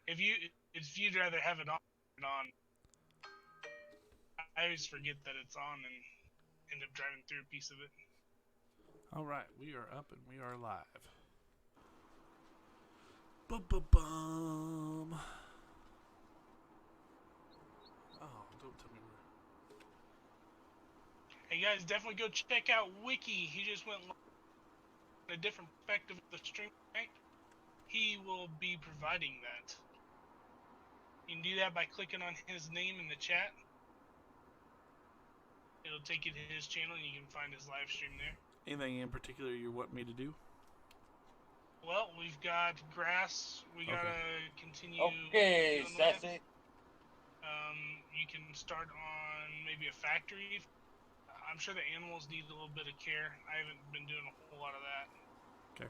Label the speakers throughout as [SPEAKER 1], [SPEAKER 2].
[SPEAKER 1] If you'd rather have it on, I always forget that it's on and end up driving through a piece of it.
[SPEAKER 2] All right, we are up and we are live. Bum. Oh, don't tell me where.
[SPEAKER 1] Hey guys, definitely go check out Wicky. He just went a different perspective of the stream tonight. He will be providing that. You can do that by clicking on his name in the chat. It'll take you to his channel and you can find his live stream there.
[SPEAKER 2] Anything in particular you want me to do?
[SPEAKER 1] Well, we've got grass. We gotta continue.
[SPEAKER 3] Okay, Sassy.
[SPEAKER 1] You can start on maybe a factory. I'm sure the animals need a little bit of care. I haven't been doing a whole lot of that.
[SPEAKER 2] Okay.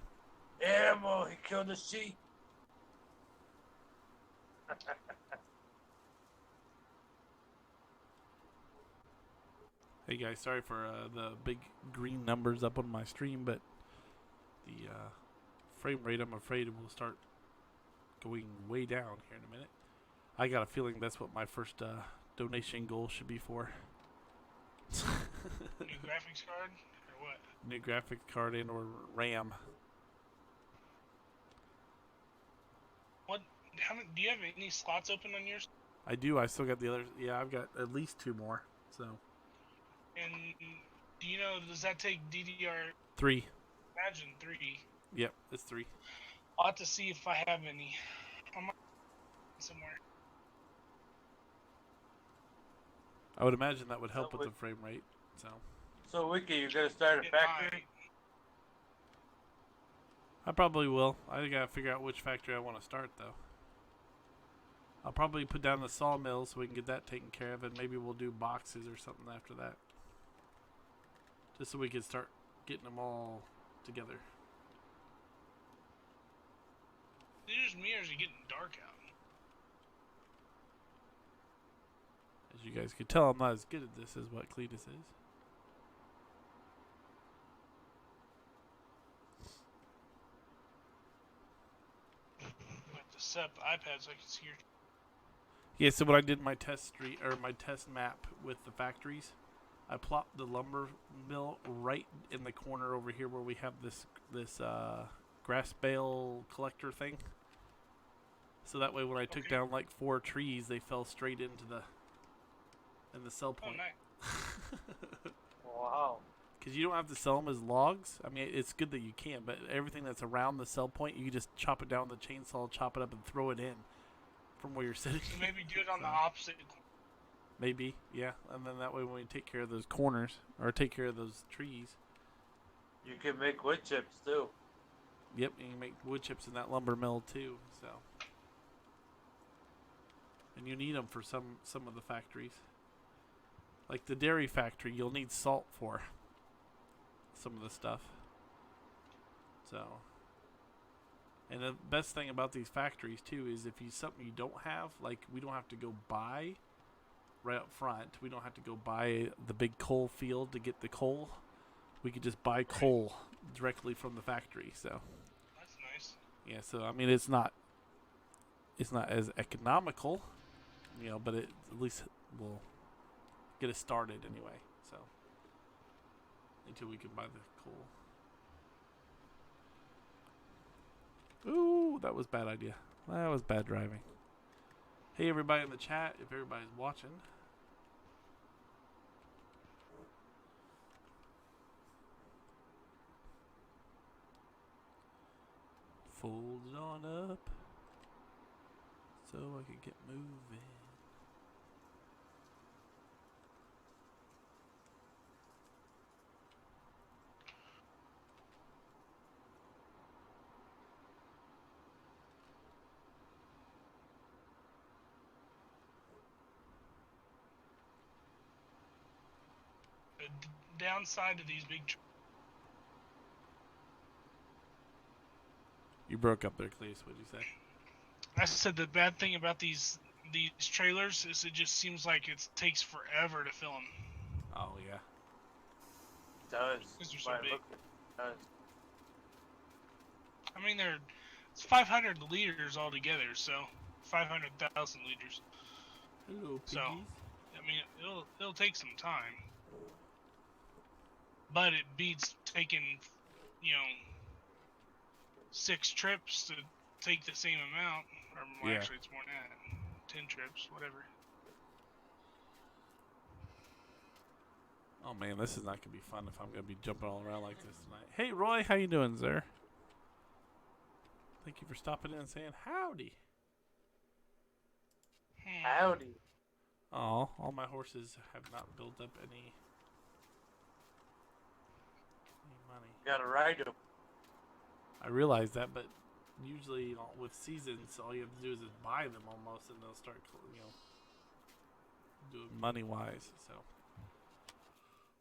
[SPEAKER 3] Animal, he killed a sheep.
[SPEAKER 2] Hey guys, sorry for the big green numbers up on my stream, but the frame rate, I'm afraid, will start going way down here in a minute. I got a feeling that's what my first donation goal should be for.
[SPEAKER 1] New graphics card or what?
[SPEAKER 2] New graphics card and or RAM.
[SPEAKER 1] What? Do you have any slots open on yours?
[SPEAKER 2] I do. I still got the others. Yeah, I've got at least 2 more. So.
[SPEAKER 1] And do you know, does that take DDR?
[SPEAKER 2] 3.
[SPEAKER 1] Imagine 3.
[SPEAKER 2] Yep, it's 3.
[SPEAKER 1] I'll have to see if I have any. I'm somewhere.
[SPEAKER 2] I would imagine that would help with the frame rate.
[SPEAKER 3] So Wicky, you gonna start a factory?
[SPEAKER 2] I probably will. I gotta figure out which factory I want to start though. I'll probably put down the sawmill so we can get that taken care of, and maybe we'll do boxes or something after that. Just so we can start getting them all together.
[SPEAKER 1] Is it just me or is it getting dark out?
[SPEAKER 2] As you guys can tell, I'm not as good at this as what Cleetus is.
[SPEAKER 1] I have to set up the iPad so I can see your...
[SPEAKER 2] Yeah, so when I did my test street or my test map with the factories, I plopped the lumber mill right in the corner over here where we have this grass bale collector thing. So that way when I took down like 4 trees, they fell straight into the sell point.
[SPEAKER 1] Oh, nice.
[SPEAKER 3] Wow.
[SPEAKER 2] Because you don't have to sell them as logs. I mean, it's good that you can, but everything that's around the sell point, you can just chop it down with the chainsaw, chop it up, and throw it in from where you're sitting.
[SPEAKER 1] So maybe do it on the opposite.
[SPEAKER 2] Maybe, yeah. And then that way when we take care of those corners, or take care of those trees.
[SPEAKER 3] You can make wood chips too.
[SPEAKER 2] Yep, and you can make wood chips in that lumber mill too, so. And you need them for some of the factories. Like the dairy factory, you'll need salt for some of the stuff. So, and the best thing about these factories too is if you something you don't have, like we don't have to go buy right up front. We don't have to go buy the big coal field to get the coal. We could just buy coal directly from the factory. So
[SPEAKER 1] that's nice.
[SPEAKER 2] Yeah, so I mean it's not as economical, you know, but it at least will get us started anyway. So until we can buy the coal. Ooh, that was a bad idea. That was bad driving. Hey everybody in the chat, if everybody's watching. Fold it on up so I can get moving.
[SPEAKER 1] The downside to these big...
[SPEAKER 2] You broke up there, Cleetus. What'd you say?
[SPEAKER 1] I said the bad thing about these trailers is it just seems like it takes forever to fill them.
[SPEAKER 2] Oh, yeah.
[SPEAKER 3] It does.
[SPEAKER 1] Because they're so big.
[SPEAKER 3] It does.
[SPEAKER 1] I mean, they're It's 500 liters altogether, so 500,000 liters.
[SPEAKER 2] Hello, piggies.
[SPEAKER 1] So, I mean, it'll take some time, but it beats taking, 6 trips to take the same amount, or well,
[SPEAKER 2] Yeah.
[SPEAKER 1] actually it's more than that, 10 trips, whatever.
[SPEAKER 2] Oh man, this is not gonna be fun if I'm gonna be jumping all around like this tonight. Hey Roy, how you doing, sir? Thank you for stopping in and saying howdy.
[SPEAKER 3] Howdy.
[SPEAKER 2] Oh, all my horses have not built up any money.
[SPEAKER 3] Gotta ride them.
[SPEAKER 2] I realize that, but usually with seasons, all you have to do is just buy them almost, and they'll start, doing money-wise. So,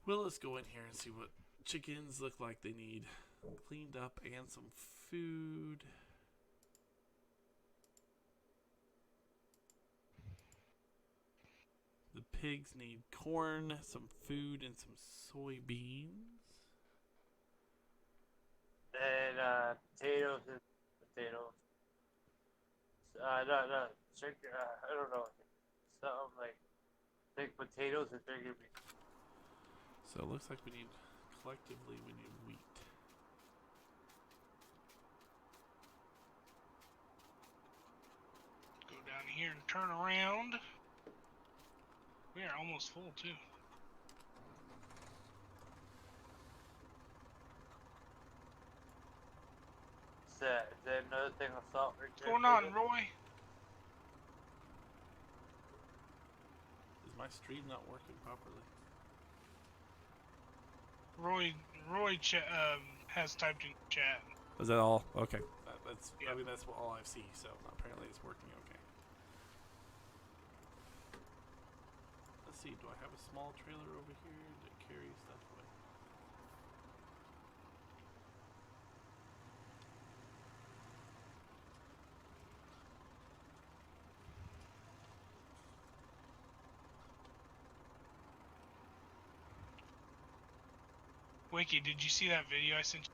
[SPEAKER 2] well, let's go in here and see what chickens look like they need cleaned up and some food. The pigs need corn, some food, and some soybeans.
[SPEAKER 3] And potatoes and potatoes. No, chicken. I don't know. Something like think potatoes and chicken.
[SPEAKER 2] So it looks like collectively we need wheat.
[SPEAKER 1] Go down here and turn around. We are almost full too.
[SPEAKER 3] Is that another thing of salt right
[SPEAKER 1] What's
[SPEAKER 3] there?
[SPEAKER 1] going on, Roy?
[SPEAKER 2] Is my stream not working properly?
[SPEAKER 1] Roy has typed in chat.
[SPEAKER 2] Is that all? Okay. That's
[SPEAKER 1] Yeah.
[SPEAKER 2] I mean that's all I see. So apparently it's working okay. Let's see. Do I have a small trailer over here that carries stuff away?
[SPEAKER 1] Wicky, did you see that video I sent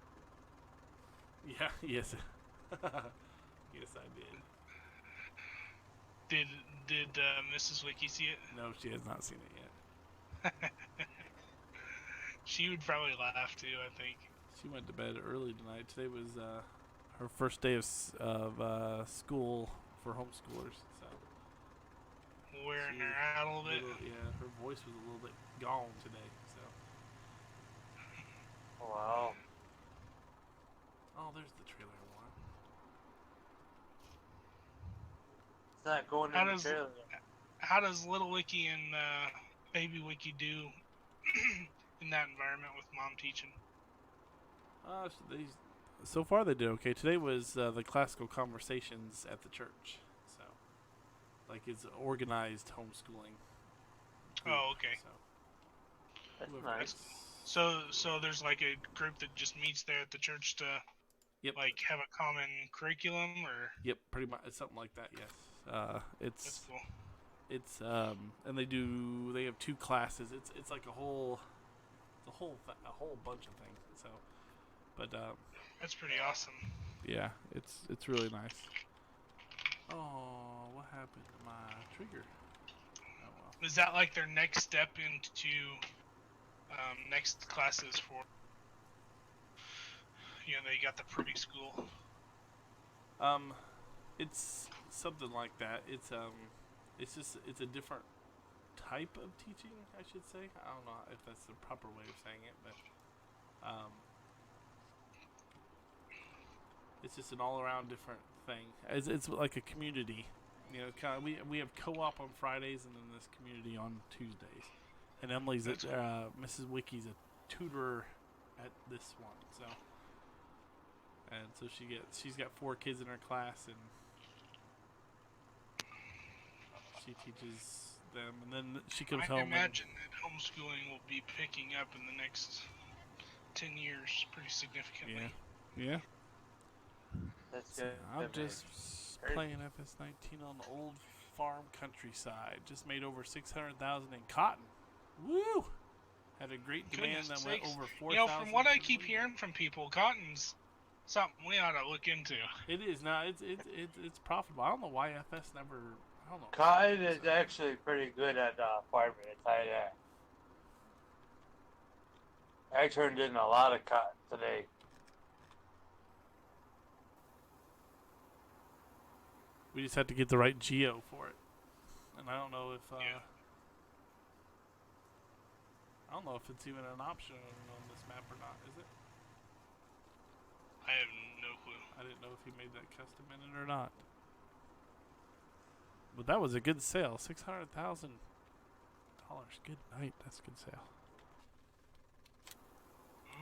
[SPEAKER 1] you?
[SPEAKER 2] Yeah. Yes. Yes, I did.
[SPEAKER 1] Did Mrs. Wicky see it?
[SPEAKER 2] No, she has not seen it yet.
[SPEAKER 1] She would probably laugh too, I think.
[SPEAKER 2] She went to bed early tonight. Today was her first day of school for homeschoolers. So
[SPEAKER 1] Wearing her out a little bit.
[SPEAKER 2] Yeah, her voice was a little bit gone today. So.
[SPEAKER 3] Wow.
[SPEAKER 2] Oh, there's the trailer I want.
[SPEAKER 3] It's not going in the trailer.
[SPEAKER 1] How does little Wicky and baby Wicky do in that environment with mom teaching?
[SPEAKER 2] So far they did okay. Today was the classical conversations at the church. So, like it's organized homeschooling.
[SPEAKER 1] Oh, okay.
[SPEAKER 2] So,
[SPEAKER 3] That's
[SPEAKER 2] whoever
[SPEAKER 3] nice.
[SPEAKER 1] So there's like a group that just meets there at the church to like have a common curriculum, or
[SPEAKER 2] Yep, pretty much. It's something like that. Yes.
[SPEAKER 1] that's cool.
[SPEAKER 2] It's and they have 2 classes. It's like a whole bunch of things. So, but
[SPEAKER 1] That's pretty awesome.
[SPEAKER 2] yeah, it's really nice. Oh, what happened to my trigger? Oh well.
[SPEAKER 1] Is that like their next step into next classes for? They got the preschool.
[SPEAKER 2] It's something like that. It's a different type of teaching, I should say. I don't know if that's the proper way of saying it, but it's just an all-around different thing. It's like a community, kind of. We have co-op on Fridays and then this community on Tuesdays. And Emily's Mrs. Wicky's a tutor at this one, so she's got 4 kids in her class and she teaches them, and then she comes home.
[SPEAKER 1] I imagine that homeschooling will be picking up in the next 10 years pretty significantly.
[SPEAKER 2] Yeah.
[SPEAKER 3] That's
[SPEAKER 2] So
[SPEAKER 3] good.
[SPEAKER 2] I'm just playing FS19 on the old farm countryside. Just made over 600,000 in cotton. Woo! Had a great demand that went over 4,000.
[SPEAKER 1] From what I keep hearing from people, cotton's Something we ought to look into.
[SPEAKER 2] It is now. It's profitable. I don't know why FS never. I don't know.
[SPEAKER 3] Cotton is actually pretty good at farming, I tell you that. I turned in a lot of cotton today.
[SPEAKER 2] We just have to get the right geo for it, and I don't know if
[SPEAKER 1] Yeah.
[SPEAKER 2] I don't know if it's even an option on this map or not. Is it?
[SPEAKER 1] I have no clue.
[SPEAKER 2] I didn't know if he made that custom in it or not. But that was a good sale. $600,000. Good night. That's a good sale.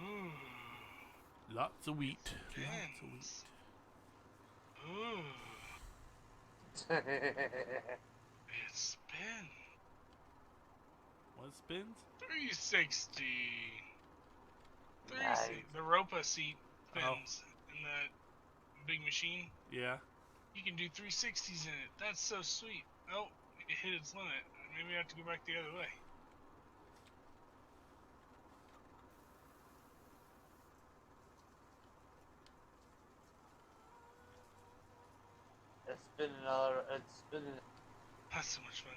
[SPEAKER 1] Ooh.
[SPEAKER 2] Lots of wheat. Lots of wheat.
[SPEAKER 1] Spins. Ooh. It's spin.
[SPEAKER 2] What spins?
[SPEAKER 1] 360. 360.
[SPEAKER 3] Nice.
[SPEAKER 1] The Ropa seat spins in that big machine.
[SPEAKER 2] Yeah.
[SPEAKER 1] You can do 360s in it. That's so sweet. Oh, it hit its limit. Maybe I have to go back the other way.
[SPEAKER 3] It's been
[SPEAKER 1] That's so much fun.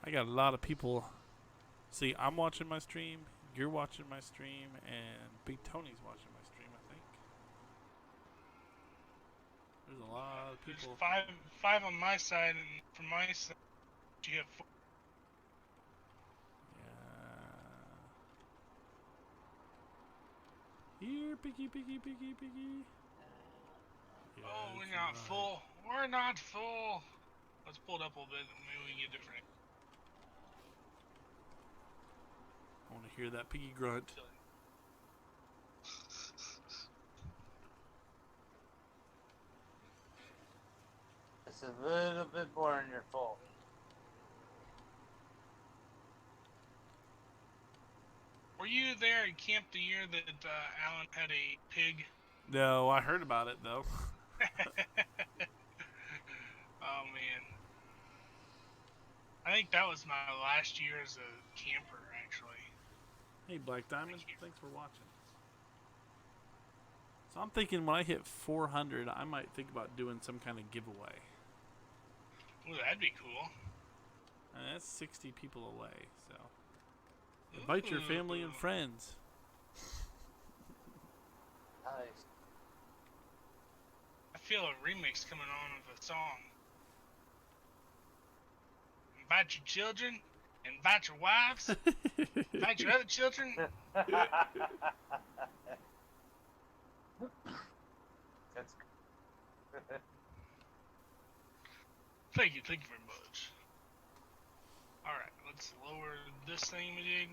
[SPEAKER 2] I got a lot of people. See, I'm watching my stream. You're watching my stream, and Big Tony's watching my stream. I think there's a lot of people.
[SPEAKER 1] There's five on my side, and from my side, you have 4.
[SPEAKER 2] Yeah. Here, piggy, piggy, piggy, piggy. Yeah,
[SPEAKER 1] Oh, we're
[SPEAKER 2] that's
[SPEAKER 1] not
[SPEAKER 2] right.
[SPEAKER 1] full. We're not full. Let's pull it up a little bit. Maybe we can get different.
[SPEAKER 2] I want to hear that piggy grunt.
[SPEAKER 3] It's a little bit more than your fault.
[SPEAKER 1] Were you there at camp the year that Alan had a pig?
[SPEAKER 2] No, I heard about it though.
[SPEAKER 1] Oh man, I think that was my last year as a camper, actually.
[SPEAKER 2] Hey, Black Diamond, thanks for watching. So I'm thinking when I hit 400, I might think about doing some kind of giveaway.
[SPEAKER 1] Ooh, that'd be cool.
[SPEAKER 2] And that's 60 people away, so invite your family and friends.
[SPEAKER 3] Nice.
[SPEAKER 1] I feel a remix coming on of a song. Invite your children, invite your wives, invite your other children.
[SPEAKER 3] That's
[SPEAKER 1] Thank you very much. Alright, let's lower this thingamajig.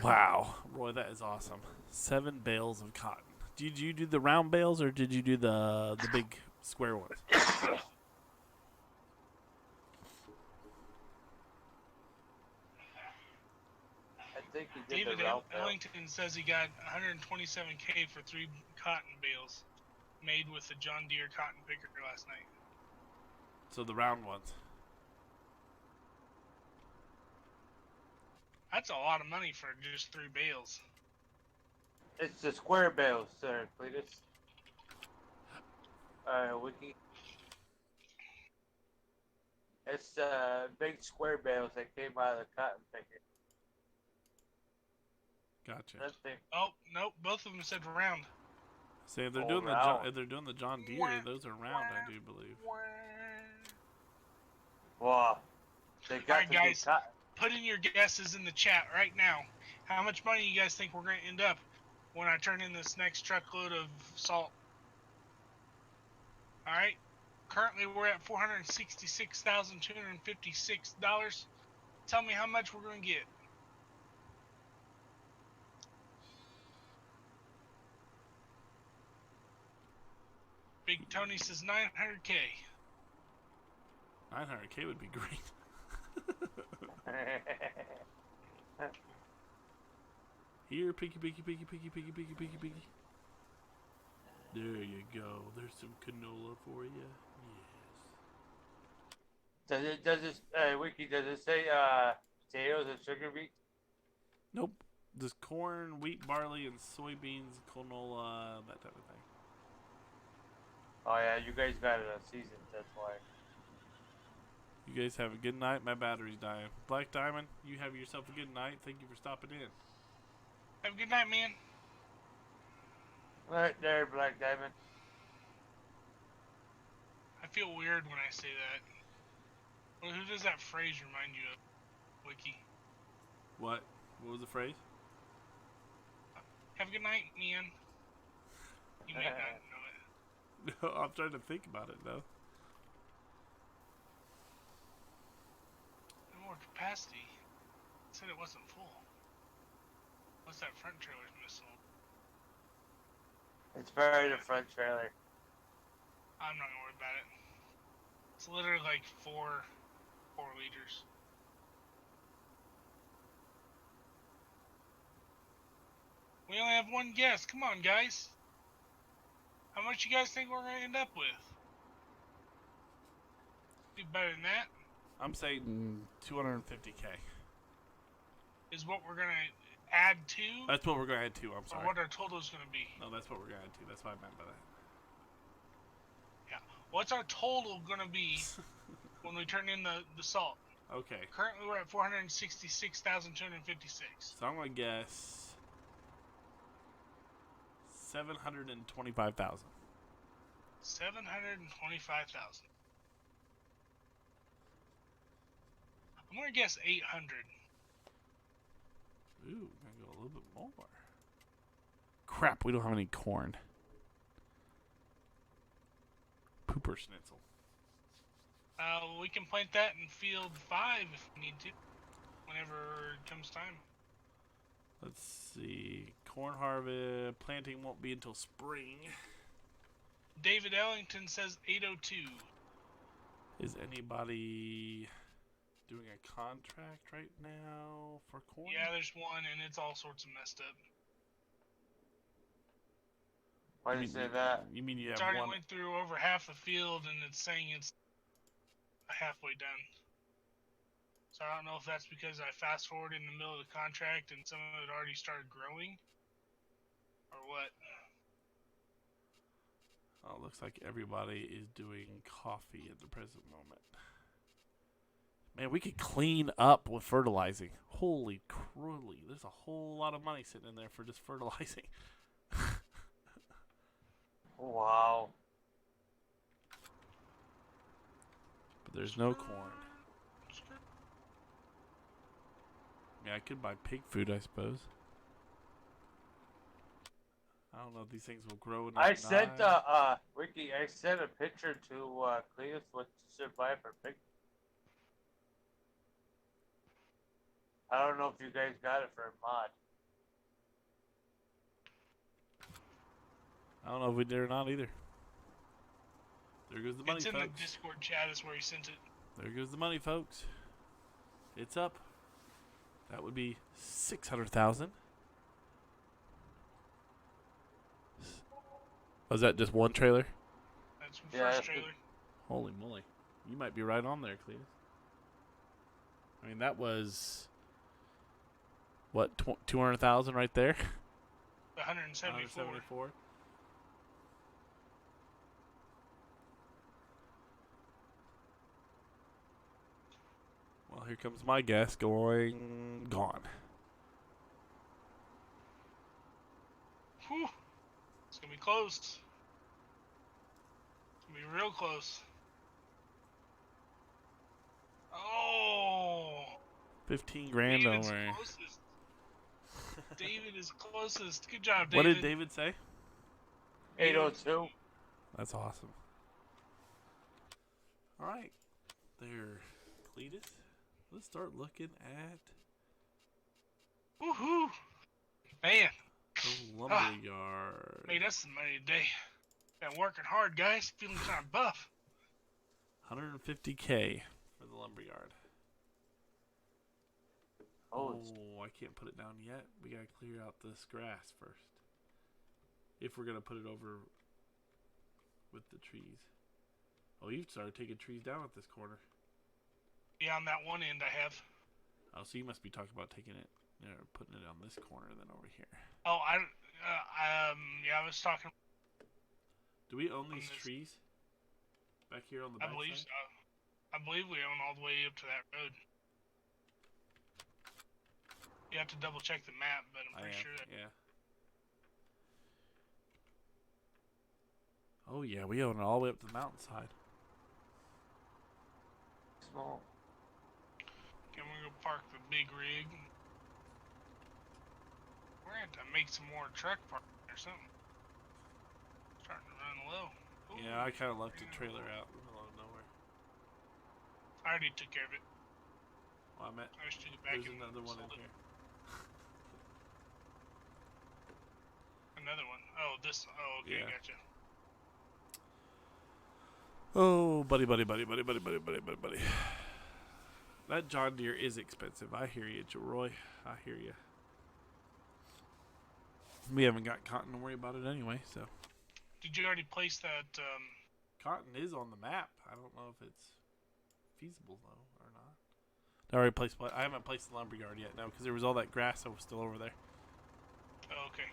[SPEAKER 2] Wow, Roy, that is awesome. 7 bales of cotton. Did you do the round bales or did you do the big square ones?
[SPEAKER 3] I think you did
[SPEAKER 1] David
[SPEAKER 3] the route bale.
[SPEAKER 1] Ellington says he got 127K for 3 cotton bales made with the John Deere cotton picker last night.
[SPEAKER 2] So the round ones.
[SPEAKER 1] That's a lot of money for just 3 bales.
[SPEAKER 3] It's the square bales, sir, Cleetus. Wicky. It's the big square bales that came out of the cotton picker.
[SPEAKER 2] Gotcha.
[SPEAKER 3] That thing.
[SPEAKER 1] Oh, nope, both of them said round.
[SPEAKER 2] See, if they're
[SPEAKER 3] Oh,
[SPEAKER 2] doing
[SPEAKER 3] round.
[SPEAKER 2] if they're doing the John Deere, those are round, I do believe.
[SPEAKER 3] Wow. They got
[SPEAKER 1] Alright,
[SPEAKER 3] the
[SPEAKER 1] guys.
[SPEAKER 3] new cotton.
[SPEAKER 1] Put in your guesses in the chat right now. How much money you guys think we're going to end up when I turn in this next truckload of salt? Alright. Currently we're at $466,256. Tell me how much we're going to get. Big Tony says 900K.
[SPEAKER 2] 900K would be great. Here, piggy, piggy, piggy, piggy, piggy, piggy, piggy, piggy. There you go. There's some canola for you. Yes.
[SPEAKER 3] Does it, Wiki, does it say potatoes and sugar beets?
[SPEAKER 2] Nope. Just corn, wheat, barley, and soybeans, canola, that type of thing.
[SPEAKER 3] Oh yeah, you guys got a season, that's why.
[SPEAKER 2] You guys have a good night. My battery's dying. Black Diamond, you have yourself a good night. Thank you for stopping in.
[SPEAKER 1] Have a good night, man.
[SPEAKER 3] Right there, Black Diamond.
[SPEAKER 1] I feel weird when I say that. Well, who does that phrase remind you of, Wicky?
[SPEAKER 2] What? What was the phrase?
[SPEAKER 1] Have a good night, man. You may not know it.
[SPEAKER 2] No, I'm trying to think about it, though.
[SPEAKER 1] No more capacity. It said it wasn't full. What's that front trailer's missile?
[SPEAKER 3] It's probably the front trailer.
[SPEAKER 1] I'm not gonna worry about it. It's literally like 4 liters. We only have one guest. Come on, guys. How much you guys think we're gonna end up with? Do better than that.
[SPEAKER 2] I'm saying 250K.
[SPEAKER 1] Is what we're gonna add to?
[SPEAKER 2] That's what we're going to add to. I'm sorry.
[SPEAKER 1] Or what our total is gonna be?
[SPEAKER 2] No, that's what we're going to add to. That's what I meant by that.
[SPEAKER 1] Yeah. What's our total gonna be when we turn in the salt?
[SPEAKER 2] Okay.
[SPEAKER 1] Currently, we're at 466,256.
[SPEAKER 2] So I'm going to guess 725,000.
[SPEAKER 1] 725,000. I'm gonna guess 800.
[SPEAKER 2] Ooh, we're going to go a little bit more. Crap, we don't have any corn. Pooper schnitzel.
[SPEAKER 1] We can plant that in field 5 if we need to, whenever it comes time.
[SPEAKER 2] Let's see. Corn harvest. Planting won't be until spring.
[SPEAKER 1] David Ellington says 802.
[SPEAKER 2] Is anybody doing a contract right now for corn?
[SPEAKER 1] Yeah, there's one, and it's all sorts of messed up.
[SPEAKER 3] Why do you say that?
[SPEAKER 2] You mean you
[SPEAKER 1] It's
[SPEAKER 2] have
[SPEAKER 1] already
[SPEAKER 2] one?
[SPEAKER 1] went through over half the field, and it's saying it's halfway done. So I don't know if that's because I fast forward in the middle of the contract and some of it already started growing, or what.
[SPEAKER 2] Oh, it looks like everybody is doing coffee at the present moment. Man, we could clean up with fertilizing. Holy crudely. There's a whole lot of money sitting in there for just fertilizing.
[SPEAKER 3] Wow.
[SPEAKER 2] But there's no corn. Yeah, I could buy pig food, I suppose. I don't know if these things will grow.
[SPEAKER 3] I sent Ricky. I sent a picture to Cleetus what you should buy for pig. I don't know if you guys got it for a mod.
[SPEAKER 2] I don't know if we did or not either. There goes the money,
[SPEAKER 1] It's in
[SPEAKER 2] folks.
[SPEAKER 1] the Discord chat is where he sent it.
[SPEAKER 2] There goes the money, folks. It's up. That would be 600,000. Was that just one trailer?
[SPEAKER 1] That's the
[SPEAKER 3] Yeah,
[SPEAKER 1] first trailer.
[SPEAKER 2] Holy moly. You might be right on there, Cleetus. I mean, that was, what, 200,000 right there?
[SPEAKER 1] 174.
[SPEAKER 2] 174. Well, here comes my guess going gone.
[SPEAKER 1] Whew. It's gonna be close. It's gonna be real close. Oh!
[SPEAKER 2] 15 grand
[SPEAKER 1] David's
[SPEAKER 2] over.
[SPEAKER 1] closest. David is closest. Good job, David.
[SPEAKER 2] What did David say?
[SPEAKER 3] 802.
[SPEAKER 2] That's awesome. All right. There, Cleetus. Let's start looking at
[SPEAKER 1] Woohoo! Man,
[SPEAKER 2] the lumberyard.
[SPEAKER 1] made us some money today. Been working hard, guys. Feeling kind of buff.
[SPEAKER 2] 150K for the lumberyard.
[SPEAKER 3] Oh,
[SPEAKER 2] I can't put it down yet. We gotta clear out this grass first. If we're gonna put it over with the trees. Oh, you've started taking trees down at this corner.
[SPEAKER 1] Yeah, on that one end I have.
[SPEAKER 2] Oh, so you must be talking about taking it They're putting it on this corner than over here.
[SPEAKER 1] Oh, yeah, I was talking.
[SPEAKER 2] Do we own these
[SPEAKER 1] this,
[SPEAKER 2] trees? Back here on the
[SPEAKER 1] I
[SPEAKER 2] back
[SPEAKER 1] believe
[SPEAKER 2] side?
[SPEAKER 1] so. I believe we own all the way up to that road. You have to double check the map, but I'm pretty sure that.
[SPEAKER 2] Yeah. Oh yeah, we own it all the way up to the mountainside.
[SPEAKER 3] Small.
[SPEAKER 1] Can we go park the big rig? We're gonna have to make some more truck parking or something. Starting to run low. Ooh.
[SPEAKER 2] Yeah, I kind of left the trailer out in the middle of nowhere.
[SPEAKER 1] I already took care of it.
[SPEAKER 2] Well, I meant
[SPEAKER 1] I just took it back.
[SPEAKER 2] there's another one in here.
[SPEAKER 1] Another one. Oh, this. Oh, okay,
[SPEAKER 2] Yeah.
[SPEAKER 1] gotcha.
[SPEAKER 2] Oh, buddy. That John Deere is expensive. I hear you, Roy. I hear you. We haven't got cotton to worry about it anyway, so.
[SPEAKER 1] Did you already place that?
[SPEAKER 2] Cotton is on the map. I don't know if it's feasible though or not. I already placed. I haven't placed the lumberyard yet, no, because there was all that grass that was still over there.
[SPEAKER 1] Oh, okay.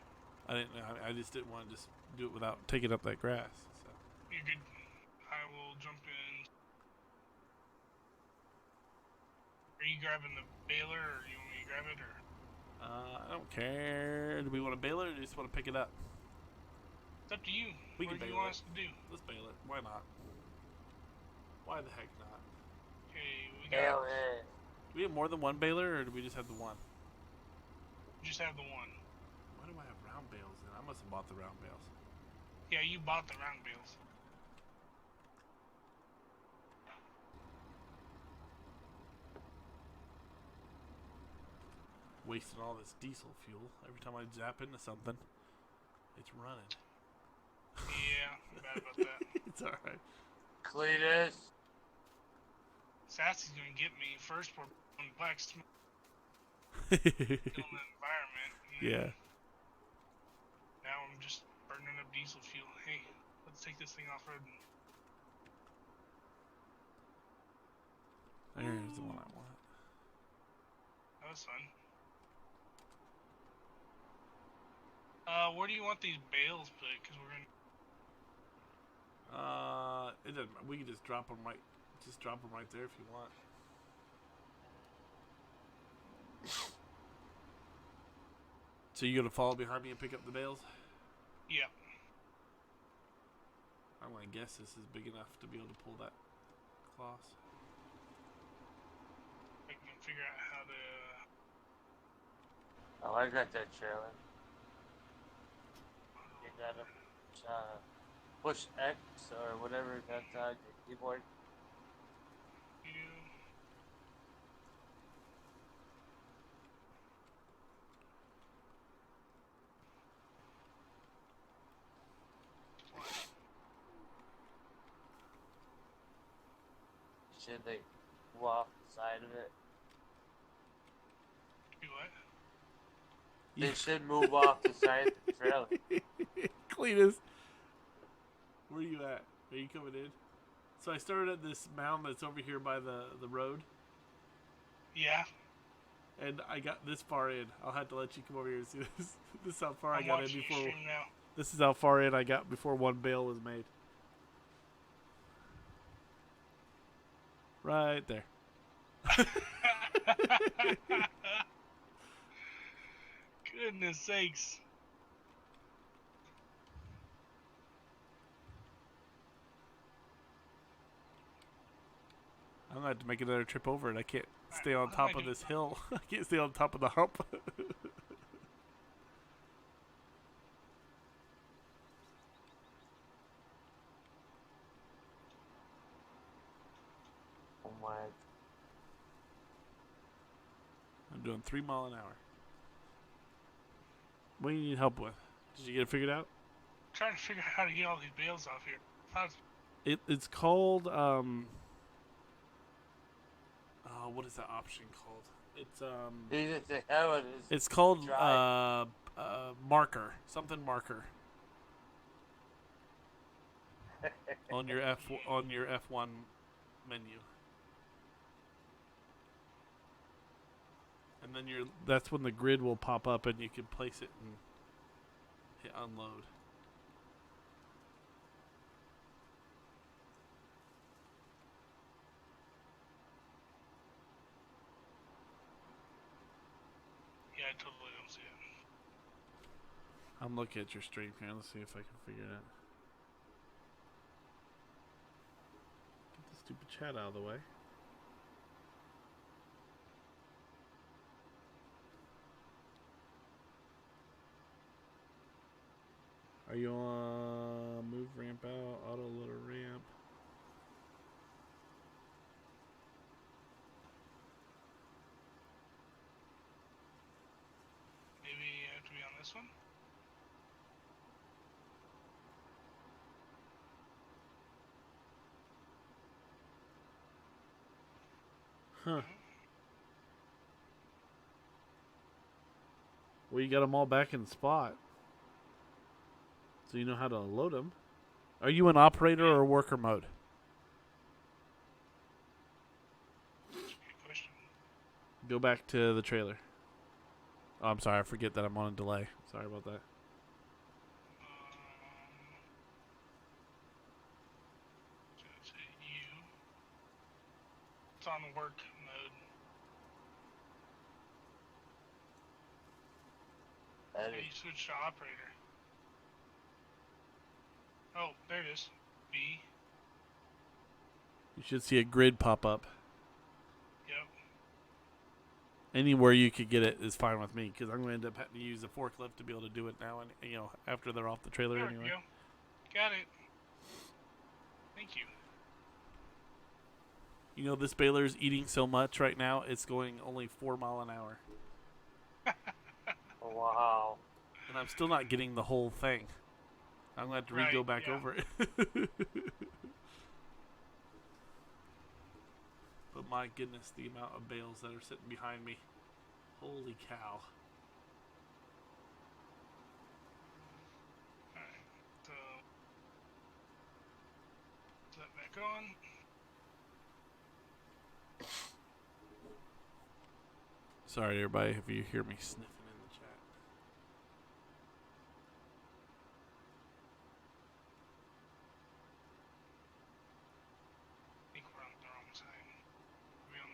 [SPEAKER 2] I didn't. I just didn't want to just do it without taking up that grass. So.
[SPEAKER 1] You're good. I will jump in. Are you grabbing the baler, or you want me to grab it, or?
[SPEAKER 2] I don't care. Do we want to bail it or do we just want to pick it up?
[SPEAKER 1] It's up to you.
[SPEAKER 2] We
[SPEAKER 1] what
[SPEAKER 2] can
[SPEAKER 1] do you
[SPEAKER 2] bail
[SPEAKER 1] want
[SPEAKER 2] it.
[SPEAKER 1] us to do?
[SPEAKER 2] Let's bail it. Why not? Why the heck not?
[SPEAKER 1] Okay, we
[SPEAKER 3] Hell
[SPEAKER 1] got.
[SPEAKER 3] yeah.
[SPEAKER 2] Do we have more than one baler or do we just have the one?
[SPEAKER 1] Just have the one.
[SPEAKER 2] Why do I have round bales then? I must have bought the round bales.
[SPEAKER 1] Yeah, you bought the round bales.
[SPEAKER 2] Wasting all this diesel fuel. Every time I zap into something, it's running.
[SPEAKER 1] Yeah, I'm bad about that.
[SPEAKER 2] It's alright.
[SPEAKER 3] Cleetus.
[SPEAKER 1] Sassy's gonna get me first. We're on black smoke, killing the environment.
[SPEAKER 2] Yeah.
[SPEAKER 1] Now I'm just burning up diesel fuel. Hey, let's take this thing off road.
[SPEAKER 2] There's the one I want.
[SPEAKER 1] That was fun. Where do you want these bales put? Because we're gonna.
[SPEAKER 2] It doesn't. We can just drop them right. Just drop them right there if you want. So you gonna follow behind me and pick up the bales?
[SPEAKER 1] Yeah.
[SPEAKER 2] I'm gonna guess this is big enough to be able to pull that cloth.
[SPEAKER 1] I can figure out how to.
[SPEAKER 3] Oh, I got that trailer. You gotta push X or whatever that's on your keyboard. Should they go off the side of it?
[SPEAKER 1] Do what?
[SPEAKER 3] They should move off the side of the trailer.
[SPEAKER 2] Cleetus, where are you at? Are you coming in? So I started at this mound that's over here by the road.
[SPEAKER 1] Yeah.
[SPEAKER 2] And I got this far in. I'll have to let you come over here and see this. This is how far
[SPEAKER 1] I'm
[SPEAKER 2] I got in
[SPEAKER 1] watching
[SPEAKER 2] before.
[SPEAKER 1] your stream now.
[SPEAKER 2] This is how far in I got before one bale was made. Right there.
[SPEAKER 1] Goodness sakes.
[SPEAKER 2] I'm gonna have to make another trip over it. I can't stay on top of this hill. I can't stay on top of the hump.
[SPEAKER 3] Oh my.
[SPEAKER 2] I'm doing 3 miles an hour. What do you need help with? Did you get it figured out?
[SPEAKER 1] I'm trying to figure out how to get all these bales off here.
[SPEAKER 2] It's called what is that option called? It's It's called marker. Something marker. on your F1 menu. And And then that's when the grid will pop up and you can place it and hit unload.
[SPEAKER 1] Yeah, I totally don't see it.
[SPEAKER 2] I'm looking at your stream here. Let's see if I can figure it out. Get the stupid chat out of the way. Are you on move ramp out, auto loader ramp?
[SPEAKER 1] Maybe you have to be on this one?
[SPEAKER 2] Huh. Well, you got them all back in spot. So you know how to load them. Are you in operator or worker mode?
[SPEAKER 1] That's a good question.
[SPEAKER 2] Go back to the trailer. Oh, I'm sorry. I forget that I'm on a delay. Sorry about that.
[SPEAKER 1] Just hit U. It's on work mode.
[SPEAKER 3] That
[SPEAKER 1] Yeah,
[SPEAKER 3] is
[SPEAKER 1] you switch to operator. Oh, there it is. B.
[SPEAKER 2] You should see a grid pop up.
[SPEAKER 1] Yep.
[SPEAKER 2] Anywhere you could get it is fine with me because I'm going to end up having to use a forklift to be able to do it now, and after they're off the trailer
[SPEAKER 1] There
[SPEAKER 2] anyway.
[SPEAKER 1] we go. Got it. Thank you.
[SPEAKER 2] You know, this baler's eating so much right now, it's going only 4 miles an hour.
[SPEAKER 3] wow.
[SPEAKER 2] And I'm still not getting the whole thing. I'm going to have to re-go back over it. But my goodness, the amount of bales that are sitting behind me. Holy cow.
[SPEAKER 1] Alright, so put that back on.
[SPEAKER 2] Sorry, everybody, if you hear me sniffing in the chat.
[SPEAKER 1] I think we're on the wrong side. Are we on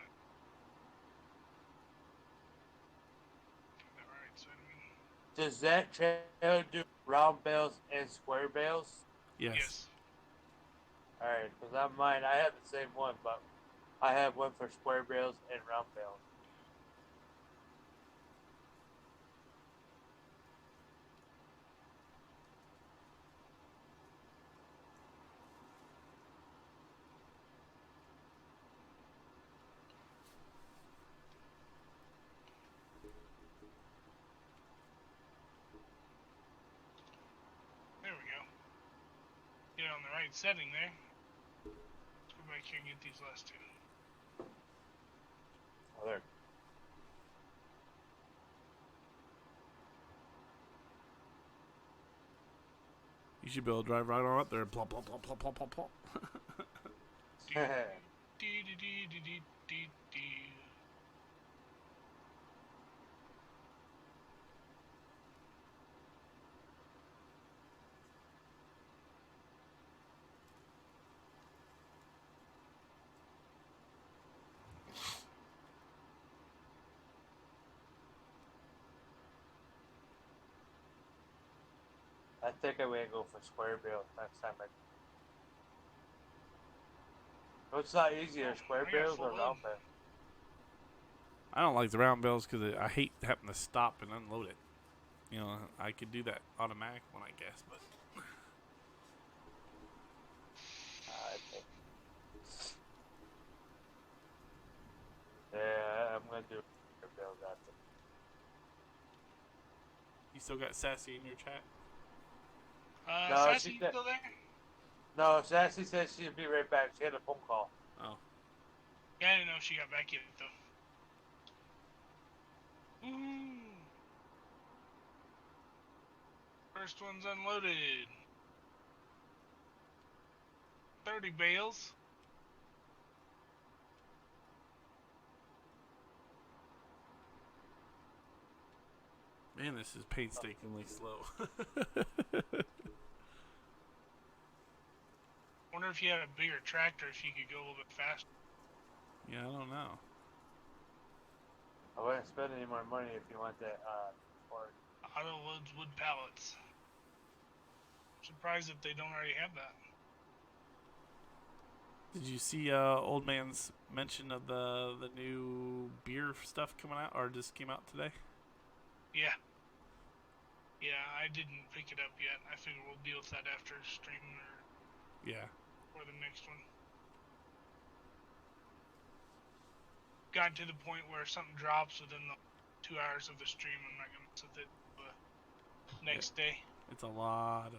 [SPEAKER 1] the right side, I mean?
[SPEAKER 3] Does that trailer do round bales and square bales?
[SPEAKER 2] Yes.
[SPEAKER 3] Alright, because on mine, I have the same one, but I have one for square bales and round bales.
[SPEAKER 1] There we go. Get it on the right setting there. Let's go back here and get these last two.
[SPEAKER 3] Oh, there.
[SPEAKER 2] You should be able to drive right on up there. Plop, plop, plop, plop, plop, plop, plop.
[SPEAKER 3] I think I will go for square bales next time. What's not easier, square
[SPEAKER 1] I got
[SPEAKER 3] bales
[SPEAKER 1] full
[SPEAKER 3] or
[SPEAKER 1] load.
[SPEAKER 3] round bales?
[SPEAKER 2] I don't like the round bales because I hate having to stop and unload it. You know, I could do that automatic one, I guess, but
[SPEAKER 3] I think. Yeah, I'm gonna do square bales after.
[SPEAKER 2] you still got Sassy in your chat?
[SPEAKER 3] No,
[SPEAKER 1] Sassy,
[SPEAKER 3] she
[SPEAKER 1] you still there?
[SPEAKER 3] No, Sassy said she'd be right back. She had a phone call.
[SPEAKER 2] Oh.
[SPEAKER 1] Yeah, I didn't know if she got back yet, though. Ooh. First one's unloaded. 30 bales.
[SPEAKER 2] Man, this is painstakingly slow.
[SPEAKER 1] Wonder if you had a bigger tractor, if you could go a little bit faster.
[SPEAKER 2] Yeah, I don't know.
[SPEAKER 3] I wouldn't spend any more money if you want that or
[SPEAKER 1] Auto loads wood pallets. Surprised if they don't already have that.
[SPEAKER 2] Did you see Old Man's mention of the new beer stuff coming out, or just came out today?
[SPEAKER 1] Yeah. Yeah, I didn't pick it up yet. I figure we'll deal with that after stream or the next one. Got to the point where something drops within the 2 hours of the stream. I'm not gonna mess with it the next day.
[SPEAKER 2] It's a lot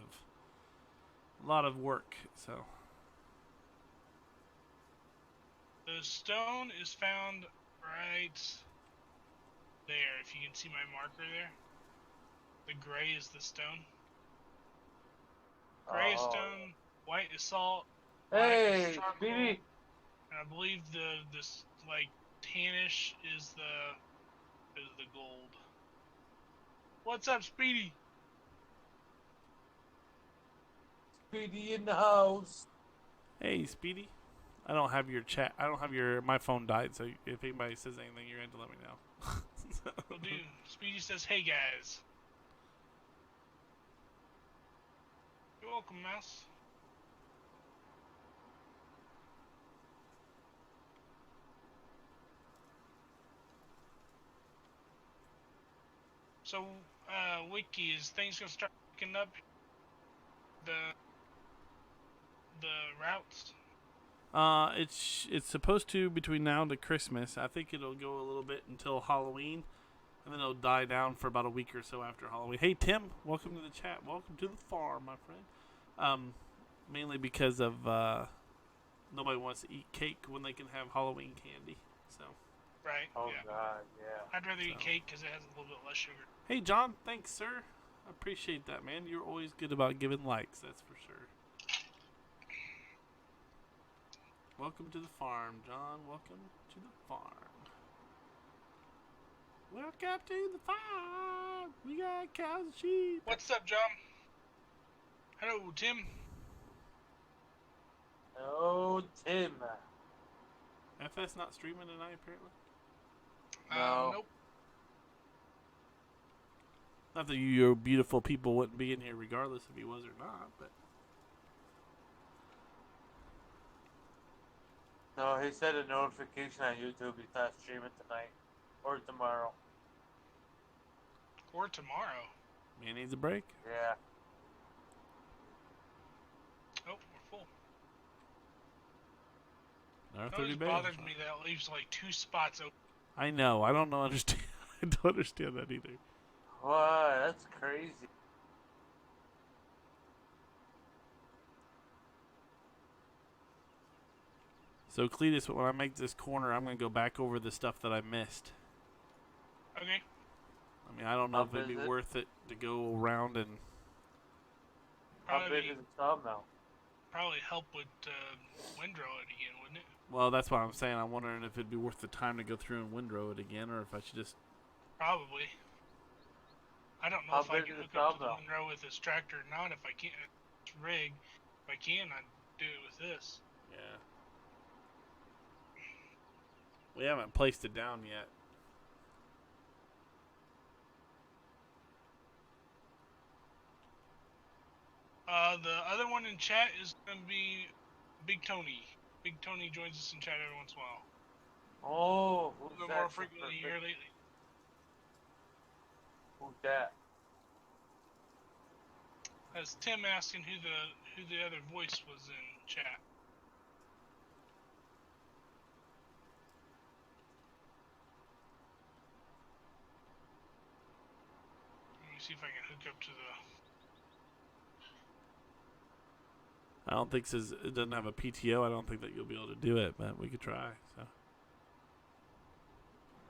[SPEAKER 2] of work. So
[SPEAKER 1] the stone is found right there. If you can see my marker there, the gray is the stone. Gray is stone, white is salt.
[SPEAKER 3] Hey, Speedy!
[SPEAKER 1] And I believe this like tannish is the gold. What's up, Speedy?
[SPEAKER 3] Speedy in the house.
[SPEAKER 2] hey, Speedy. I don't have your chat. I don't have your. My phone died, so if anybody says anything, you're going to let me know.
[SPEAKER 1] Will do. Speedy says, "Hey guys." You're welcome, Mouse. So, Wiki, is things gonna start picking up the routes?
[SPEAKER 2] It's supposed to between now to Christmas. I think it'll go a little bit until Halloween, and then it'll die down for about a week or so after Halloween. Hey Tim, welcome to the chat. Welcome to the farm, my friend. Mainly because of nobody wants to eat cake when they can have Halloween candy. So.
[SPEAKER 1] Right.
[SPEAKER 3] Oh
[SPEAKER 1] yeah.
[SPEAKER 3] God, yeah.
[SPEAKER 1] I'd rather eat cake because it has a little bit less sugar.
[SPEAKER 2] Hey John, thanks sir. I appreciate that, man. You're always good about giving likes. That's for sure. Welcome to the farm, John. Welcome to the farm. Welcome to the farm. We got cows and sheep.
[SPEAKER 1] What's up, John? Hello, Tim.
[SPEAKER 3] Oh, Tim.
[SPEAKER 2] FS not streaming tonight, apparently.
[SPEAKER 3] No.
[SPEAKER 1] Nope.
[SPEAKER 2] Not that you beautiful people wouldn't be in here regardless if he was or not, but.
[SPEAKER 3] No, he said a notification on YouTube he's not streaming tonight or tomorrow.
[SPEAKER 1] Or tomorrow.
[SPEAKER 2] Man needs a break.
[SPEAKER 3] Yeah.
[SPEAKER 1] Oh, we're full.
[SPEAKER 2] Another
[SPEAKER 1] It
[SPEAKER 2] 30
[SPEAKER 1] always
[SPEAKER 2] bays.
[SPEAKER 1] bothers me that it leaves like 2 spots open.
[SPEAKER 2] I know. I don't understand. I don't understand that either.
[SPEAKER 3] What? That's crazy.
[SPEAKER 2] So, Cleetus, when I make this corner, I'm going to go back over the stuff that I missed.
[SPEAKER 1] Okay.
[SPEAKER 2] I mean, I don't know if it'd be worth it to go around and...
[SPEAKER 3] How big is the thumbnail?
[SPEAKER 1] Probably help with windrow it again, wouldn't it?
[SPEAKER 2] Well, that's what I'm saying. I'm wondering if it'd be worth the time to go through and windrow it again, or if I should just...
[SPEAKER 1] Probably. I don't know if I can hook up to the windrow with this tractor or not. If I can't, it's rig. If I can, I'd do it with this.
[SPEAKER 2] Yeah. We haven't placed it down yet.
[SPEAKER 1] The other one in chat is going to be Big Tony. Big Tony joins us in chat every once in a while.
[SPEAKER 3] Oh,
[SPEAKER 1] a little more frequently here lately.
[SPEAKER 3] Who's that?
[SPEAKER 1] That's Tim asking who the other voice was in chat. Let me see if I can hook up to the...
[SPEAKER 2] I don't think it doesn't have a PTO. I don't think that you'll be able to do it, but we could try. So.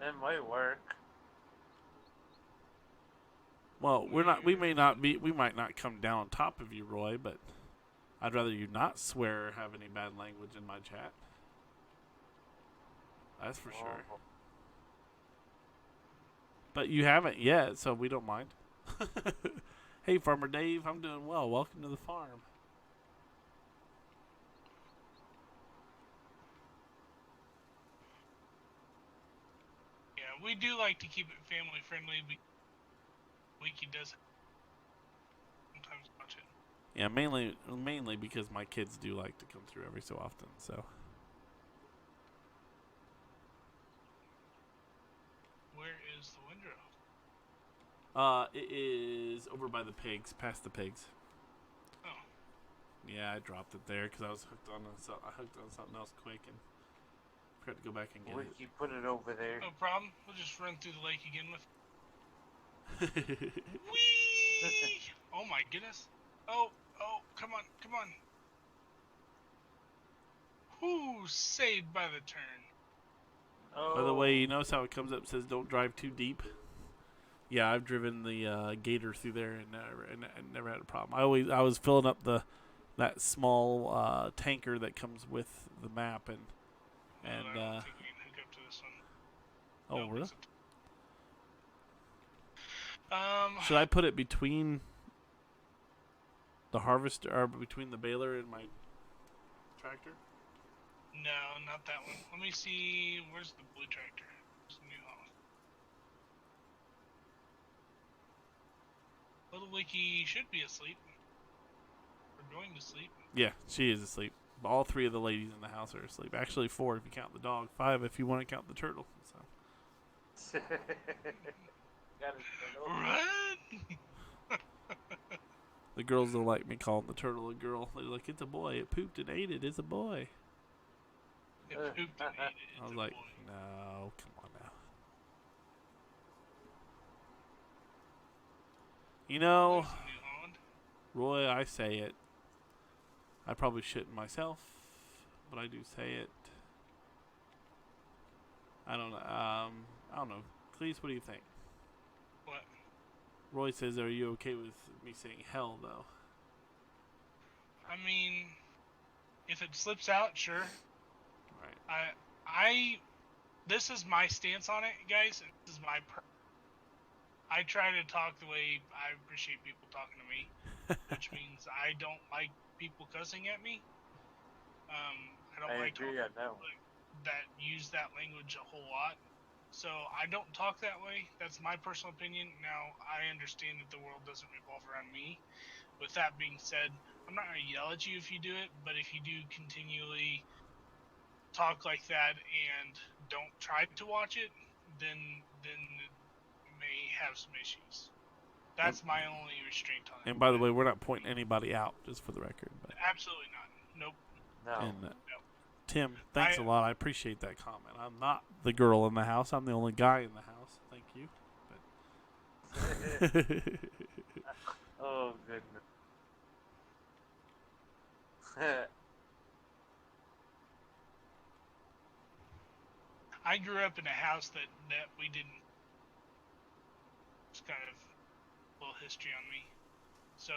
[SPEAKER 3] It might work.
[SPEAKER 2] Well, we might not come down on top of you, Roy, but I'd rather you not swear or have any bad language in my chat. That's for sure. But you haven't yet, so we don't mind. Hey, Farmer Dave, I'm doing well. Welcome to the farm.
[SPEAKER 1] Yeah, we do like to keep it family friendly. Wiki does sometimes watch it.
[SPEAKER 2] Yeah, mainly because my kids do like to come through every so often. So.
[SPEAKER 1] Where is the windrow?
[SPEAKER 2] It is over by the pigs, past the pigs.
[SPEAKER 1] Oh.
[SPEAKER 2] Yeah, I dropped it there because I was hooked on something else quick and forgot to go back and get it.
[SPEAKER 3] Wiki put it over there.
[SPEAKER 1] No problem. We'll just run through the lake again with. Whee! Oh my goodness! Oh, come on! Whoo! Saved by the turn.
[SPEAKER 3] Oh.
[SPEAKER 2] By the way, you notice how it comes up and says don't drive too deep? Yeah, I've driven the gator through there and never had a problem. I was filling up that small tanker that comes with the map and
[SPEAKER 1] I don't think we can hook up to this one.
[SPEAKER 2] oh,
[SPEAKER 1] Nope,
[SPEAKER 2] really?
[SPEAKER 1] It's
[SPEAKER 2] Should I put it between the harvester or between the baler and my tractor?
[SPEAKER 1] No, not that one. Let me see. Where's the blue tractor? It's the new Holland. Little Wiki should be asleep. Or going to sleep.
[SPEAKER 2] Yeah, she is asleep. All three of the ladies in the house are asleep. Actually, 4 if you count the dog. 5 if you want to count the turtle. So.
[SPEAKER 1] Run!
[SPEAKER 2] The girls don't like me calling the turtle a girl. They're like, it's a boy. It pooped and ate it. It's a boy.
[SPEAKER 1] It pooped and ate it. It's
[SPEAKER 2] I was
[SPEAKER 1] a
[SPEAKER 2] like,
[SPEAKER 1] boy.
[SPEAKER 2] no, come on now. You know,
[SPEAKER 1] There's the new Holland.
[SPEAKER 2] Roy, I say it. I probably shouldn't myself, but I do say it. I don't know. I don't know. Cleetus, what do you think?
[SPEAKER 1] What?
[SPEAKER 2] Roy says, are you okay with me saying hell, though?
[SPEAKER 1] I mean, if it slips out, sure.
[SPEAKER 2] Right.
[SPEAKER 1] This is my stance on it, guys. And this is I try to talk the way I appreciate people talking to me, which means I don't like people cussing at me. I don't like
[SPEAKER 3] agree on that one.
[SPEAKER 1] that use that language a whole lot. So I don't talk that way. That's my personal opinion. Now, I understand that the world doesn't revolve around me. With that being said, I'm not going to yell at you if you do it, but if you do continually talk like that and don't try to watch it, then it may have some issues. That's my only restraint on it.
[SPEAKER 2] And by the way, we're not pointing anybody out, just for the record. But.
[SPEAKER 1] Absolutely not. Nope.
[SPEAKER 3] No.
[SPEAKER 2] And, Tim, thanks a lot. I appreciate that comment. I'm not the girl in the house. I'm the only guy in the house. Thank you. But
[SPEAKER 3] Oh, goodness.
[SPEAKER 1] I grew up in a house that we didn't. It's kind of a little history on me. So,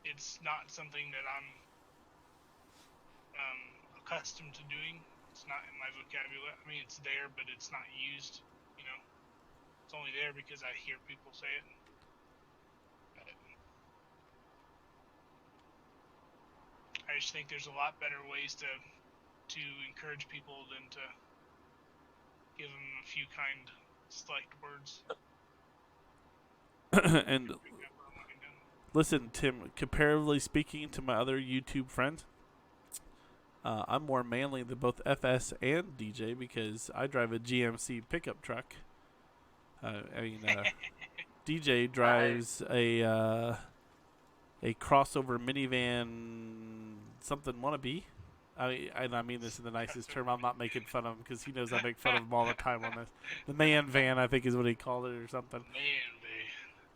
[SPEAKER 1] it's not something that I'm accustomed to doing. It's not in my vocabulary. I mean, it's there, but it's not used. You know, it's only there because I hear people say it. I just think there's a lot better ways to encourage people than to give them a few kind, select words.
[SPEAKER 2] and listen, Tim, comparatively speaking to my other YouTube friends, I'm more manly than both FS and DJ because I drive a GMC pickup truck. DJ drives a crossover minivan something wannabe. I mean this in the nicest term. I'm not making fun of him because he knows I make fun of him all the time on this. The man van, I think, is what he called it or something.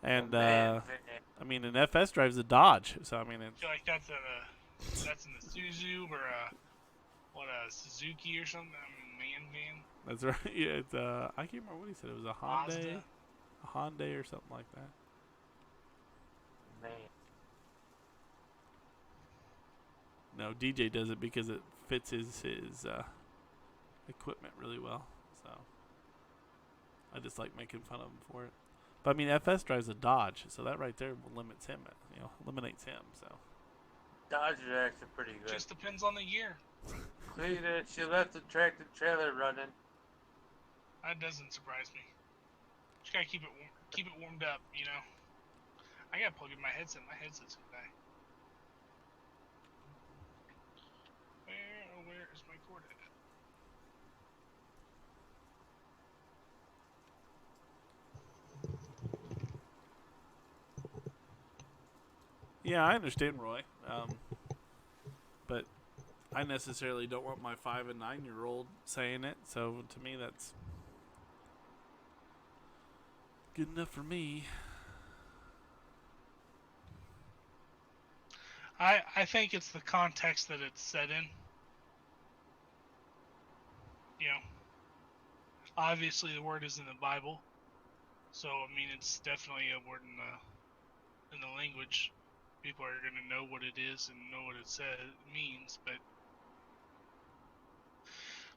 [SPEAKER 1] Man van.
[SPEAKER 2] And I mean, an FS drives a Dodge, so I mean,
[SPEAKER 1] I feel like that's in the Suzu or a Suzuki or something. I mean, man van.
[SPEAKER 2] That's right. Yeah, it's I can't remember what he said. It was a Hyundai or something like that.
[SPEAKER 3] Man.
[SPEAKER 2] No, DJ does it because it fits his equipment really well. So I just like making fun of him for it. But I mean, FS drives a Dodge, so that right there limits him. Eliminates him. So
[SPEAKER 3] Dodge is actually pretty good.
[SPEAKER 1] Just depends on the year.
[SPEAKER 3] Cleetus, she left the tractor trailer running.
[SPEAKER 1] That doesn't surprise me. Just gotta keep it warmed up, you know. I gotta plug in my headset. My headset's gonna die. Where is my cord at?
[SPEAKER 2] yeah, I understand, Roy. But I necessarily don't want my 5 and 9-year-old saying it. So to me, that's good enough for me.
[SPEAKER 1] I think it's the context that it's set in. You know, obviously the word is in the Bible, so I mean it's definitely a word in the language. People are gonna know what it is and know what it means, but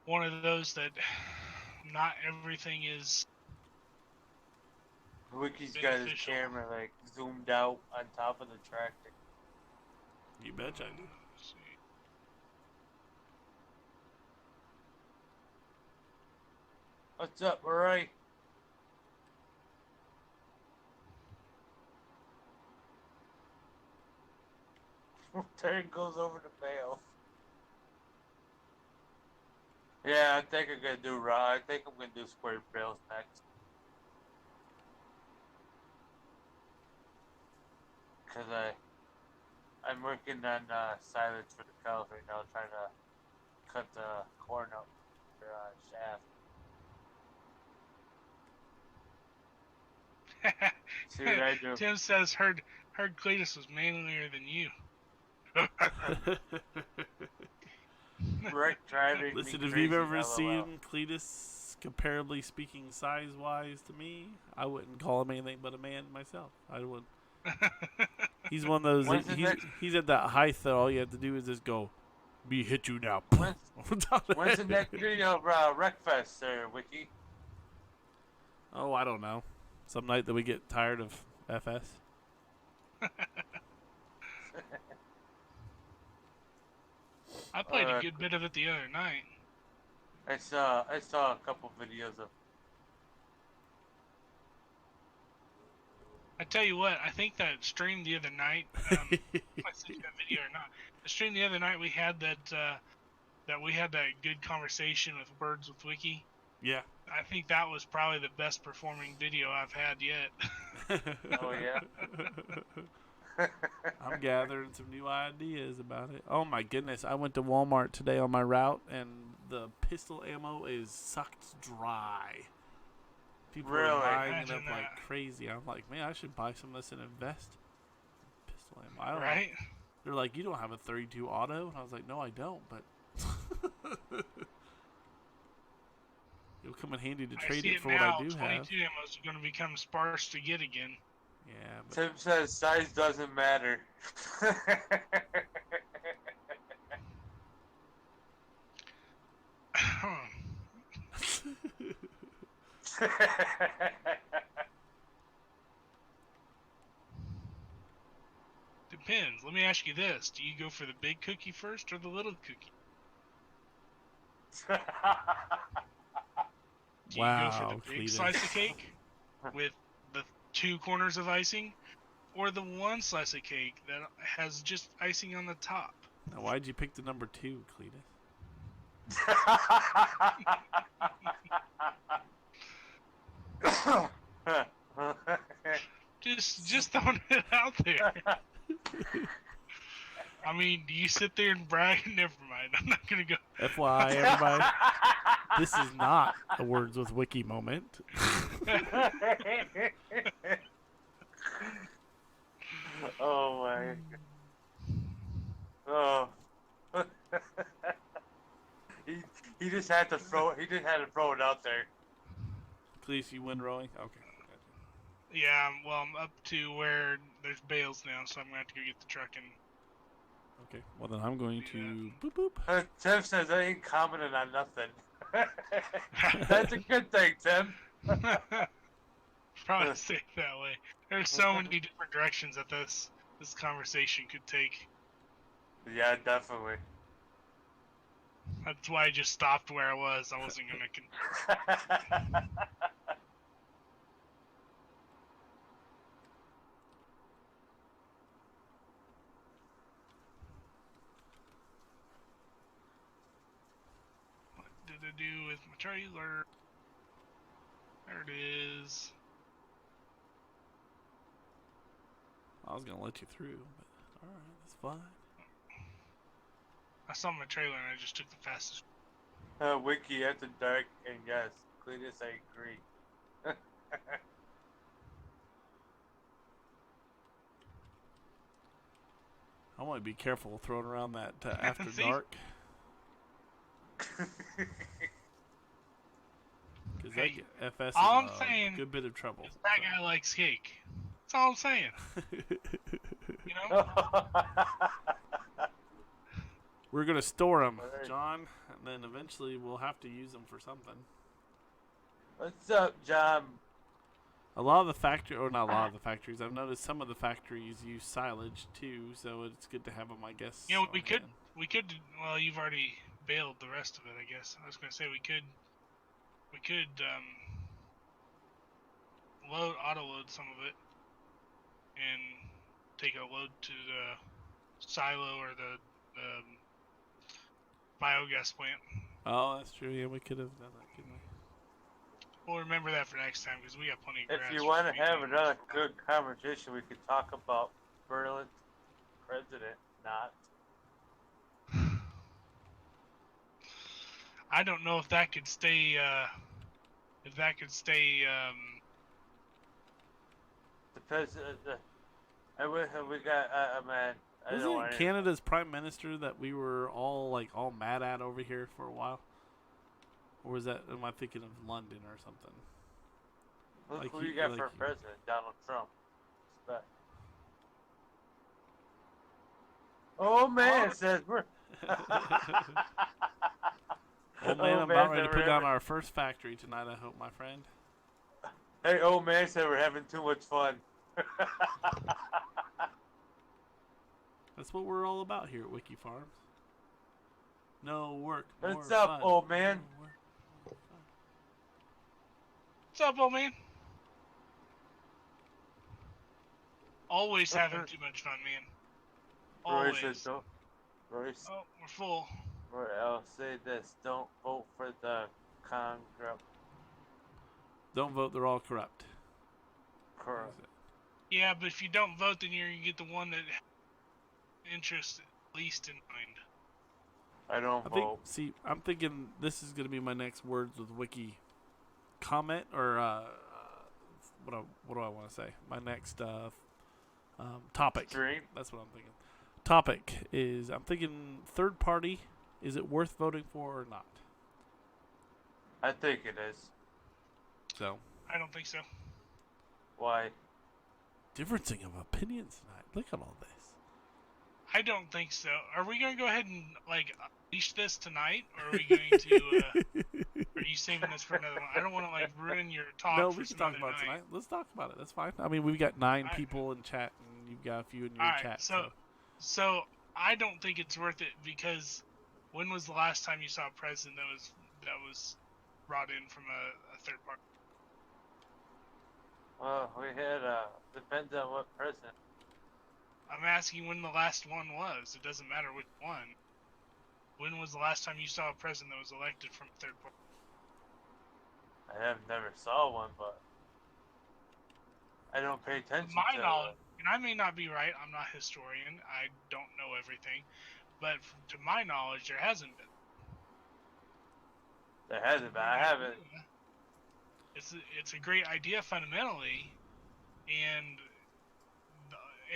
[SPEAKER 1] one of those that not everything is.
[SPEAKER 3] Wicky's got his camera like zoomed out on top of the tractor.
[SPEAKER 2] You betcha I do.
[SPEAKER 1] Let's see.
[SPEAKER 3] What's up, Roy? Turn goes over the bale. Yeah, I think I'm gonna do raw. I think I'm gonna do square bales next. Cause I'm working on silage for the cows right now, trying to cut the corn up for shaft. See what I do.
[SPEAKER 1] Tim says heard Cleetus was manlier than you.
[SPEAKER 3] Right, driving.
[SPEAKER 2] Listen, if you've ever seen Cleetus comparably speaking size-wise to me, I wouldn't call him anything but a man myself. I wouldn't. He's one of those. He's at that height that all you have to do is just go, "Me hit you now."
[SPEAKER 3] When's the next video of Wreckfest, there, Wicky?
[SPEAKER 2] Oh, I don't know. Some night that we get tired of FS.
[SPEAKER 1] I played a good bit of it the other night.
[SPEAKER 3] I saw a couple videos of.
[SPEAKER 1] I tell you what, I think that stream the other night. If I sent you that video or not, the stream the other night we had that good conversation with Birds with Wicky.
[SPEAKER 2] Yeah.
[SPEAKER 1] I think that was probably the best performing video I've had yet.
[SPEAKER 3] Oh yeah.
[SPEAKER 2] I'm gathering some new ideas about it. Oh my goodness! I went to Walmart today on my route, and the pistol ammo is sucked dry. People are buying it up like crazy. I'm like, man, I should buy some of this and invest in pistol ammo. I don't know. They're like, you don't have a 32 auto, and I was like, no, I don't, but it'll come in handy to trade it for what I do have.
[SPEAKER 1] 22 ammo is going to become sparse to get again.
[SPEAKER 2] Yeah. But
[SPEAKER 3] Tim says size doesn't matter.
[SPEAKER 1] Depends. Let me ask you this. Do you go for the big cookie first or the little cookie? Do you go for the big slice of cake with the 2 corners of icing, or the 1 slice of cake that has just icing on the top?
[SPEAKER 2] Now, why'd you pick the number 2, Cleetus?
[SPEAKER 1] Just throwing it out there. I mean, do you sit there and brag? Never mind. I'm not gonna go.
[SPEAKER 2] FYI, everybody, this is not a Words with Wiki moment.
[SPEAKER 3] Oh my. Oh. He just had to throw it. He just had to throw it out there.
[SPEAKER 2] Please, you win rowing. Okay.
[SPEAKER 1] Yeah, well, I'm up to where there's bales now, so I'm gonna have to go get the truck and.
[SPEAKER 2] Okay. Well, then I'm going to boop boop.
[SPEAKER 3] Tim says I ain't commenting on nothing. That's a good thing, Tim.
[SPEAKER 1] Probably say it that way. There's so many different directions that this conversation could take.
[SPEAKER 3] Yeah, definitely.
[SPEAKER 1] That's why I just stopped where I was. I wasn't gonna. What did I do with my trailer? There it is.
[SPEAKER 2] I was gonna let you through, but alright, that's fine.
[SPEAKER 1] I saw my trailer and I just took the fastest.
[SPEAKER 3] Wicky after dark, and yes, Cleetus, I agree.
[SPEAKER 2] I want to be careful throwing around that after
[SPEAKER 1] See?
[SPEAKER 2] dark. Because
[SPEAKER 1] Hey,
[SPEAKER 2] that get FS
[SPEAKER 1] all
[SPEAKER 2] in
[SPEAKER 1] I'm
[SPEAKER 2] a
[SPEAKER 1] saying
[SPEAKER 2] good bit of trouble.
[SPEAKER 1] is that guy likes cake. That's all I'm saying. You know?
[SPEAKER 2] We're going to store them, John, and then eventually we'll have to use them for something.
[SPEAKER 3] What's up, John?
[SPEAKER 2] A lot of the factory, or not a lot of the factories, I've noticed some of the factories use silage too, so it's good to have them, I guess.
[SPEAKER 1] You know, we could, well, you've already bailed the rest of it, I guess. I was going to say we could auto-load some of it and take a load to the silo or the biogas plant.
[SPEAKER 2] Oh, that's true. Yeah, we could have done that, couldn't we?
[SPEAKER 1] We'll remember that for next time because we got plenty of grass.
[SPEAKER 3] If you want to have another good conversation, we could talk about Berlin's president, not.
[SPEAKER 1] I don't know if that could stay.
[SPEAKER 3] The president. We got man.
[SPEAKER 2] Wasn't it Canada's prime minister that we were all mad at over here for a while? Or was that? Am I thinking of London or something?
[SPEAKER 3] Look who you got for president, Donald Trump. Respect. Oh man, says we're.
[SPEAKER 2] Old man, I'm about ready to put down our first factory tonight. I hope, my friend.
[SPEAKER 3] Hey, old man said we're having too much fun.
[SPEAKER 2] That's what we're all about here at Wicky Farms. No work.
[SPEAKER 3] What's up,
[SPEAKER 2] fun.
[SPEAKER 3] old man?
[SPEAKER 1] What's up, old man? Always having too much fun, man. Always.
[SPEAKER 3] Royce.
[SPEAKER 1] Oh, we're full.
[SPEAKER 3] Or I'll say this: don't vote for the Congress.
[SPEAKER 2] Don't vote; they're all corrupt.
[SPEAKER 3] Corrupt.
[SPEAKER 1] Yeah, but if you don't vote, then you're gonna get the one that interests least in mind.
[SPEAKER 3] I don't vote.
[SPEAKER 2] See, I'm thinking this is gonna be my next words with Wiki comment, or what do I want to say? My next topic.
[SPEAKER 3] Stream?
[SPEAKER 2] That's what I'm thinking. Topic is I'm thinking third party. Is it worth voting for or not?
[SPEAKER 3] I think it is.
[SPEAKER 2] So.
[SPEAKER 1] I don't think so.
[SPEAKER 3] Why?
[SPEAKER 2] Differencing of opinions tonight. Look at all this.
[SPEAKER 1] I don't think so. Are we going to go ahead and unleash this tonight, or are we going to? Are you saving this for another one? I don't want to ruin your talk.
[SPEAKER 2] No, we can talk about it tonight. Let's talk about it. That's fine. I mean, we've got 9 people in chat, and you've got a few in your chat.
[SPEAKER 1] So I don't think it's worth it because when was the last time you saw a president that was brought in from a third party?
[SPEAKER 3] Well, we had depends on what president.
[SPEAKER 1] I'm asking when the last one was. It doesn't matter which one. When was the last time you saw a president that was elected from a third party?
[SPEAKER 3] I have never saw one, but I don't pay attention to
[SPEAKER 1] my knowledge, and I may not be right. I'm not a historian. I don't know everything, but to my knowledge, there hasn't been.
[SPEAKER 3] There hasn't been. I haven't.
[SPEAKER 1] It's a great idea fundamentally, and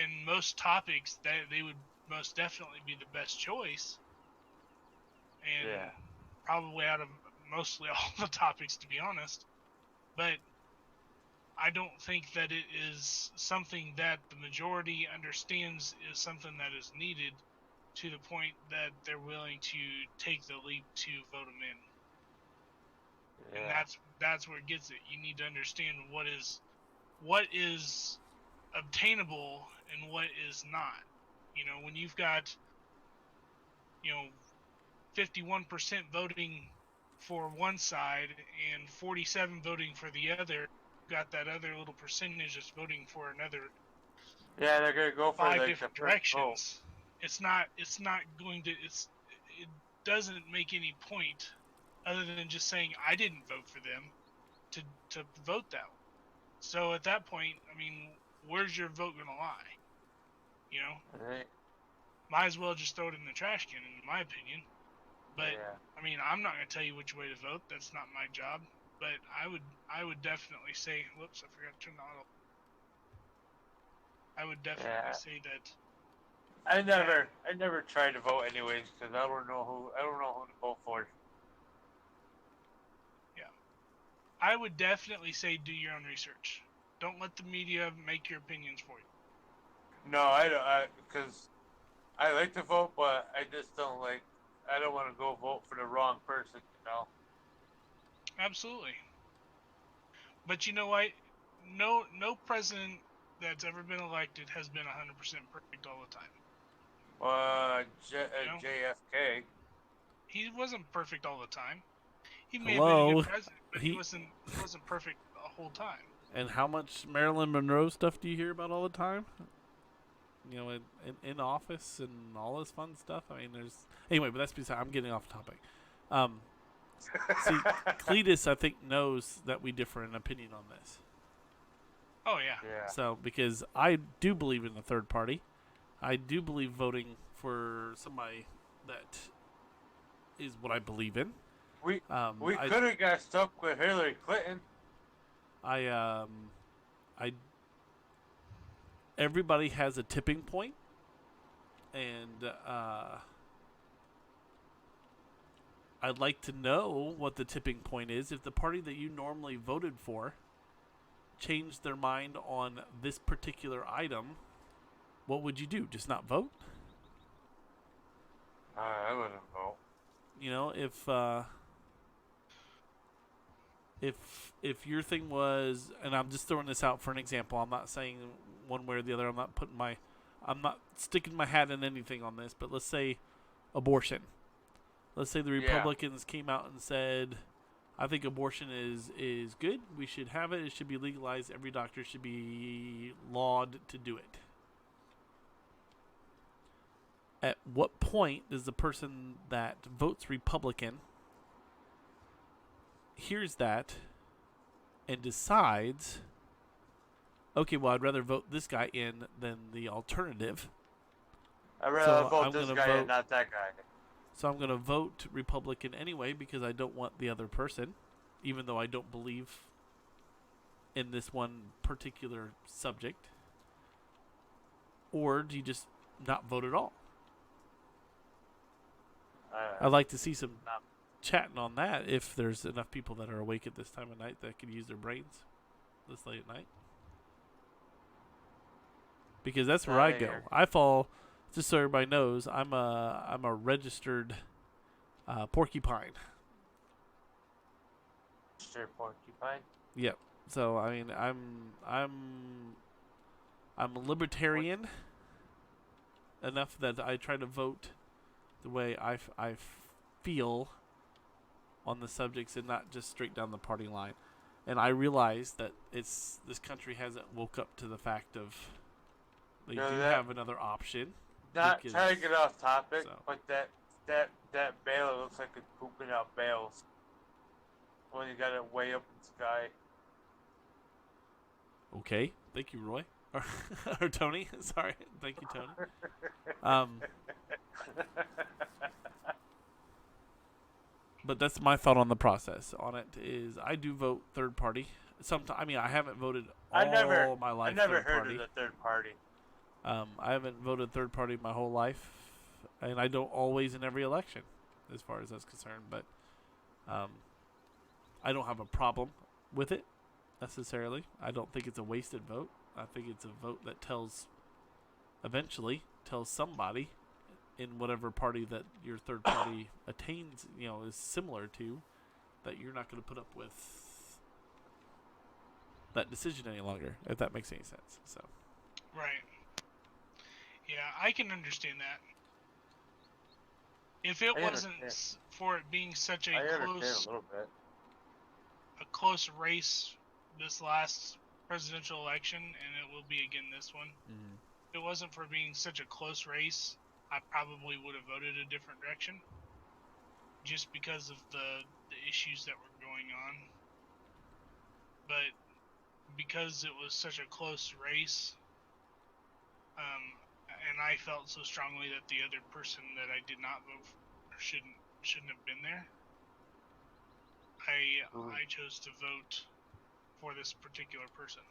[SPEAKER 1] in most topics that they would most definitely be the best choice, and probably out of mostly all the topics, to be honest. But I don't think that it is something that the majority understands is something that is needed to the point that they're willing to take the leap to vote them in.
[SPEAKER 3] Yeah.
[SPEAKER 1] And that's where it gets it. You need to understand what is obtainable and what is not. You know, when you've got, 51% voting for one side and 47 voting for the other, got that other little percentage that's voting for another
[SPEAKER 3] Yeah, they're gonna go for
[SPEAKER 1] 5
[SPEAKER 3] like
[SPEAKER 1] different
[SPEAKER 3] the first vote.
[SPEAKER 1] directions. It's not going to. It doesn't make any point other than just saying I didn't vote for them to vote that way. So at that point, I mean, where's your vote gonna lie? You know,
[SPEAKER 3] Right.
[SPEAKER 1] might as well just throw it in the trash can, in my opinion. But
[SPEAKER 3] Yeah.
[SPEAKER 1] I mean, I'm not gonna tell you which way to vote. That's not my job. But I would definitely say, whoops, I forgot to turn the auto. I would definitely say that.
[SPEAKER 3] I never tried to vote anyways because I don't know who to vote for.
[SPEAKER 1] Yeah, I would definitely say do your own research. Don't let the media make your opinions for you.
[SPEAKER 3] No, I don't, because I like to vote, but I just don't like. I don't want to go vote for the wrong person,
[SPEAKER 1] Absolutely. But you know what? No president that's ever been elected has been 100% perfect all the time.
[SPEAKER 3] JFK.
[SPEAKER 1] He wasn't perfect all the time. He may have been a
[SPEAKER 2] Hello.
[SPEAKER 1] good president, but he wasn't perfect the whole time.
[SPEAKER 2] And how much Marilyn Monroe stuff do you hear about all the time? In office and all this fun stuff. I mean, there's anyway, but that's beside. I'm getting off topic. See, Cleetus, I think, knows that we differ in opinion on this.
[SPEAKER 1] Oh yeah.
[SPEAKER 3] Yeah.
[SPEAKER 2] So, because I do believe in the third party, I do believe voting for somebody that is what I believe in.
[SPEAKER 3] We could have got stuck with Hillary Clinton.
[SPEAKER 2] Everybody has a tipping point, and I'd like to know what the tipping point is. If the party that you normally voted for changed their mind on this particular item, what would you do? Just not vote?
[SPEAKER 3] I wouldn't vote.
[SPEAKER 2] You know, if your thing was, and I'm just throwing this out for an example, I'm not saying one way or the other, I'm not sticking my hat in anything on this, but let's say abortion. Let's say the Republicans came out and said, I think abortion is good. We should have it. It should be legalized. Every doctor should be lawed to do it. At what point does the person that votes Republican hears that and decides, okay, well, I'd rather vote this guy in than the alternative.
[SPEAKER 3] I'd rather vote this guy and not that guy.
[SPEAKER 2] So I'm going to vote Republican anyway because I don't want the other person, even though I don't believe in this one particular subject. Or do you just not vote at all? I'd like to see some chatting on that if there's enough people that are awake at this time of night that could use their brains this late at night. Because that's where I go. I fall, just so everybody knows, I'm a registered porcupine.
[SPEAKER 3] Registered porcupine?
[SPEAKER 2] Yep. So I mean, I'm a libertarian enough that I try to vote the way I feel on the subjects and not just straight down the party line. And I realize that this country hasn't woke up to the fact of they do have another option.
[SPEAKER 3] Not trying to get off topic,
[SPEAKER 2] so.
[SPEAKER 3] But that bale looks like it's pooping out bales when you got it way up in the sky.
[SPEAKER 2] Okay, thank you, Roy. Or Tony. Sorry, thank you, Tony. But that's my thought on the process on it. Is I do vote third party. Sometimes, I mean, I haven't voted all my life.
[SPEAKER 3] I never
[SPEAKER 2] heard
[SPEAKER 3] of the third party.
[SPEAKER 2] I haven't voted third party my whole life, and I don't always in every election, as far as that's concerned. But I don't have a problem with it necessarily. I don't think it's a wasted vote. I think it's a vote that eventually tells somebody in whatever party that your third party attains, is similar to, that you're not going to put up with that decision any longer, if that makes any sense. So.
[SPEAKER 1] Right. Yeah, I can understand that. If it wasn't for it being such a close race this last presidential election, and it will be again this one.
[SPEAKER 2] Mm-hmm.
[SPEAKER 1] If it wasn't for being such a close race, I probably would have voted a different direction, just because of the issues that were going on. But because it was such a close race, and I felt so strongly that the other person that I did not vote for shouldn't have been there, I chose to vote for this particular person.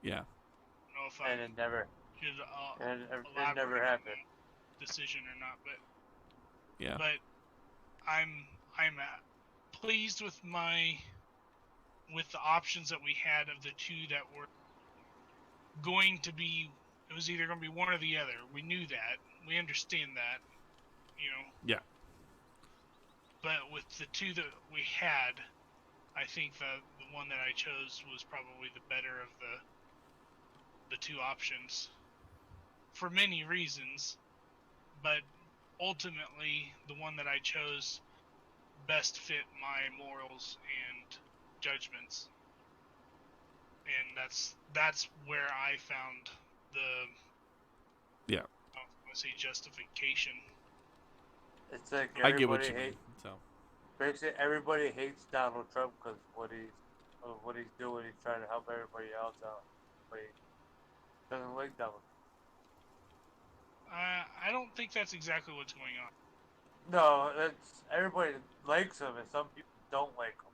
[SPEAKER 2] Yeah.
[SPEAKER 1] I don't know if
[SPEAKER 3] and it never happened.
[SPEAKER 1] Decision or not, but
[SPEAKER 2] yeah.
[SPEAKER 1] But I'm pleased with the options that we had of the two that were going to be. It was either going to be one or the other. We knew that. We understand that.
[SPEAKER 2] Yeah.
[SPEAKER 1] But with the two that we had, I think the one that I chose was probably the better of the two options for many reasons, but ultimately the one that I chose best fit my morals and judgments, and that's where I found the justification.
[SPEAKER 3] It's like
[SPEAKER 2] I get what you mean. So
[SPEAKER 3] basically, everybody hates Donald Trump because what he's doing, he's trying to help everybody else out. But he doesn't like Donald.
[SPEAKER 1] I don't think that's exactly what's going on.
[SPEAKER 3] No, everybody likes him, and some people don't like him.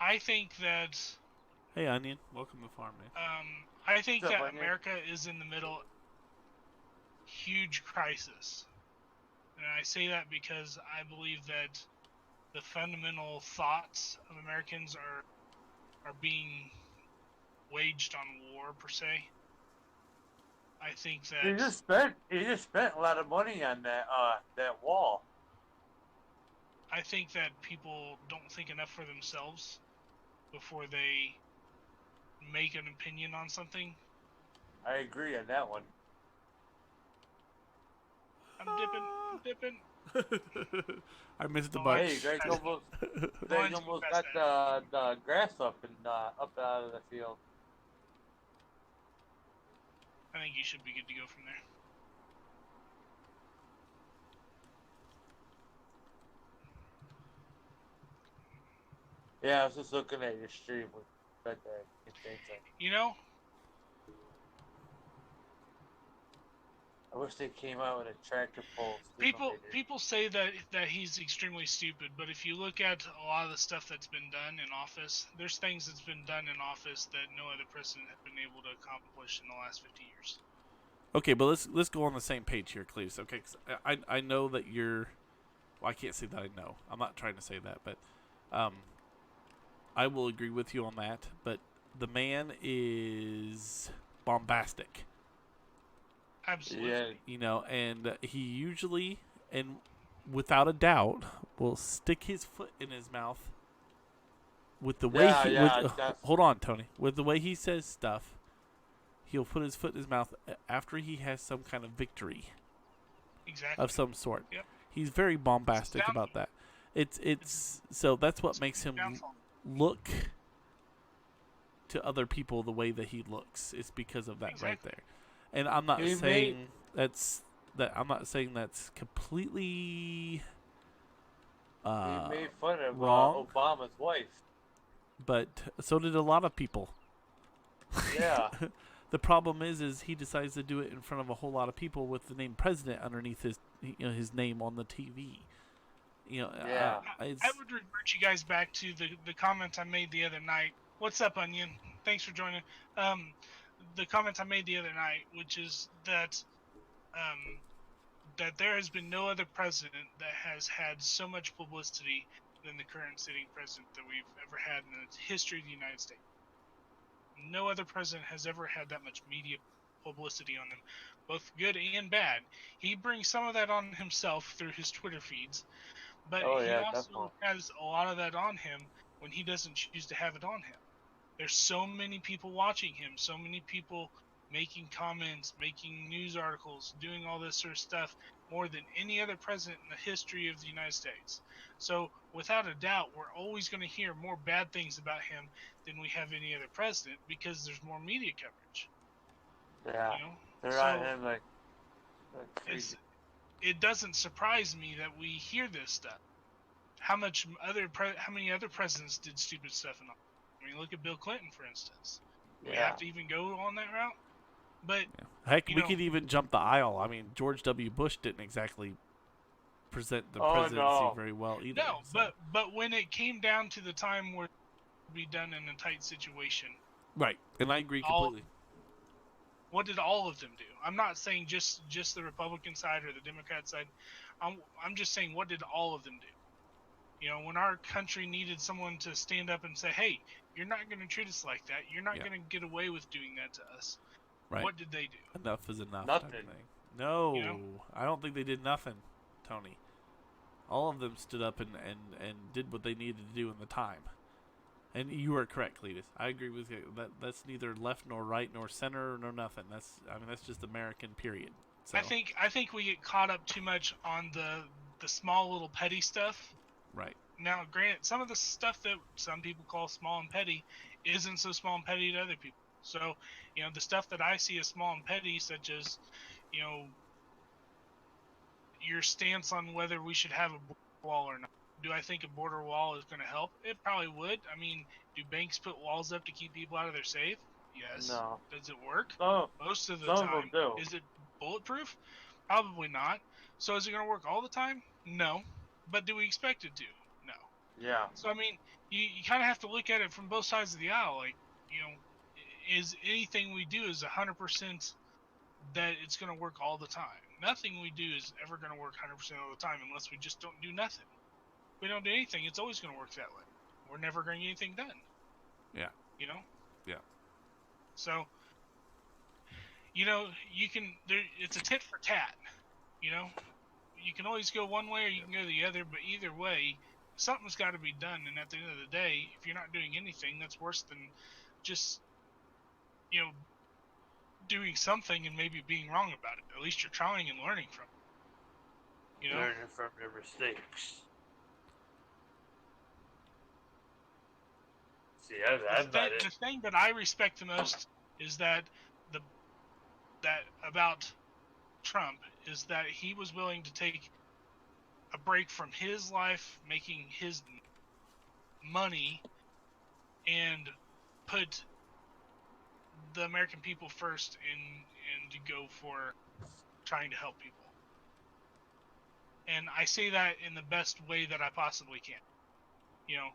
[SPEAKER 1] I think that.
[SPEAKER 2] Hey, Onion, welcome to Farm, man.
[SPEAKER 1] I think that
[SPEAKER 3] Onion?
[SPEAKER 1] America is in the middle of huge crisis, and I say that because I believe that the fundamental thoughts of Americans are being waged on war per se. I think that
[SPEAKER 3] he just spent a lot of money on that wall.
[SPEAKER 1] I think that people don't think enough for themselves before they make an opinion on something.
[SPEAKER 3] I agree on that one.
[SPEAKER 1] I'm dipping.
[SPEAKER 2] I missed the button.
[SPEAKER 3] Hey, you guys almost got the grass up out of the field.
[SPEAKER 1] I think you should be good to go from there.
[SPEAKER 3] Yeah, I was just looking at your stream. I wish they came out with a tractor pull.
[SPEAKER 1] People say that he's extremely stupid, but if you look at a lot of the stuff that's been done in office, there's things that's been done in office that no other president has been able to accomplish in the last 50 years.
[SPEAKER 2] Okay, but let's go on the same page here, Cleetus. Okay, 'cause I know that you're. Well, I can't say that I know. I'm not trying to say that, but I will agree with you on that. But the man is bombastic.
[SPEAKER 1] Absolutely.
[SPEAKER 2] Yeah. And he usually, and without a doubt, will stick his foot in his mouth with the way hold on, Tony. With the way he says stuff, he'll put his foot in his mouth after he has some kind of victory.
[SPEAKER 1] Exactly.
[SPEAKER 2] Of some sort.
[SPEAKER 1] Yep.
[SPEAKER 2] He's very bombastic about that. It's so that's what makes him look to other people the way that he looks. It's because of that right there. And I'm not saying that's completely
[SPEAKER 3] he made fun of
[SPEAKER 2] wrong.
[SPEAKER 3] Obama's wife.
[SPEAKER 2] But so did a lot of people.
[SPEAKER 3] Yeah.
[SPEAKER 2] The problem is he decides to do it in front of a whole lot of people with the name president underneath his name on the TV.
[SPEAKER 1] I would revert you guys back to the comment I made the other night. What's up, Onion? Thanks for joining. The comment I made the other night, which is that that there has been no other president that has had so much publicity than the current sitting president that we've ever had in the history of the United States. No other president has ever had that much media publicity on them, both good and bad. He brings some of that on himself through his Twitter feeds, but he also has a lot of that on him when he doesn't choose to have it on him. There's so many people watching him, so many people making comments, making news articles, doing all this sort of stuff more than any other president in the history of the United States. So without a doubt, we're always going to hear more bad things about him than we have any other president because there's more media coverage.
[SPEAKER 3] Yeah.
[SPEAKER 1] You know?
[SPEAKER 3] They're on him like crazy.
[SPEAKER 1] It doesn't surprise me that we hear this stuff. How many other presidents did stupid stuff and all? I mean, look at Bill Clinton, for instance. Do we have to even go on that route? But
[SPEAKER 2] heck, we could even jump the aisle. I mean, George W. Bush didn't exactly present the presidency very well either.
[SPEAKER 1] No,
[SPEAKER 2] so.
[SPEAKER 1] but when it came down to the time where it would be done in a tight situation.
[SPEAKER 2] Right, and I agree completely.
[SPEAKER 1] What did all of them do? I'm not saying just the Republican side or the Democrat side. I'm just saying, what did all of them do? You know, when our country needed someone to stand up and say, hey, you're not going to treat us like that. You're not going to get away with doing that to us. Right. What did they do?
[SPEAKER 2] Enough is enough.
[SPEAKER 3] Nothing.
[SPEAKER 2] No, I don't think they did nothing, Tony. All of them stood up and did what they needed to do in the time. And you are correct, Cleetus. I agree with you. That's neither left nor right nor center nor nothing. That's just American, period. So.
[SPEAKER 1] I think we get caught up too much on the small little petty stuff.
[SPEAKER 2] Right.
[SPEAKER 1] Now, granted, some of the stuff that some people call small and petty isn't so small and petty to other people. So, you know, the stuff that I see as small and petty, such as, you know, your stance on whether we should have a border wall or not. Do I think a border wall is going to help? It probably would. I mean, do banks put walls up to keep people out of their safe? Yes.
[SPEAKER 3] No.
[SPEAKER 1] Does it work?
[SPEAKER 3] Oh,
[SPEAKER 1] most of the
[SPEAKER 3] some
[SPEAKER 1] time.
[SPEAKER 3] Of them do.
[SPEAKER 1] Is it bulletproof? Probably not. So is it going to work all the time? No. But do we expect it to? No.
[SPEAKER 3] Yeah.
[SPEAKER 1] So, I mean, you kind of have to look at it from both sides of the aisle. Like, you know, is anything we do is 100% that it's going to work all the time. Nothing we do is ever going to work 100% all the time unless we just don't do nothing. If we don't do anything, it's always going to work that way. We're never going to get anything done.
[SPEAKER 2] Yeah.
[SPEAKER 1] You know?
[SPEAKER 2] Yeah.
[SPEAKER 1] So, you know, it's a tit for tat. You know? You can always go one way or you can go the other, but either way, something's got to be done. And at the end of the day, if you're not doing anything, that's worse than just, you know, doing something and maybe being wrong about it. At least you're trying and learning from it. You know?
[SPEAKER 3] Learning from your mistakes. See,
[SPEAKER 1] the thing that I respect the most is that about Trump is that he was willing to take a break from his life, making his money, and put the American people first and to go for trying to help people. And I say that in the best way that I possibly can. You know,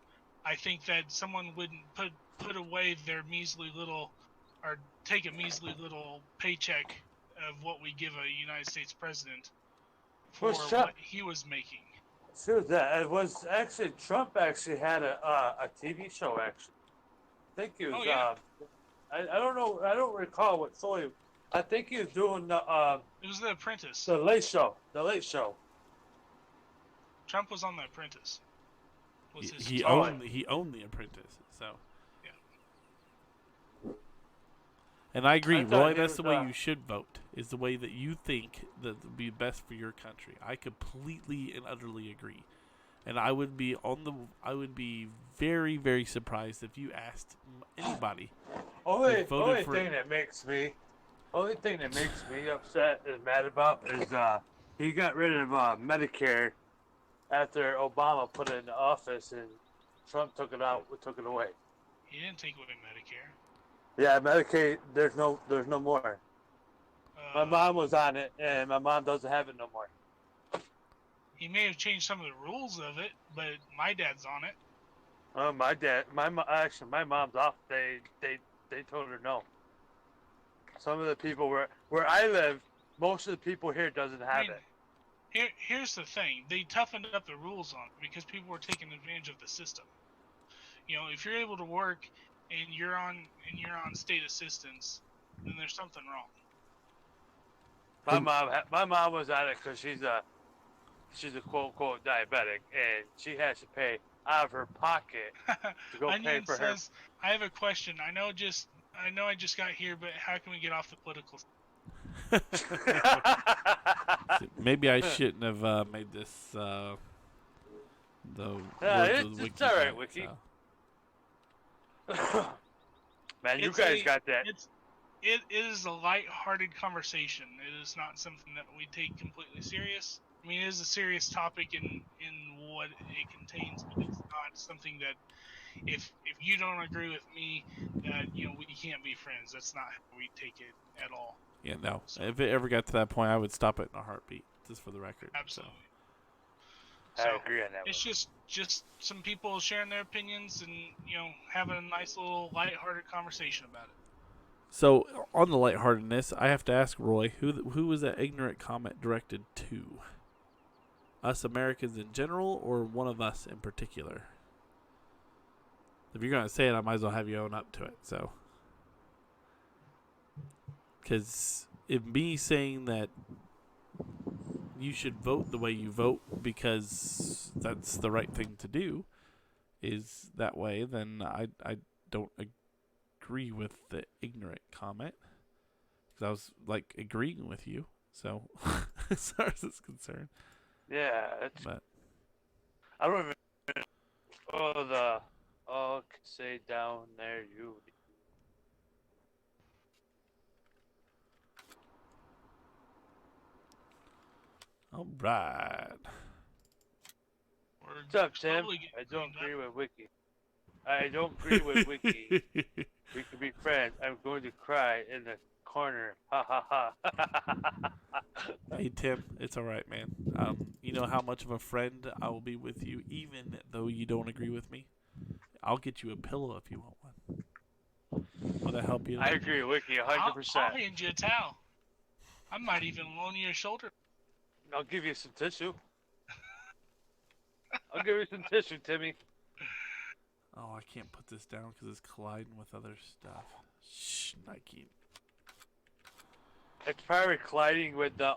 [SPEAKER 1] I think that someone wouldn't put away their measly little, or take a measly little paycheck of what we give a United States president for what he was making.
[SPEAKER 3] Sure, that it was actually Trump actually had a TV show actually. I think he was. I don't know. I don't recall what show. I think he was doing the.
[SPEAKER 1] It was The Apprentice.
[SPEAKER 3] The Late Show. The Late Show.
[SPEAKER 1] Trump was on The Apprentice.
[SPEAKER 2] He owned The Apprentice. So.
[SPEAKER 1] Yeah.
[SPEAKER 2] And I agree, Roy. That's the way you should vote. Is the way that you think that would be best for your country. I completely and utterly agree. And I would be very, very surprised if you asked anybody.
[SPEAKER 3] Only thing that makes me upset and mad about is he got rid of Medicare after Obama put it into office and Trump took it away.
[SPEAKER 1] He didn't take away Medicare.
[SPEAKER 3] Yeah, Medicaid. There's no more. My mom was on it, and my mom doesn't have it no more.
[SPEAKER 1] He may have changed some of the rules of it, but my dad's on it.
[SPEAKER 3] My mom's off. They told her no. Some of the people where I live, most of the people here doesn't have it.
[SPEAKER 1] Here's the thing: they toughened up the rules on it because people were taking advantage of the system. You know, if you're able to work and you're on state assistance, then there's something wrong.
[SPEAKER 3] My mom was on it because she's a quote unquote diabetic, and she has to pay out of her pocket to go pay
[SPEAKER 1] Onion
[SPEAKER 3] for her.
[SPEAKER 1] says, "I have a question. I know I just got here, but how can we get off the political?"
[SPEAKER 2] Maybe I shouldn't have made this the words with
[SPEAKER 3] it's
[SPEAKER 2] Wiki.
[SPEAKER 3] all right,
[SPEAKER 2] back,
[SPEAKER 3] Wiki.
[SPEAKER 2] So.
[SPEAKER 3] Man, you guys got that.
[SPEAKER 1] It is a light-hearted conversation. It is not something that we take completely serious. I mean, it is a serious topic in what it contains, but it's not something that if you don't agree with me, that we can't be friends. That's not how we take it at all.
[SPEAKER 2] Yeah, no.
[SPEAKER 1] So,
[SPEAKER 2] if it ever got to that point, I would stop it in a heartbeat, just for the record.
[SPEAKER 1] absolutely.
[SPEAKER 2] So.
[SPEAKER 3] I agree on that.
[SPEAKER 1] It's just some people sharing their opinions and having a nice little lighthearted conversation about it.
[SPEAKER 2] So on the lightheartedness, I have to ask Roy, who was that ignorant comment directed to? Us Americans in general, or one of us in particular? If you're gonna say it, I might as well have you own up to it. So, because if me saying that you should vote the way you vote because that's the right thing to do is that way, then I don't agree with the ignorant comment, because I was like agreeing with you. So as far as it's concerned,
[SPEAKER 3] Yeah,
[SPEAKER 2] but
[SPEAKER 3] I don't even. Say down there, you.
[SPEAKER 2] all right.
[SPEAKER 3] What's up, Tim? I don't agree with Wiki. I don't agree with Wiki. We can be friends. I'm going to cry in the corner. Ha ha ha.
[SPEAKER 2] Hey Tim, it's all right, man. You know how much of a friend I will be with you, even though you don't agree with me. I'll get you a pillow if you want one. Will that help you?
[SPEAKER 3] I agree with Wiki 100%.
[SPEAKER 1] I'll hand you a towel. I might even loan you a shoulder.
[SPEAKER 3] I'll give you some tissue. I'll give you some tissue, Timmy.
[SPEAKER 2] Oh, I can't put this down because it's colliding with other stuff. Shh, Nike.
[SPEAKER 3] It's probably colliding with the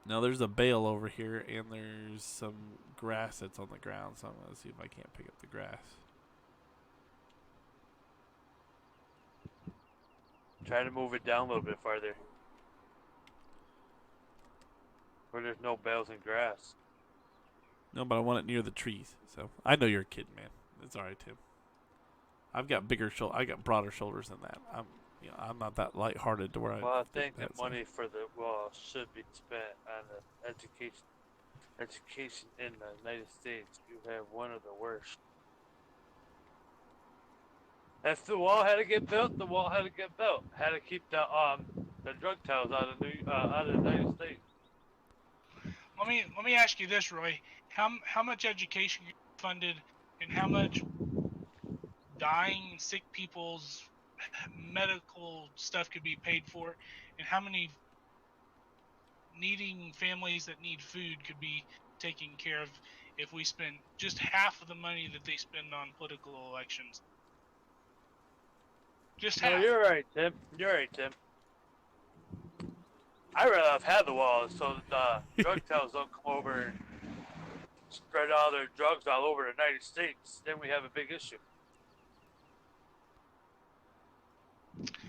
[SPEAKER 2] No, there's a bale over here, and there's some grass that's on the ground, so I'm going to see if I can't pick up the grass.
[SPEAKER 3] Try to move it down a little bit farther. Where there's no bales and grass.
[SPEAKER 2] No, but I want it near the trees. So I know you're a kid, man. It's all right, Tim. I've got I got broader shoulders than that. I'm not that lighthearted to where I.
[SPEAKER 3] Well, I think that money for the wall should be spent on the education. Education in the United States, you have one of the worst. If the wall had to get built, the wall had to get built. Had to keep the drug towns out of the United States.
[SPEAKER 1] Let me ask you this, Roy. How much education funded, and how much dying sick people's medical stuff could be paid for, and how many needing families that need food could be taken care of if we spend just half of the money that they spend on political elections? Just half.
[SPEAKER 3] No, you're right, Tim. You're right, Tim. I'd rather have had the wall so the drug towns don't come over and spread all their drugs all over the United States. Then we have a big issue.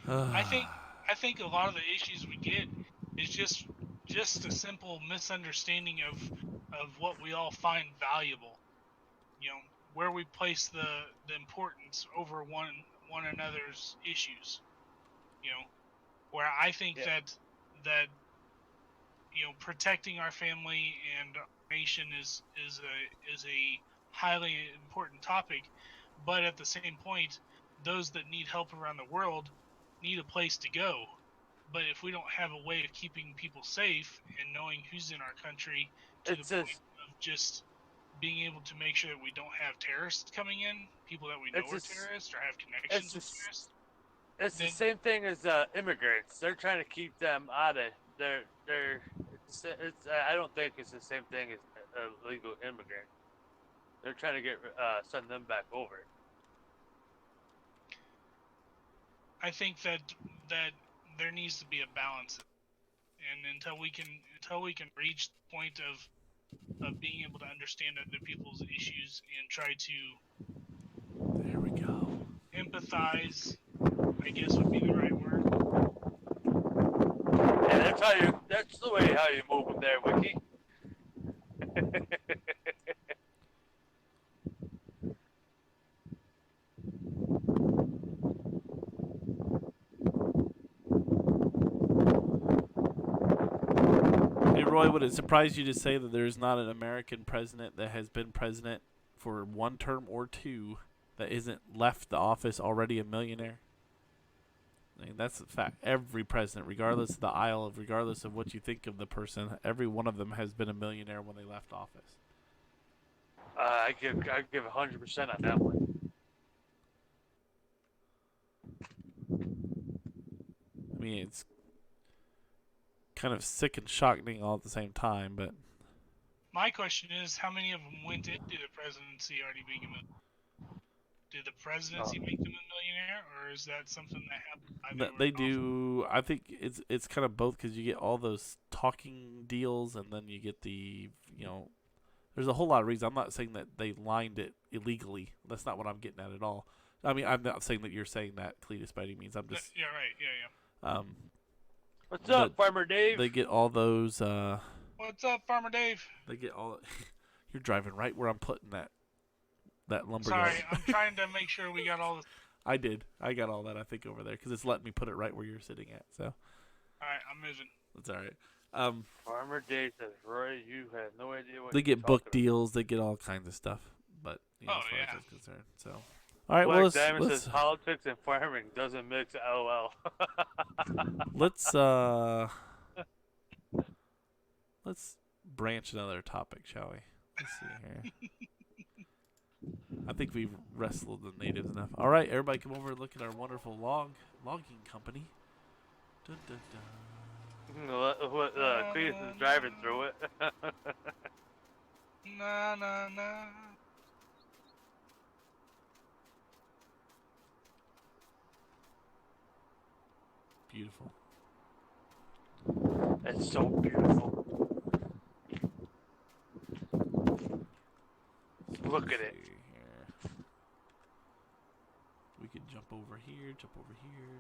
[SPEAKER 1] I think a lot of the issues we get is just a simple misunderstanding of what we all find valuable. Where we place the importance over one another's issues. Where I think that protecting our family and our nation is a highly important topic, but at the same point, those that need help around the world need a place to go. But if we don't have a way of keeping people safe and knowing who's in our country to the point of just being able to make sure that we don't have terrorists coming in, people that we know are terrorists or have connections with terrorists.
[SPEAKER 3] It's the same thing as immigrants. They're trying to keep them out of I don't think it's the same thing as illegal immigrant. They're trying to send them back over.
[SPEAKER 1] I think that there needs to be a balance, and until we can reach the point of of being able to understand other people's issues and try to
[SPEAKER 2] There we go.
[SPEAKER 1] empathize, I guess would be the right word.
[SPEAKER 3] And that's the way how you move them there, Wicky.
[SPEAKER 2] Hey, Roy, would it surprise you to say that there's not an American president that has been president for one term or two that isn't left the office already a millionaire? I mean, that's a fact. Every president, regardless of the aisle, regardless of what you think of the person, every one of them has been a millionaire when they left office.
[SPEAKER 3] I give 100% on that one.
[SPEAKER 2] I mean, it's kind of sick and shocking all at the same time, but
[SPEAKER 1] My question is, how many of them went into the presidency already being a millionaire? Did the presidency make them a millionaire, or is that something that happened?
[SPEAKER 2] they do. I think it's kind of both, because you get all those talking deals, and then you get the, there's a whole lot of reasons. I'm not saying that they lined it illegally. That's not what I'm getting at all. I mean, I'm not saying that you're saying that, Cleetus, by any means. I'm just
[SPEAKER 1] Yeah, right. Yeah.
[SPEAKER 3] What's up, Farmer Dave?
[SPEAKER 2] They get all those.
[SPEAKER 1] What's up, Farmer Dave?
[SPEAKER 2] They get all. You're driving right where I'm putting that lumber.
[SPEAKER 1] Sorry,
[SPEAKER 2] yard.
[SPEAKER 1] I'm trying to make sure we got all this.
[SPEAKER 2] I did. I got all that, I think, over there, because it's letting me put it right where you're sitting at. So.
[SPEAKER 1] All right, I'm moving.
[SPEAKER 2] That's all right.
[SPEAKER 3] Farmer Dave says, Roy, you have no idea what
[SPEAKER 2] they get
[SPEAKER 3] you're
[SPEAKER 2] book
[SPEAKER 3] talking
[SPEAKER 2] deals. They get all kinds of stuff. But as far as that's concerned, so. All right.
[SPEAKER 3] Black
[SPEAKER 2] Well,
[SPEAKER 3] Diamond
[SPEAKER 2] let's
[SPEAKER 3] says politics and farming doesn't mix. LOL.
[SPEAKER 2] let's branch another topic, shall we? Let's see here. I think we've wrestled the natives enough. All right, everybody, come over and look at our wonderful logging company. Dun, dun, dun.
[SPEAKER 3] Cleetus is driving through it.
[SPEAKER 1] Nah.
[SPEAKER 2] Beautiful.
[SPEAKER 3] It's so beautiful. Look at it.
[SPEAKER 2] Here. We could jump over here, jump over here,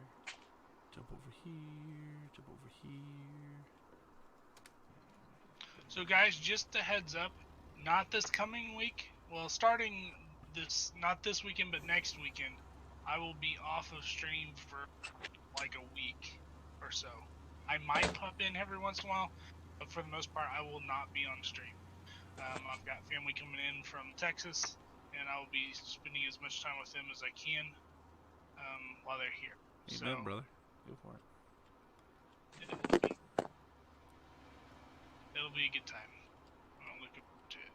[SPEAKER 2] jump over here, jump over here.
[SPEAKER 1] So, guys, just a heads up, not this coming week. Well, starting not this weekend, but next weekend, I will be off of stream for like a week or so. I might pop in every once in a while, but for the most part, I will not be on stream. I've got family coming in from Texas, and I will be spending as much time with them as I can while they're here.
[SPEAKER 2] Amen, brother. Go for it.
[SPEAKER 1] It'll be a good time. I'm looking forward to it.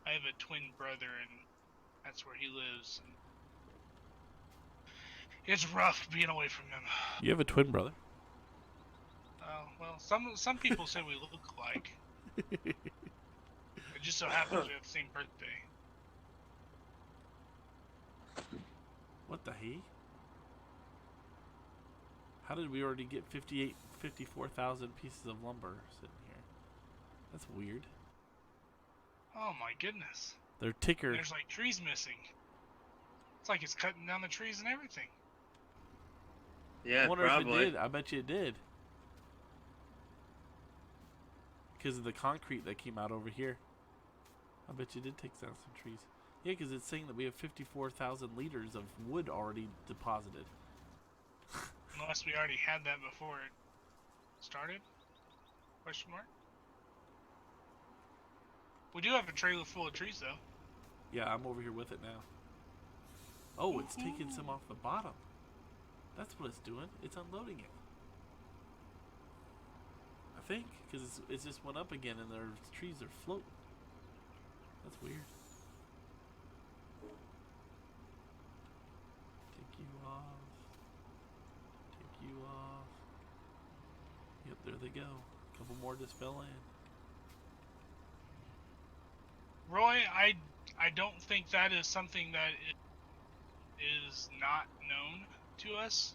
[SPEAKER 1] I have a twin brother, and that's where he lives. And it's rough being away from him.
[SPEAKER 2] You have a twin brother?
[SPEAKER 1] Well, some people say we look alike. It just so happens we have the same birthday.
[SPEAKER 2] What the he? How did we already get 54,000 pieces of lumber sitting here? That's weird.
[SPEAKER 1] Oh my goodness.
[SPEAKER 2] Their ticker.
[SPEAKER 1] There's like trees missing. It's like it's cutting down the trees and everything.
[SPEAKER 3] Yeah,
[SPEAKER 2] I wonder
[SPEAKER 3] probably.
[SPEAKER 2] if it did. I bet you it did. Because of the concrete that came out over here. I bet you did take down some trees. Yeah, because it's saying that we have 54,000 liters of wood already deposited.
[SPEAKER 1] Unless we already had that before it started? Question mark? We do have a trailer full of trees, though.
[SPEAKER 2] Yeah, I'm over here with it now. Oh, it's taking some off the bottom. That's what it's doing. It's unloading it. I think, because it just went up again and their trees are floating. That's weird. Take you off. Take you off. Yep, there they go. A couple more just fell in.
[SPEAKER 1] Roy, I don't think that is something that is not known to us.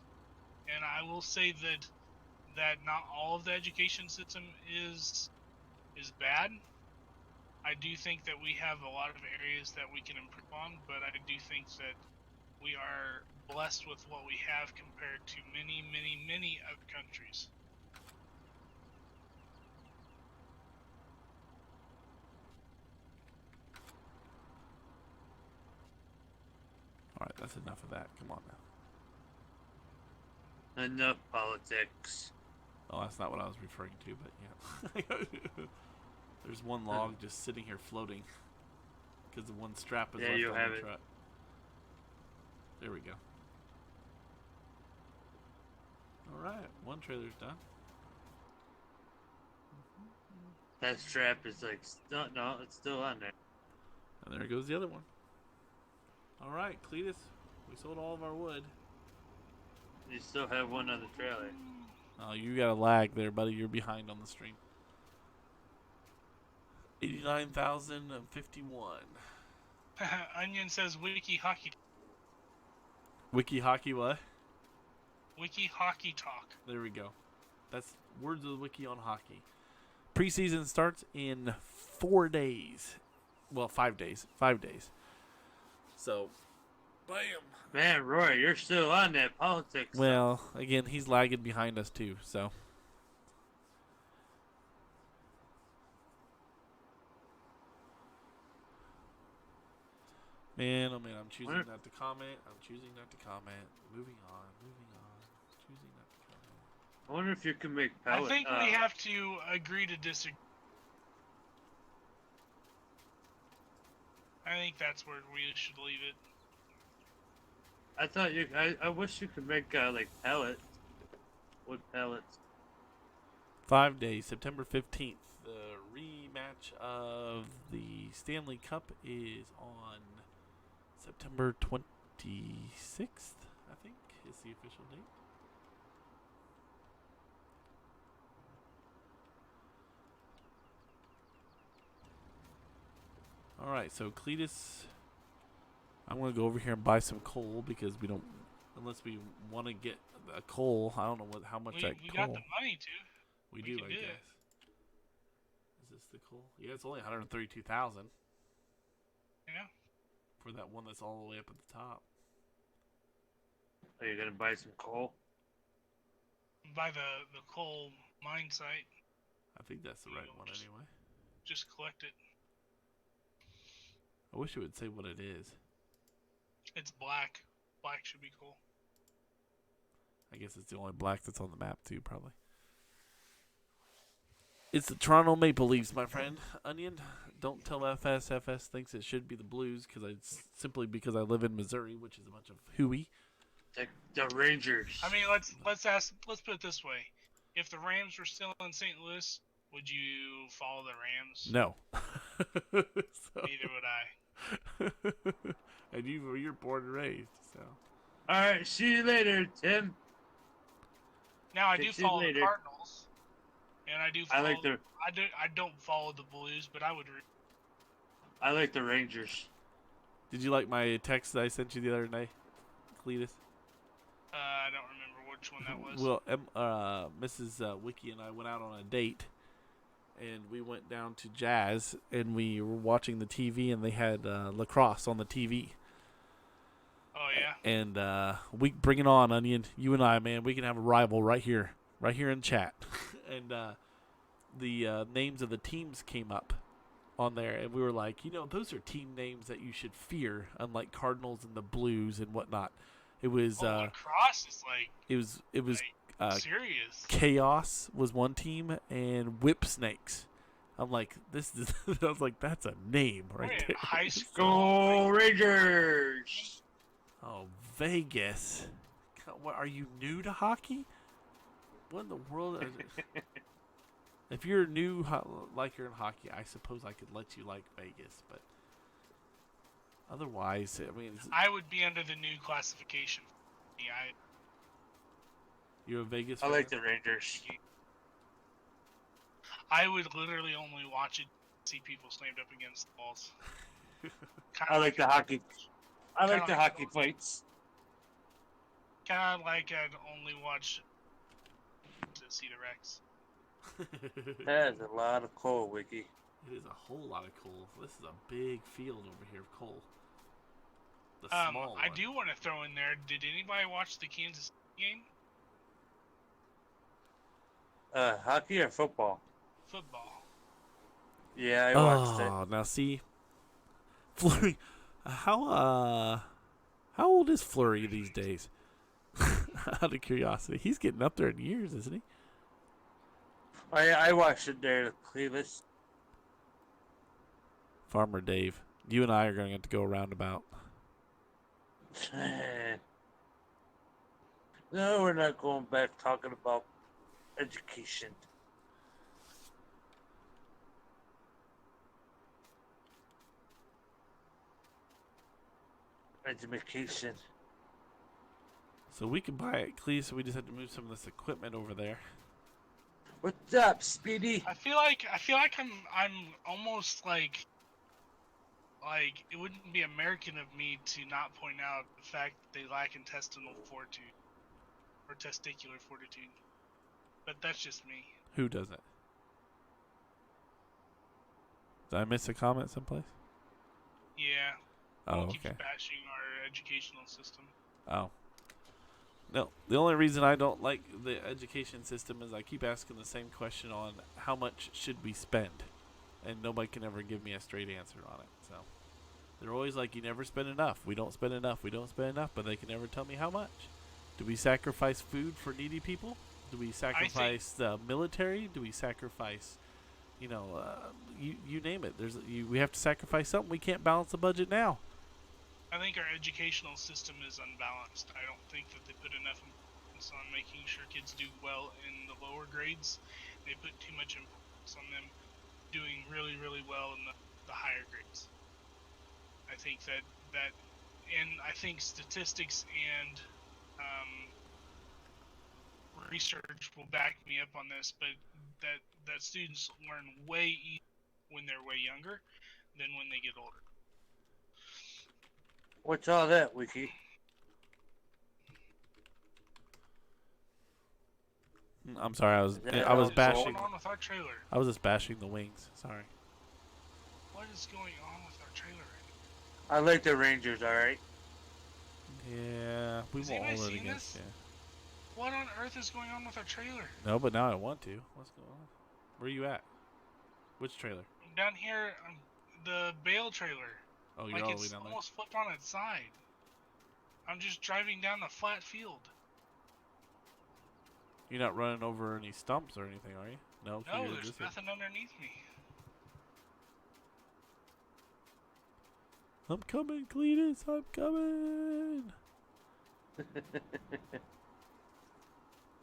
[SPEAKER 1] And I will say that that not all of the education system is bad. I do think that we have a lot of areas that we can improve on, but I do think that we are blessed with what we have compared to many, many, many other countries.
[SPEAKER 2] All right, that's enough of that. Come on now.
[SPEAKER 3] Enough politics.
[SPEAKER 2] Oh, that's not what I was referring to, but yeah. There's one log just sitting here floating because the one strap is left on the truck. There we go. All right, one trailer's done.
[SPEAKER 3] That strap is like, no, it's still on there.
[SPEAKER 2] And there goes the other one. All right, Cleetus, we sold all of our wood.
[SPEAKER 3] You still have one on the trailer.
[SPEAKER 2] Oh, you got a lag there, buddy. You're behind on the stream. 89,051.
[SPEAKER 1] Onion says Wiki Hockey.
[SPEAKER 2] Wiki Hockey what?
[SPEAKER 1] Wiki Hockey Talk.
[SPEAKER 2] There we go. That's words of the wiki on hockey. Preseason starts in 4 days. Well, 5 days. 5 days. So, bam.
[SPEAKER 3] Man, Roy, you're still on that politics.
[SPEAKER 2] Well, again, he's lagging behind us too, so. Man, oh man, I'm choosing not to comment. Moving on. Choosing not to comment.
[SPEAKER 3] I wonder if you can make pellets.
[SPEAKER 1] I think we have to agree to disagree. I think that's where we should leave it.
[SPEAKER 3] I thought I wish you could make like pellets. Wood pellets.
[SPEAKER 2] 5 days, September 15th. The rematch of the Stanley Cup is on September 26th, I think, is the official date. Alright, so Cleetus, I'm going to go over here and buy some coal because we don't, unless we want to get a coal, I don't know how much that
[SPEAKER 1] we
[SPEAKER 2] coal.
[SPEAKER 1] got the money to.
[SPEAKER 2] We do, I guess. Is this the coal? Yeah, it's only 132,000.
[SPEAKER 1] Yeah.
[SPEAKER 2] For that one that's all the way up at the top.
[SPEAKER 3] Are you gonna buy some coal?
[SPEAKER 1] By the coal mine site.
[SPEAKER 2] I think that's the right one anyway.
[SPEAKER 1] Just collect it.
[SPEAKER 2] I wish it would say what it is.
[SPEAKER 1] It's black. Black should be cool.
[SPEAKER 2] I guess it's the only black that's on the map too, probably. It's the Toronto Maple Leafs, my friend. Onion, don't tell FS thinks it should be the Blues simply because I live in Missouri, which is a bunch of hooey.
[SPEAKER 3] The Rangers.
[SPEAKER 1] I mean, let's put it this way: if the Rams were still in St. Louis, would you follow the Rams?
[SPEAKER 2] No.
[SPEAKER 1] Neither would I.
[SPEAKER 2] And you're born and raised, so.
[SPEAKER 3] All right, see you later, Tim.
[SPEAKER 1] Now I do follow the Cardinals, and I do. Follow I don't follow the Blues, but I would.
[SPEAKER 3] I like the Rangers.
[SPEAKER 2] Did you like my text that I sent you the other day, Cleetus?
[SPEAKER 1] I don't remember which one that was.
[SPEAKER 2] Well, Mrs. Wicky and I went out on a date, and we went down to Jazz, and we were watching the TV, and they had lacrosse on the TV.
[SPEAKER 1] Oh yeah.
[SPEAKER 2] And we bring it on, Onion. You and I, man, we can have a rival right here in chat. And the names of the teams came up on there, and we were like, those are team names that you should fear, unlike Cardinals and the Blues and whatnot. It was
[SPEAKER 1] lacrosse is like
[SPEAKER 2] it was
[SPEAKER 1] serious.
[SPEAKER 2] Chaos was one team, and Whip Snakes. I'm like, this is. I was like, that's a name right there.
[SPEAKER 3] High school Rangers.
[SPEAKER 2] Oh, Vegas. What, are you new to hockey? What in the world? If you're new, like you're in hockey, I suppose I could let you like Vegas, but otherwise, I mean,
[SPEAKER 1] I would be under the new classification. Yeah,
[SPEAKER 2] you're a Vegas
[SPEAKER 3] fan? I like the Rangers.
[SPEAKER 1] I would literally only watch it, see people slammed up against the walls.
[SPEAKER 3] I like the hockey. I like the hockey fights.
[SPEAKER 1] Kind of like I'd only watch Cedar Rex.
[SPEAKER 3] That is a lot of coal, Wicky.
[SPEAKER 2] It is a whole lot of coal. This is a big field over here of coal. The small
[SPEAKER 1] I
[SPEAKER 2] one.
[SPEAKER 1] do want to throw in there, did anybody watch the Kansas game?
[SPEAKER 3] Hockey or football?
[SPEAKER 1] Football.
[SPEAKER 3] Yeah, I watched it.
[SPEAKER 2] Oh, now see, Flurry, how old is Flurry these days? Out of curiosity, he's getting up there in years, isn't he?
[SPEAKER 3] I watched it there, Cleetus.
[SPEAKER 2] Farmer Dave, you and I are going to have to go roundabout.
[SPEAKER 3] No, we're not going back talking about education. Education.
[SPEAKER 2] So we can buy it, Clee. So we just have to move some of this equipment over there.
[SPEAKER 3] What's up, Speedy?
[SPEAKER 1] I feel like I'm almost like it wouldn't be American of me to not point out the fact that they lack intestinal fortitude or testicular fortitude. But that's just me.
[SPEAKER 2] Who doesn't? Did I miss a comment someplace?
[SPEAKER 1] Yeah.
[SPEAKER 2] Oh,
[SPEAKER 1] Keeps
[SPEAKER 2] okay.
[SPEAKER 1] bashing our educational system.
[SPEAKER 2] Oh. No, the only reason I don't like the education system is I keep asking the same question on how much should we spend, and nobody can ever give me a straight answer on it. So they're always like, you never spend enough. We don't spend enough. We don't spend enough, but they can never tell me how much. Do we sacrifice food for needy people? Do we sacrifice the military? Do we sacrifice, you name it. We have to sacrifice something. We can't balance the budget now.
[SPEAKER 1] I think our educational system is unbalanced. I don't think that they put enough importance on making sure kids do well in the lower grades. They put too much importance on them doing really, really well in the higher grades. I think and I think statistics and research will back me up on this, but that students learn way easier when they're way younger than when they get older.
[SPEAKER 3] What's all that, Wicky?
[SPEAKER 2] I'm sorry, I was
[SPEAKER 1] What
[SPEAKER 2] bashing.
[SPEAKER 1] is going on with our trailer?
[SPEAKER 2] I was just bashing the wings. Sorry.
[SPEAKER 1] What is going on with our trailer?
[SPEAKER 3] I like the Rangers, alright?
[SPEAKER 2] Yeah, we
[SPEAKER 1] Has
[SPEAKER 2] won't
[SPEAKER 1] anybody
[SPEAKER 2] hold it
[SPEAKER 1] seen
[SPEAKER 2] against
[SPEAKER 1] this?
[SPEAKER 2] you.
[SPEAKER 1] What on earth is going on with our trailer?
[SPEAKER 2] No, but now I want to. What's going on? Where are you at? Which trailer?
[SPEAKER 1] I'm down here, the bale trailer.
[SPEAKER 2] Oh, you're
[SPEAKER 1] Like
[SPEAKER 2] all the way
[SPEAKER 1] it's
[SPEAKER 2] down there.
[SPEAKER 1] almost flipped on its side. I'm just driving down the flat field.
[SPEAKER 2] You're not running over any stumps or anything, are you? No,
[SPEAKER 1] No,
[SPEAKER 2] you're
[SPEAKER 1] there's
[SPEAKER 2] just
[SPEAKER 1] nothing underneath me.
[SPEAKER 2] I'm coming, Cleetus. I'm coming.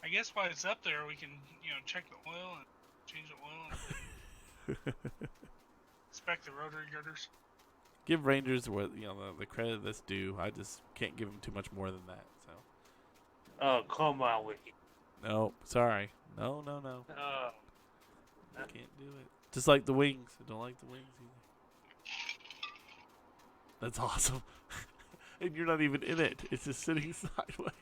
[SPEAKER 1] I guess while it's up there, we can, check the oil and change the oil and inspect the rotary girders.
[SPEAKER 2] Give Rangers what the credit that's due. I just can't give them too much more than that. So.
[SPEAKER 3] Oh, come on, Wicky.
[SPEAKER 2] No, sorry. No.
[SPEAKER 3] Oh.
[SPEAKER 2] I can't do it. Just like the wings. I don't like the wings either. That's awesome. And you're not even in it. It's just sitting sideways.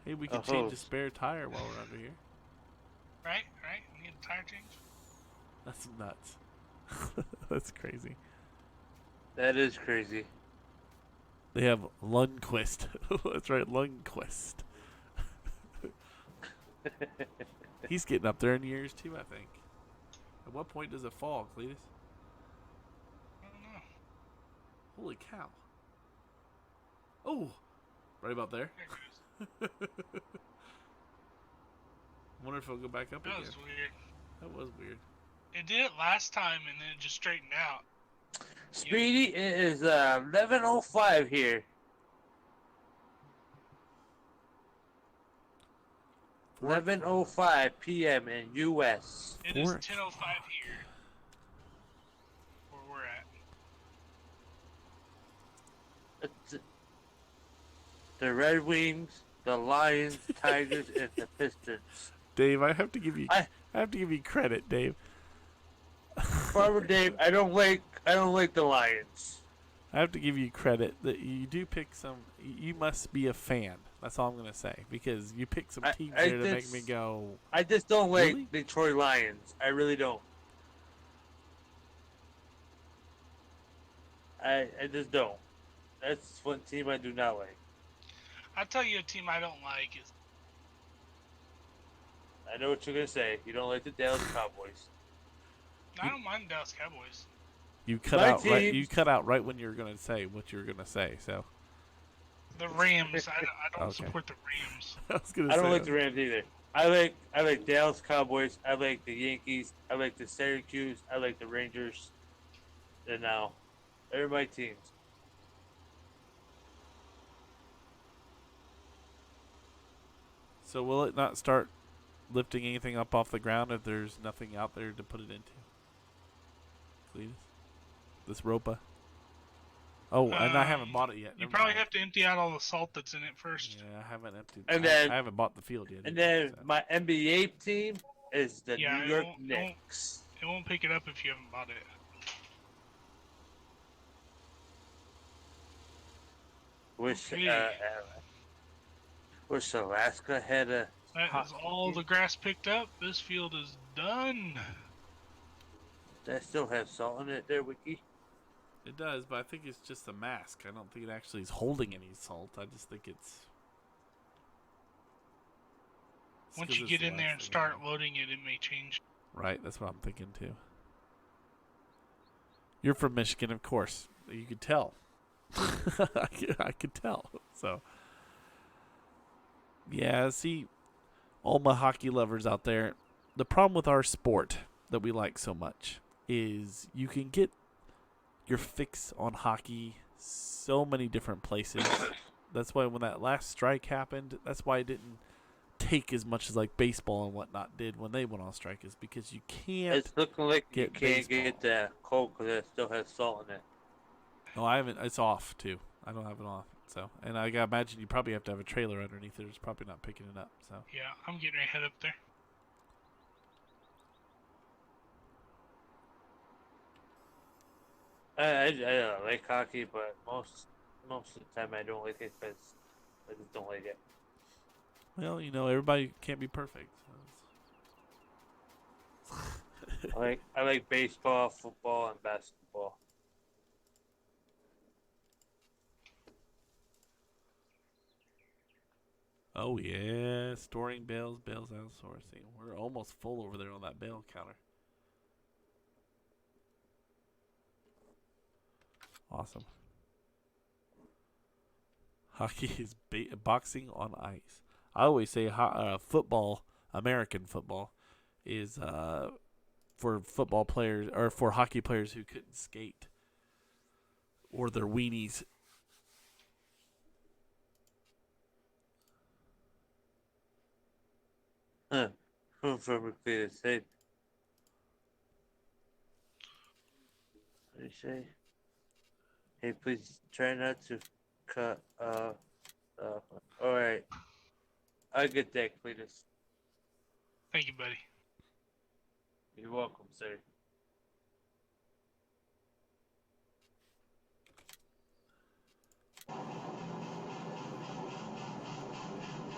[SPEAKER 2] Hey, we can change a spare tire while we're under here.
[SPEAKER 1] Right? We need a tire change?
[SPEAKER 2] That's nuts. That's crazy.
[SPEAKER 3] That is crazy.
[SPEAKER 2] They have Lundquist. That's right, Lundquist. He's getting up there in years too, I think. At what point does it fall, Cleetus?
[SPEAKER 1] I don't know.
[SPEAKER 2] Holy cow. Oh! Right about there.
[SPEAKER 1] There it goes.
[SPEAKER 2] Wonder if it'll go back up
[SPEAKER 1] That
[SPEAKER 2] again.
[SPEAKER 1] was weird.
[SPEAKER 2] That was weird.
[SPEAKER 1] It did it last time and then it just straightened out.
[SPEAKER 3] Speedy, it is 11:05 here. 11:05 p.m. in U.S.
[SPEAKER 1] It is 10:05 here. Where we're at.
[SPEAKER 3] It's the Red Wings, the Lions, Tigers, and the Pistons.
[SPEAKER 2] Dave, I have to give you credit, Dave.
[SPEAKER 3] Farmer Dave, I don't like the Lions.
[SPEAKER 2] I have to give you credit that you do pick some. You must be a fan That's all I'm gonna say, because you picked some teams
[SPEAKER 3] I
[SPEAKER 2] there to make me go.
[SPEAKER 3] I just don't like
[SPEAKER 2] Really?
[SPEAKER 3] Detroit Lions. I really don't. I just don't. That's one team I do not like.
[SPEAKER 1] I'll tell you a team I don't like is.
[SPEAKER 3] I know what you're gonna say. You don't like the Dallas Cowboys.
[SPEAKER 1] I don't mind Dallas Cowboys.
[SPEAKER 2] You cut
[SPEAKER 3] My
[SPEAKER 2] out right.
[SPEAKER 3] teams-
[SPEAKER 2] You cut out right when you were gonna say what you were gonna say. So
[SPEAKER 1] The Rams. I don't
[SPEAKER 2] Okay.
[SPEAKER 1] support the Rams.
[SPEAKER 2] I was gonna
[SPEAKER 3] I
[SPEAKER 2] say.
[SPEAKER 3] don't like the Rams either. I like Dallas Cowboys. I like the Yankees. I like the Syracuse. I like the Rangers. And now, they're my teams.
[SPEAKER 2] So will it not start lifting anything up off the ground if there's nothing out there to put it into? Cleetus? This Ropa? Oh, and I haven't bought it yet.
[SPEAKER 1] You
[SPEAKER 2] Never
[SPEAKER 1] probably
[SPEAKER 2] mind.
[SPEAKER 1] have to empty out all the salt that's in it first.
[SPEAKER 2] Yeah, I haven't emptied.
[SPEAKER 3] And then-
[SPEAKER 2] I haven't bought the field yet.
[SPEAKER 3] And
[SPEAKER 2] either,
[SPEAKER 3] then
[SPEAKER 2] so.
[SPEAKER 3] my NBA team is the
[SPEAKER 1] Yeah,
[SPEAKER 3] New
[SPEAKER 1] it
[SPEAKER 3] York
[SPEAKER 1] won't- it won't-
[SPEAKER 3] Knicks.
[SPEAKER 1] It won't pick it up if you haven't bought it.
[SPEAKER 3] Wish
[SPEAKER 1] Okay.
[SPEAKER 3] wish Alaska had a.
[SPEAKER 1] That is all the grass picked up. This field is done.
[SPEAKER 3] That still have salt in it there, Wicky.
[SPEAKER 2] It does, but I think it's just a mask. I don't think it actually is holding any salt. I just think it's
[SPEAKER 1] Once
[SPEAKER 2] 'cause
[SPEAKER 1] you
[SPEAKER 2] it's
[SPEAKER 1] get
[SPEAKER 2] the
[SPEAKER 1] in there
[SPEAKER 2] last
[SPEAKER 1] and
[SPEAKER 2] thing
[SPEAKER 1] start
[SPEAKER 2] I know.
[SPEAKER 1] loading it, it may change.
[SPEAKER 2] Right, that's what I'm thinking too. You're from Michigan, of course. You could tell. I could tell. So, yeah, see, all my hockey lovers out there, the problem with our sport that we like so much is you can get your fix on hockey so many different places. That's why when that last strike happened, that's why it didn't take as much as like baseball and whatnot did when they went on strike, is because you can't.
[SPEAKER 3] It's looking like you
[SPEAKER 2] get
[SPEAKER 3] can't
[SPEAKER 2] baseball.
[SPEAKER 3] get that Coke because it still has salt in it.
[SPEAKER 2] No, I haven't. It's off too. I don't have it off. So, and I gotta imagine you probably have to have a trailer underneath it. It's probably not picking it up. So,
[SPEAKER 1] Yeah, I'm getting ready to head up there.
[SPEAKER 3] I like hockey, but most of the time I don't like it because I just don't like it.
[SPEAKER 2] well, everybody can't be perfect.
[SPEAKER 3] I like baseball, football, and basketball.
[SPEAKER 2] Oh yeah, storing bales outsourcing. We're almost full over there on that bale counter. Awesome. Hockey is boxing on ice. I always say football, American football, is for football players or for hockey players who couldn't skate or their weenies.
[SPEAKER 3] Huh. Farmer Cleetus, hey. What did he say? Hey, please try not to cut. All right. I'll get that, Cleetus.
[SPEAKER 1] Thank you, buddy.
[SPEAKER 3] You're welcome, sir.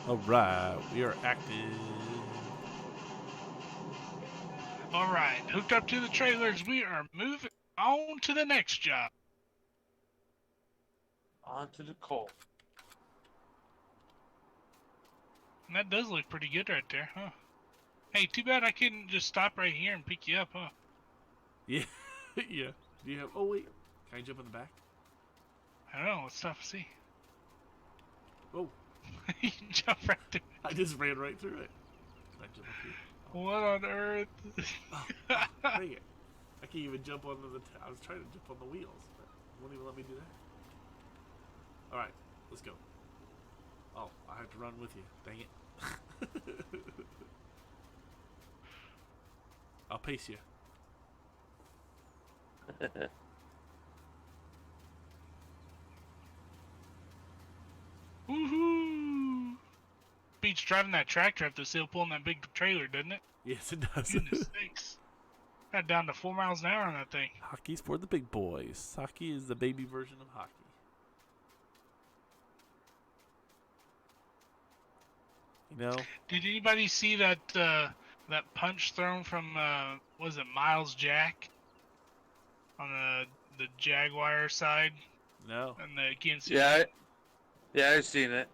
[SPEAKER 2] All right, we are active.
[SPEAKER 1] All right, hooked up to the trailers. We are moving on to the next job.
[SPEAKER 3] On to the coal.
[SPEAKER 1] And that does look pretty good right there, huh? Hey, too bad I couldn't just stop right here and pick you up, huh?
[SPEAKER 2] Yeah, yeah. Do you have? Oh wait, can I jump in the back?
[SPEAKER 1] I don't know. Let's stop and see.
[SPEAKER 2] Oh,
[SPEAKER 1] You can jump right through.
[SPEAKER 2] I just ran right through it. Can I jump up here?
[SPEAKER 1] What on earth?
[SPEAKER 2] Oh, dang it! I can't even jump onto the. I was trying to jump on the wheels, but it won't even let me do that. All right, let's go. Oh, I have to run with you. Dang it! I'll pace you.
[SPEAKER 1] Woohoo! Beats driving that tractor up the hill, pulling that big trailer, doesn't it?
[SPEAKER 2] Yes, it does.
[SPEAKER 1] Goodness sakes. Got down to 4 miles an hour on that thing.
[SPEAKER 2] Hockey's for the big boys. Hockey is the baby version of hockey. You know?
[SPEAKER 1] Did anybody see that that punch thrown from was it Miles Jack on the Jaguar side
[SPEAKER 2] No.
[SPEAKER 1] and the against
[SPEAKER 3] Yeah, I've seen it.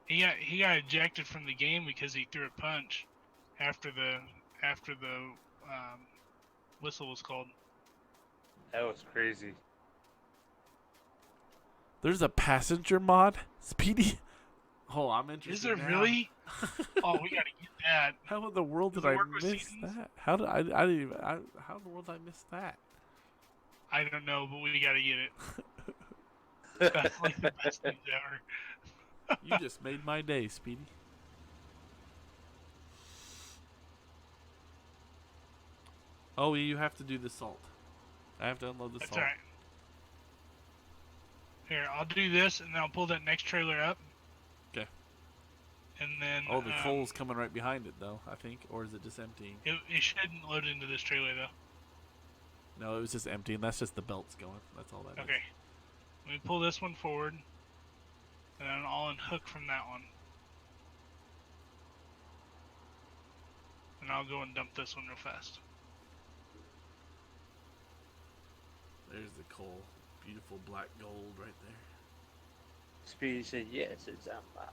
[SPEAKER 1] he got ejected from the game because he threw a punch after the whistle was called.
[SPEAKER 3] That was crazy.
[SPEAKER 2] There's a passenger mod, Speedy. Oh, I'm interested.
[SPEAKER 1] Is there
[SPEAKER 2] now.
[SPEAKER 1] really? Oh, we gotta get that.
[SPEAKER 2] How in the world
[SPEAKER 1] Does
[SPEAKER 2] did
[SPEAKER 1] it
[SPEAKER 2] I
[SPEAKER 1] work with
[SPEAKER 2] miss
[SPEAKER 1] seasons?
[SPEAKER 2] that? How did I didn't even, how in the world did I miss that?
[SPEAKER 1] I don't know, but we gotta get it. That's like the best news ever.
[SPEAKER 2] You just made my day, Speedy. Oh, you have to do the salt. I have to unload the
[SPEAKER 1] That's
[SPEAKER 2] salt.
[SPEAKER 1] alright. Here, I'll do this, and then I'll pull that next trailer up.
[SPEAKER 2] Okay.
[SPEAKER 1] And then.
[SPEAKER 2] Oh, the coal's coming right behind it, though, I think. Or is it just emptying?
[SPEAKER 1] It shouldn't load into this trailer, though.
[SPEAKER 2] No, it was just empty, and that's just the belts going. That's all that is.
[SPEAKER 1] Okay. Let me pull this one forward. And then I'll unhook from that one. And I'll go and dump this one real fast.
[SPEAKER 2] There's the coal. Beautiful black gold right there.
[SPEAKER 3] Speedy said, yes, it's on live.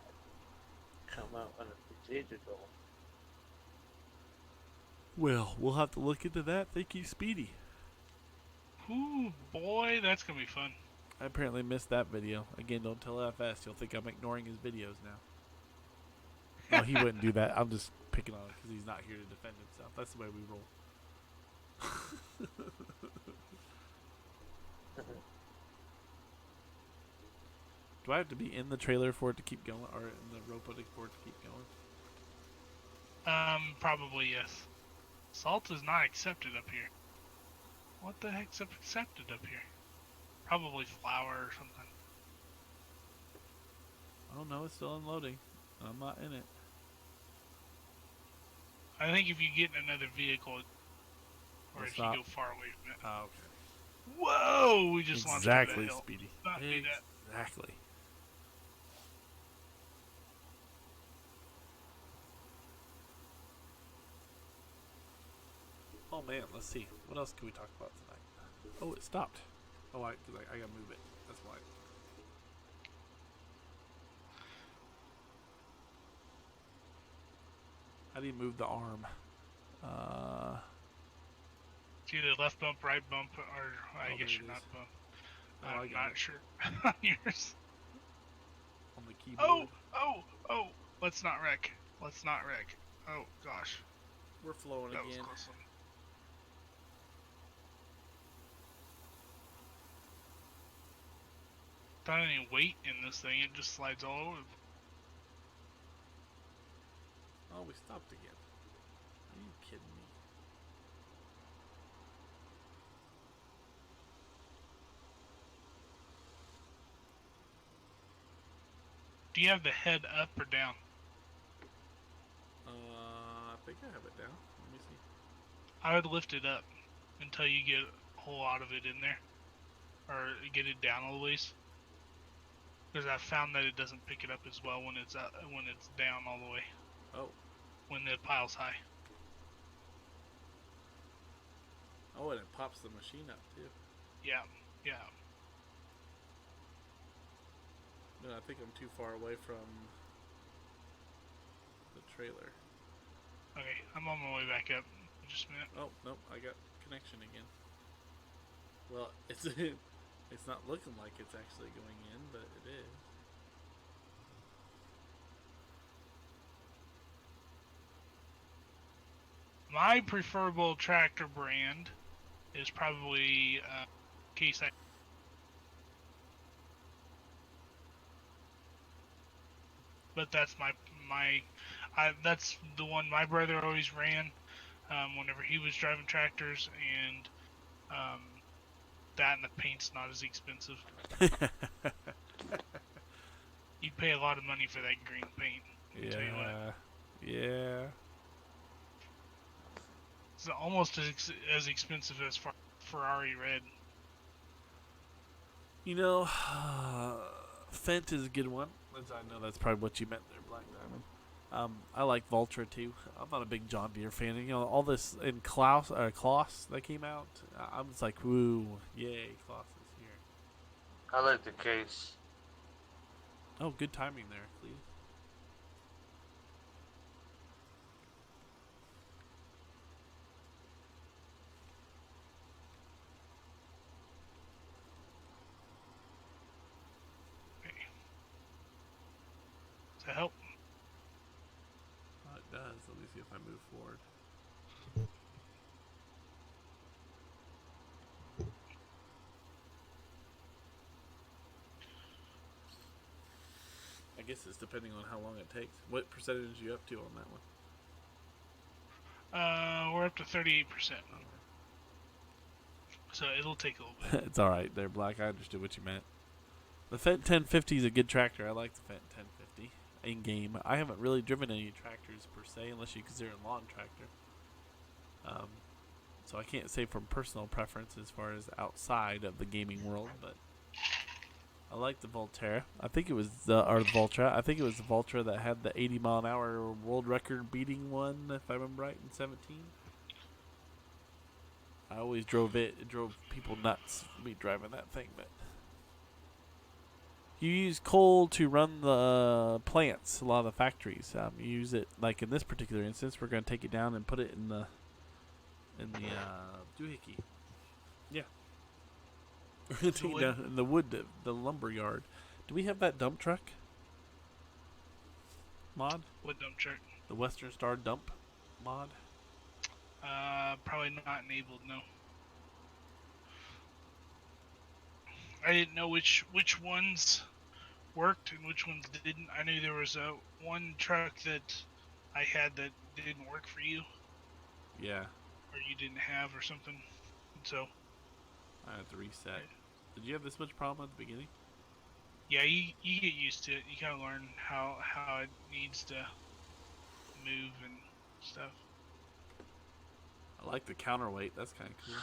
[SPEAKER 3] Come out on a digital.
[SPEAKER 2] Well, we'll have to look into that. Thank you, Speedy.
[SPEAKER 1] Ooh, boy, that's gonna be fun.
[SPEAKER 2] I apparently missed that video. Again, don't tell FS. He'll think I'm ignoring his videos now. No, he wouldn't do that. I'm just picking on him because he's not here to defend himself. That's the way we roll. Do I have to be in the trailer for it to keep going, or in the rope for it to keep going?
[SPEAKER 1] Probably yes. Salt is not accepted up here. What the heck's accepted up here? Probably flour or something.
[SPEAKER 2] Oh no, it's still unloading. I'm not in it.
[SPEAKER 1] I think if you get in another vehicle, or
[SPEAKER 2] It'll
[SPEAKER 1] if
[SPEAKER 2] stop.
[SPEAKER 1] you go far away from it.
[SPEAKER 2] Oh, okay.
[SPEAKER 1] Whoa! We just launched over
[SPEAKER 2] Exactly,
[SPEAKER 1] that hill.
[SPEAKER 2] Speedy.
[SPEAKER 1] Not do that.
[SPEAKER 2] Exactly. Oh man, let's see. What else can we talk about tonight? Oh, it stopped. Oh, I gotta move it. That's why. How do you move the arm?
[SPEAKER 1] It's either left bump, right bump, or I
[SPEAKER 2] Oh,
[SPEAKER 1] guess
[SPEAKER 2] there
[SPEAKER 1] you're
[SPEAKER 2] it
[SPEAKER 1] not
[SPEAKER 2] is.
[SPEAKER 1] bump.
[SPEAKER 2] Oh, I
[SPEAKER 1] I'm
[SPEAKER 2] got
[SPEAKER 1] not
[SPEAKER 2] it.
[SPEAKER 1] sure on yours.
[SPEAKER 2] On the keyboard.
[SPEAKER 1] Oh! Let's not wreck. Let's not wreck. Oh gosh,
[SPEAKER 2] We're flowing
[SPEAKER 1] that was
[SPEAKER 2] again.
[SPEAKER 1] a close one. Without any weight in this thing, it just slides all over.
[SPEAKER 2] Oh, we stopped again. Are you kidding me?
[SPEAKER 1] Do you have the head up or down?
[SPEAKER 2] I think I have it down. Let me see.
[SPEAKER 1] I would lift it up until you get a whole lot of it in there, or get it down a ways. Because I found that it doesn't pick it up as well when it's down all the way.
[SPEAKER 2] Oh.
[SPEAKER 1] When the pile's high.
[SPEAKER 2] Oh, and it pops the machine up too.
[SPEAKER 1] Yeah.
[SPEAKER 2] No, I think I'm too far away from the trailer.
[SPEAKER 1] Okay, I'm on my way back up. Just a minute.
[SPEAKER 2] Oh, nope, I got connection again. Well, it's not looking like it's actually going in, but it is.
[SPEAKER 1] My preferable tractor brand is probably Case. But that's that's the one my brother always ran whenever he was driving tractors, and that and the paint's not as expensive. You'd pay a lot of money for that green paint. Let me tell you what.
[SPEAKER 2] Yeah.
[SPEAKER 1] It's almost as expensive as Ferrari red.
[SPEAKER 2] You know, Fent is a good one. I know that's probably what you meant there, Black Diamond. I like Vultra too. I'm not a big John Deere fan. You know, all this in Klaus that came out. I'm just like, woo, yay, Klaus is here.
[SPEAKER 3] I like the case.
[SPEAKER 2] Oh, good timing there, Cleetus.
[SPEAKER 1] Okay. Does that help?
[SPEAKER 2] It does. Let me see if I move forward. I guess it's depending on how long it takes. What percentage are you up to on that one?
[SPEAKER 1] We're up to 38%. So it'll take a little bit.
[SPEAKER 2] It's alright there, Black. I understood what you meant. The Fendt 1050 is a good tractor. I like the Fendt 1050 in game. I haven't really driven any tractors per se, unless you consider a lawn tractor. So I can't say from personal preference as far as outside of the gaming world, but I like the Volterra. I think it was the Vultra. I think it was the Vultra that had the 80 mile an hour world record beating one, if I remember right, in 17. I always drove it. It drove people nuts, me driving that thing, but you use coal to run the plants, a lot of the factories. You use it, like in this particular instance, we're going to take it down and put it in the doohickey. Yeah. We're going to take it down in the wood, the lumber yard. Do we have that dump truck mod?
[SPEAKER 1] What dump truck?
[SPEAKER 2] The Western Star dump mod?
[SPEAKER 1] Probably not enabled, no. I didn't know which ones worked and which ones didn't. I knew there was one truck that I had that didn't work for you.
[SPEAKER 2] Yeah.
[SPEAKER 1] Or you didn't have or something. So
[SPEAKER 2] I had to reset. Did you have this much problem at the beginning?
[SPEAKER 1] Yeah, you get used to it. You kind of learn how it needs to move and stuff.
[SPEAKER 2] I like the counterweight. That's kind of cool.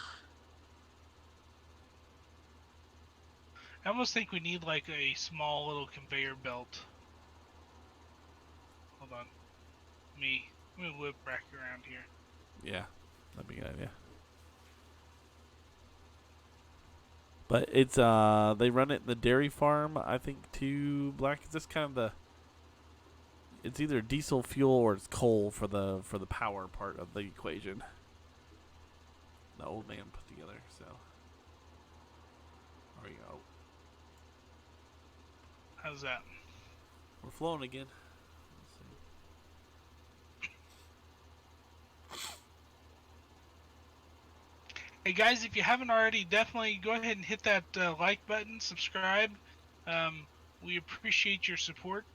[SPEAKER 1] I almost think we need like a small little conveyor belt. Hold on. Let me whip back around here.
[SPEAKER 2] Yeah, that'd be a good idea. But it's they run it in the dairy farm, I think, too. Black. It's just kind of the. It's either diesel fuel or it's coal for the power part of the equation. The old man put together. So there we go.
[SPEAKER 1] How's that?
[SPEAKER 2] We're flowing again.
[SPEAKER 1] Hey guys, if you haven't already, definitely go ahead and hit that like button, subscribe. We appreciate your support.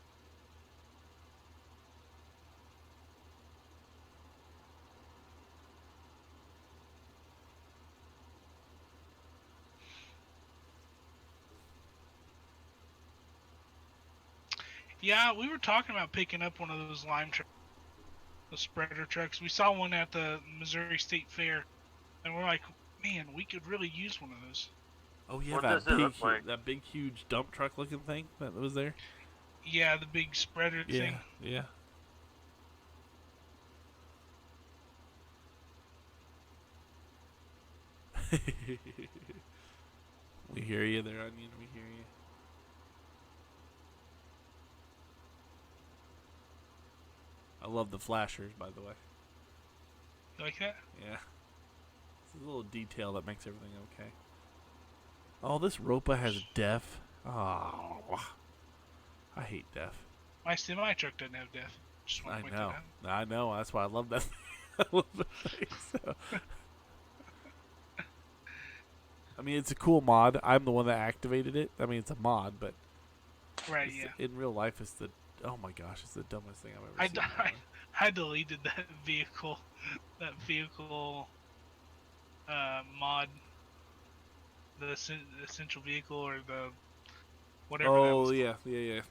[SPEAKER 1] Yeah, we were talking about picking up one of those lime trucks, those spreader trucks. We saw one at the Missouri State Fair, and we're like, man, we could really use one of those.
[SPEAKER 2] Oh yeah,
[SPEAKER 3] What
[SPEAKER 2] that
[SPEAKER 3] does it
[SPEAKER 2] big,
[SPEAKER 3] look like?
[SPEAKER 2] that big, huge dump truck looking thing that was there.
[SPEAKER 1] Yeah, the big spreader thing.
[SPEAKER 2] Yeah. We hear you there, Onion. We hear you. I love the flashers, by the way.
[SPEAKER 1] You like that?
[SPEAKER 2] Yeah. It's a little detail that makes everything okay. Oh, this Ropa has def. Oh, I hate def.
[SPEAKER 1] My semi truck doesn't have def. Just want
[SPEAKER 2] I
[SPEAKER 1] to point
[SPEAKER 2] know.
[SPEAKER 1] that out.
[SPEAKER 2] I know. That's why I love that. I love the thing. So. I mean, it's a cool mod. I'm the one that activated it. I mean, it's a mod, but
[SPEAKER 1] Right, yeah.
[SPEAKER 2] in real life, it's the oh my gosh, it's the dumbest thing I've ever seen.
[SPEAKER 1] I deleted that vehicle mod, the essential vehicle or the whatever.
[SPEAKER 2] Oh yeah,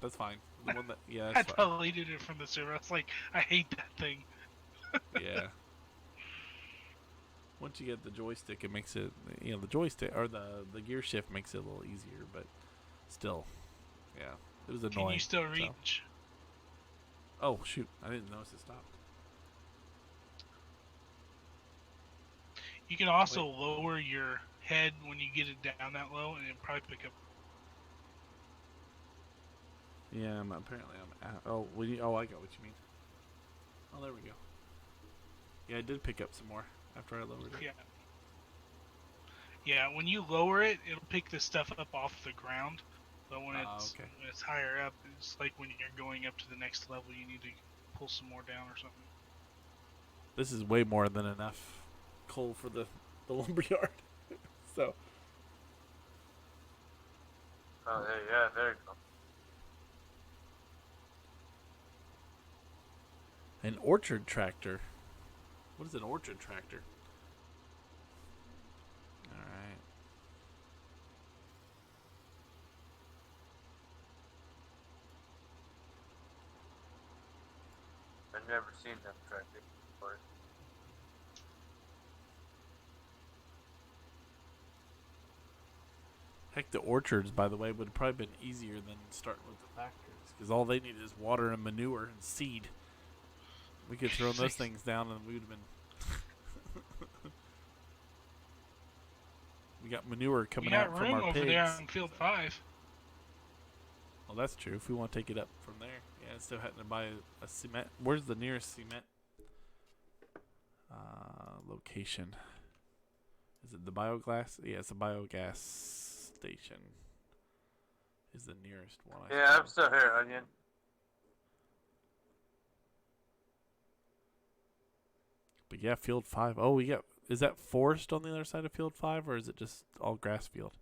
[SPEAKER 2] that's fine. The one that
[SPEAKER 1] I
[SPEAKER 2] that's fine.
[SPEAKER 1] deleted it from the server. I was like, I hate that thing.
[SPEAKER 2] Yeah. Once you get the joystick, it makes it, the joystick or the gear shift makes it a little easier, but still, yeah, it was annoying.
[SPEAKER 1] Can you still
[SPEAKER 2] so.
[SPEAKER 1] reach?
[SPEAKER 2] Oh, shoot. I didn't notice it stopped.
[SPEAKER 1] You can also lower your head when you get it down that low, and it'll probably pick up.
[SPEAKER 2] Yeah, apparently I'm at... Oh, I got what you mean. Oh, there we go. Yeah, I did pick up some more after I lowered it.
[SPEAKER 1] Yeah. Yeah, when you lower it, it'll pick the stuff up off the ground. But when it's higher up, it's like when you're going up to the next level, you need to pull some more down or something.
[SPEAKER 2] This is way more than enough coal for the lumberyard. So.
[SPEAKER 3] Oh, yeah, there you go.
[SPEAKER 2] An orchard tractor. What is an orchard tractor? Alright.
[SPEAKER 3] I've never seen that tractor before.
[SPEAKER 2] Heck, the orchards, by the way, would have probably been easier than starting with the factories. Because all they need is water and manure and seed. We could throw those things down and we would have been... We got manure coming out from our pigs.
[SPEAKER 1] We got room over there on Field 5.
[SPEAKER 2] Well, that's true. If we want to take it up from there. Yeah, instead of having to buy a cement. Where's the nearest cement location? Is it the biogas? Yeah, it's a biogas station. Is the nearest one.
[SPEAKER 3] Yeah, I'm still here, Onion.
[SPEAKER 2] But yeah, Field 5. Oh, we got... Is that forest on the other side of Field 5, or is it just all grass field?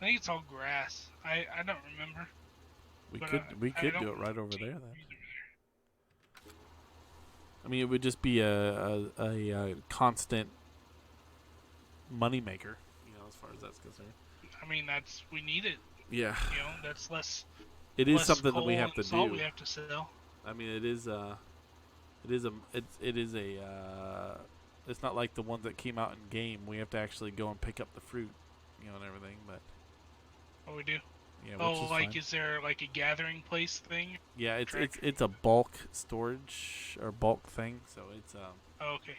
[SPEAKER 1] I think it's all grass. I don't remember.
[SPEAKER 2] We could do it right over there then. I mean, it would just be a constant money maker, as far as that's concerned.
[SPEAKER 1] I mean, we need it.
[SPEAKER 2] Yeah.
[SPEAKER 1] That's less.
[SPEAKER 2] It is something that we have to do.
[SPEAKER 1] We have to sell.
[SPEAKER 2] I mean, it's not like the ones that came out in game. We have to actually go and pick up the fruit, and everything. But
[SPEAKER 1] oh, we do.
[SPEAKER 2] Yeah.
[SPEAKER 1] Is there like a gathering place thing?
[SPEAKER 2] Yeah, it's a bulk storage or bulk thing. So it's
[SPEAKER 1] Oh, okay.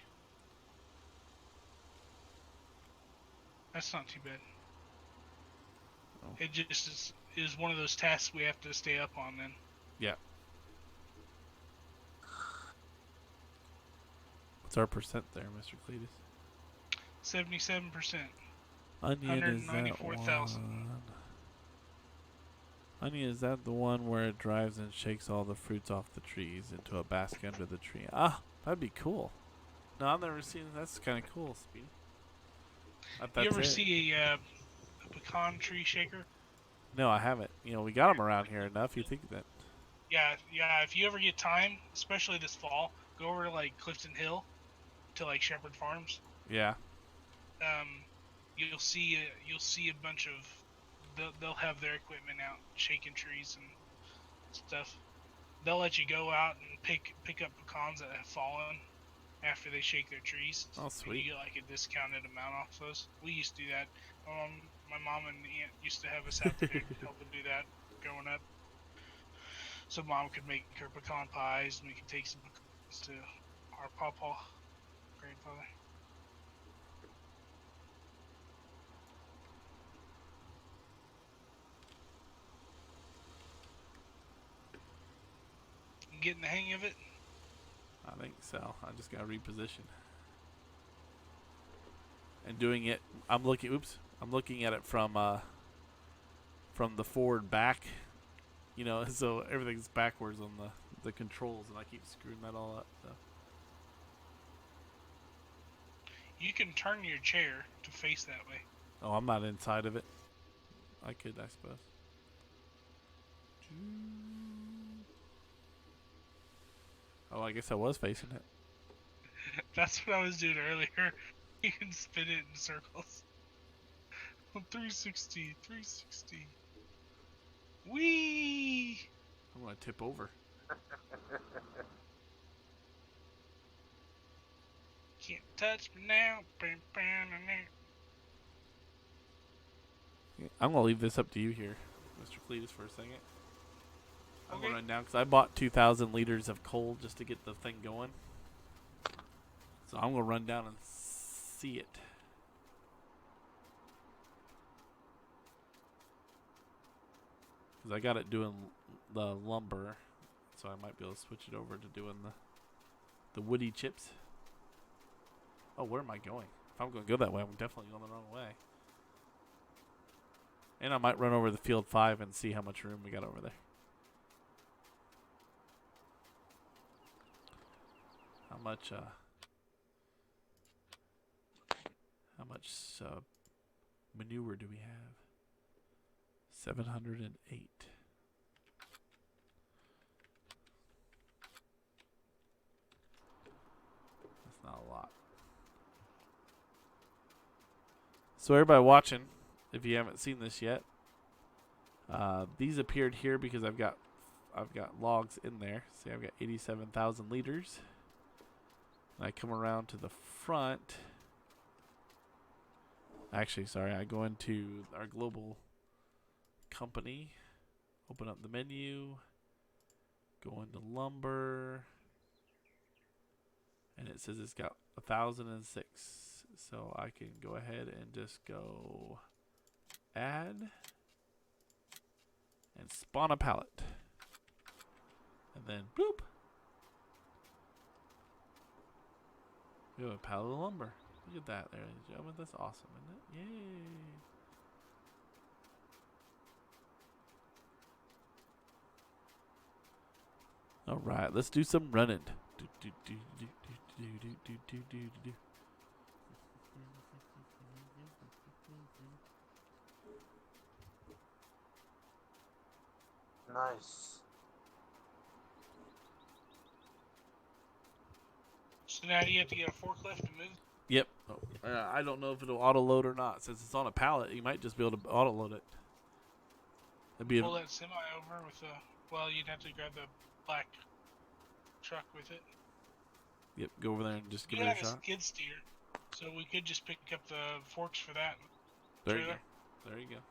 [SPEAKER 1] That's not too bad. Oh. It just is one of those tasks we have to stay up on then.
[SPEAKER 2] Yeah. What's our percent there, Mr. Cleetus?
[SPEAKER 1] 77%.
[SPEAKER 2] Onion, is that one? Onion, is that the one where it drives and shakes all the fruits off the trees into a basket under the tree? Ah, that'd be cool. No, I've never seen it. That's kind of cool, Speedy.
[SPEAKER 1] You ever see a pecan tree shaker?
[SPEAKER 2] No, I haven't. We got them around here enough. You think that?
[SPEAKER 1] Yeah. If you ever get time, especially this fall, go over to like Clifton Hill, to like Shepherd Farms.
[SPEAKER 2] Yeah.
[SPEAKER 1] You'll see a bunch of. They'll have their equipment out shaking trees and stuff. They'll let you go out and pick up pecans that have fallen after they shake their trees.
[SPEAKER 2] Oh, sweet.
[SPEAKER 1] And you get like a discounted amount off those. We used to do that. My mom and aunt used to have us out there help them do that growing up. So mom could make her pecan pies and we could take some pecans to our pawpaw grandfather. Getting the hang of it?
[SPEAKER 2] I think so. I just gotta reposition. And doing it, I'm looking at it from the forward back, so everything's backwards on the controls, and I keep screwing that all up. So.
[SPEAKER 1] You can turn your chair to face that way.
[SPEAKER 2] Oh, I'm not inside of it. I could, I suppose. Oh, I guess I was facing it.
[SPEAKER 1] That's what I was doing earlier. You can spin it in circles. 360. Whee!
[SPEAKER 2] I'm gonna tip over.
[SPEAKER 1] Can't touch me now.
[SPEAKER 2] I'm gonna leave this up to you here, Mr. Cleetus, for a second. I'm
[SPEAKER 1] Okay.
[SPEAKER 2] gonna run down because I bought 2,000 liters of coal just to get the thing going. So I'm gonna run down and see it. Because I got it doing the lumber, so I might be able to switch it over to doing the woody chips. Oh, where am I going? If I'm going to go that way, I'm definitely going the wrong way. And I might run over the field 5 and see how much room we got over there. How much manure do we have? 708. That's not a lot. So everybody watching, if you haven't seen this yet, these appeared here because I've got logs in there. See, I've got 87,000 liters. And I come around to the front. Actually, sorry, I go into our global company, open up the menu, go into lumber, and it says it's got 1,006. So I can go ahead and just go add and spawn a pallet. And then boop. We have a pallet of lumber. Look at that, ladies and gentlemen. That's awesome, isn't it? Yay. Alright, let's do some running.
[SPEAKER 3] Nice.
[SPEAKER 1] So now do you have to get a forklift to move?
[SPEAKER 2] Yep. Oh, I don't know if it'll auto load or not. Since it's on a pallet, you might just be able to auto load it. That'd be
[SPEAKER 1] Pull that semi over with a. Well, you'd have to grab the black truck with it.
[SPEAKER 2] Yep. Go over there and just give
[SPEAKER 1] We
[SPEAKER 2] it a
[SPEAKER 1] have a
[SPEAKER 2] shot.
[SPEAKER 1] skid steer, so we could just pick up the forks for that.
[SPEAKER 2] There you go.
[SPEAKER 1] Trailer.
[SPEAKER 2] There you go.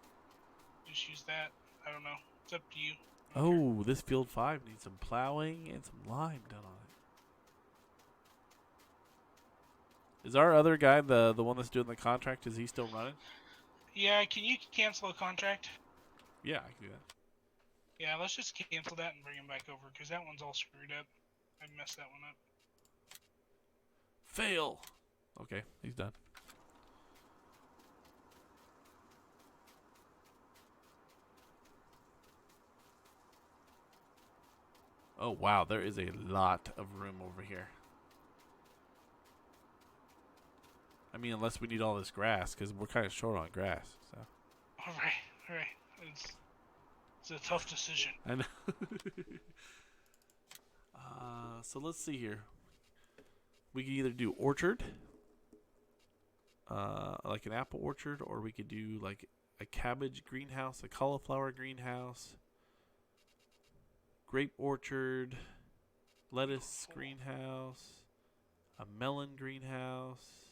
[SPEAKER 1] Just use that. I don't know. It's up to you.
[SPEAKER 2] Oh, this field 5 needs some plowing and some lime done on it. Is our other guy the one that's doing the contract? Is he still running?
[SPEAKER 1] Yeah, can you cancel a contract?
[SPEAKER 2] Yeah, I can do that.
[SPEAKER 1] Yeah, let's just cancel that and bring him back over, because that one's all screwed up. I messed that one up.
[SPEAKER 2] Fail. Okay, he's done. Oh, wow, there is a lot of room over here. I mean, unless we need all this grass, because we're kind of short on grass. So.
[SPEAKER 1] All right. It's a tough decision.
[SPEAKER 2] I know. So let's see here. We could either do orchard, like an apple orchard, or we could do like a cabbage greenhouse, a cauliflower greenhouse, grape orchard, lettuce greenhouse, a melon greenhouse.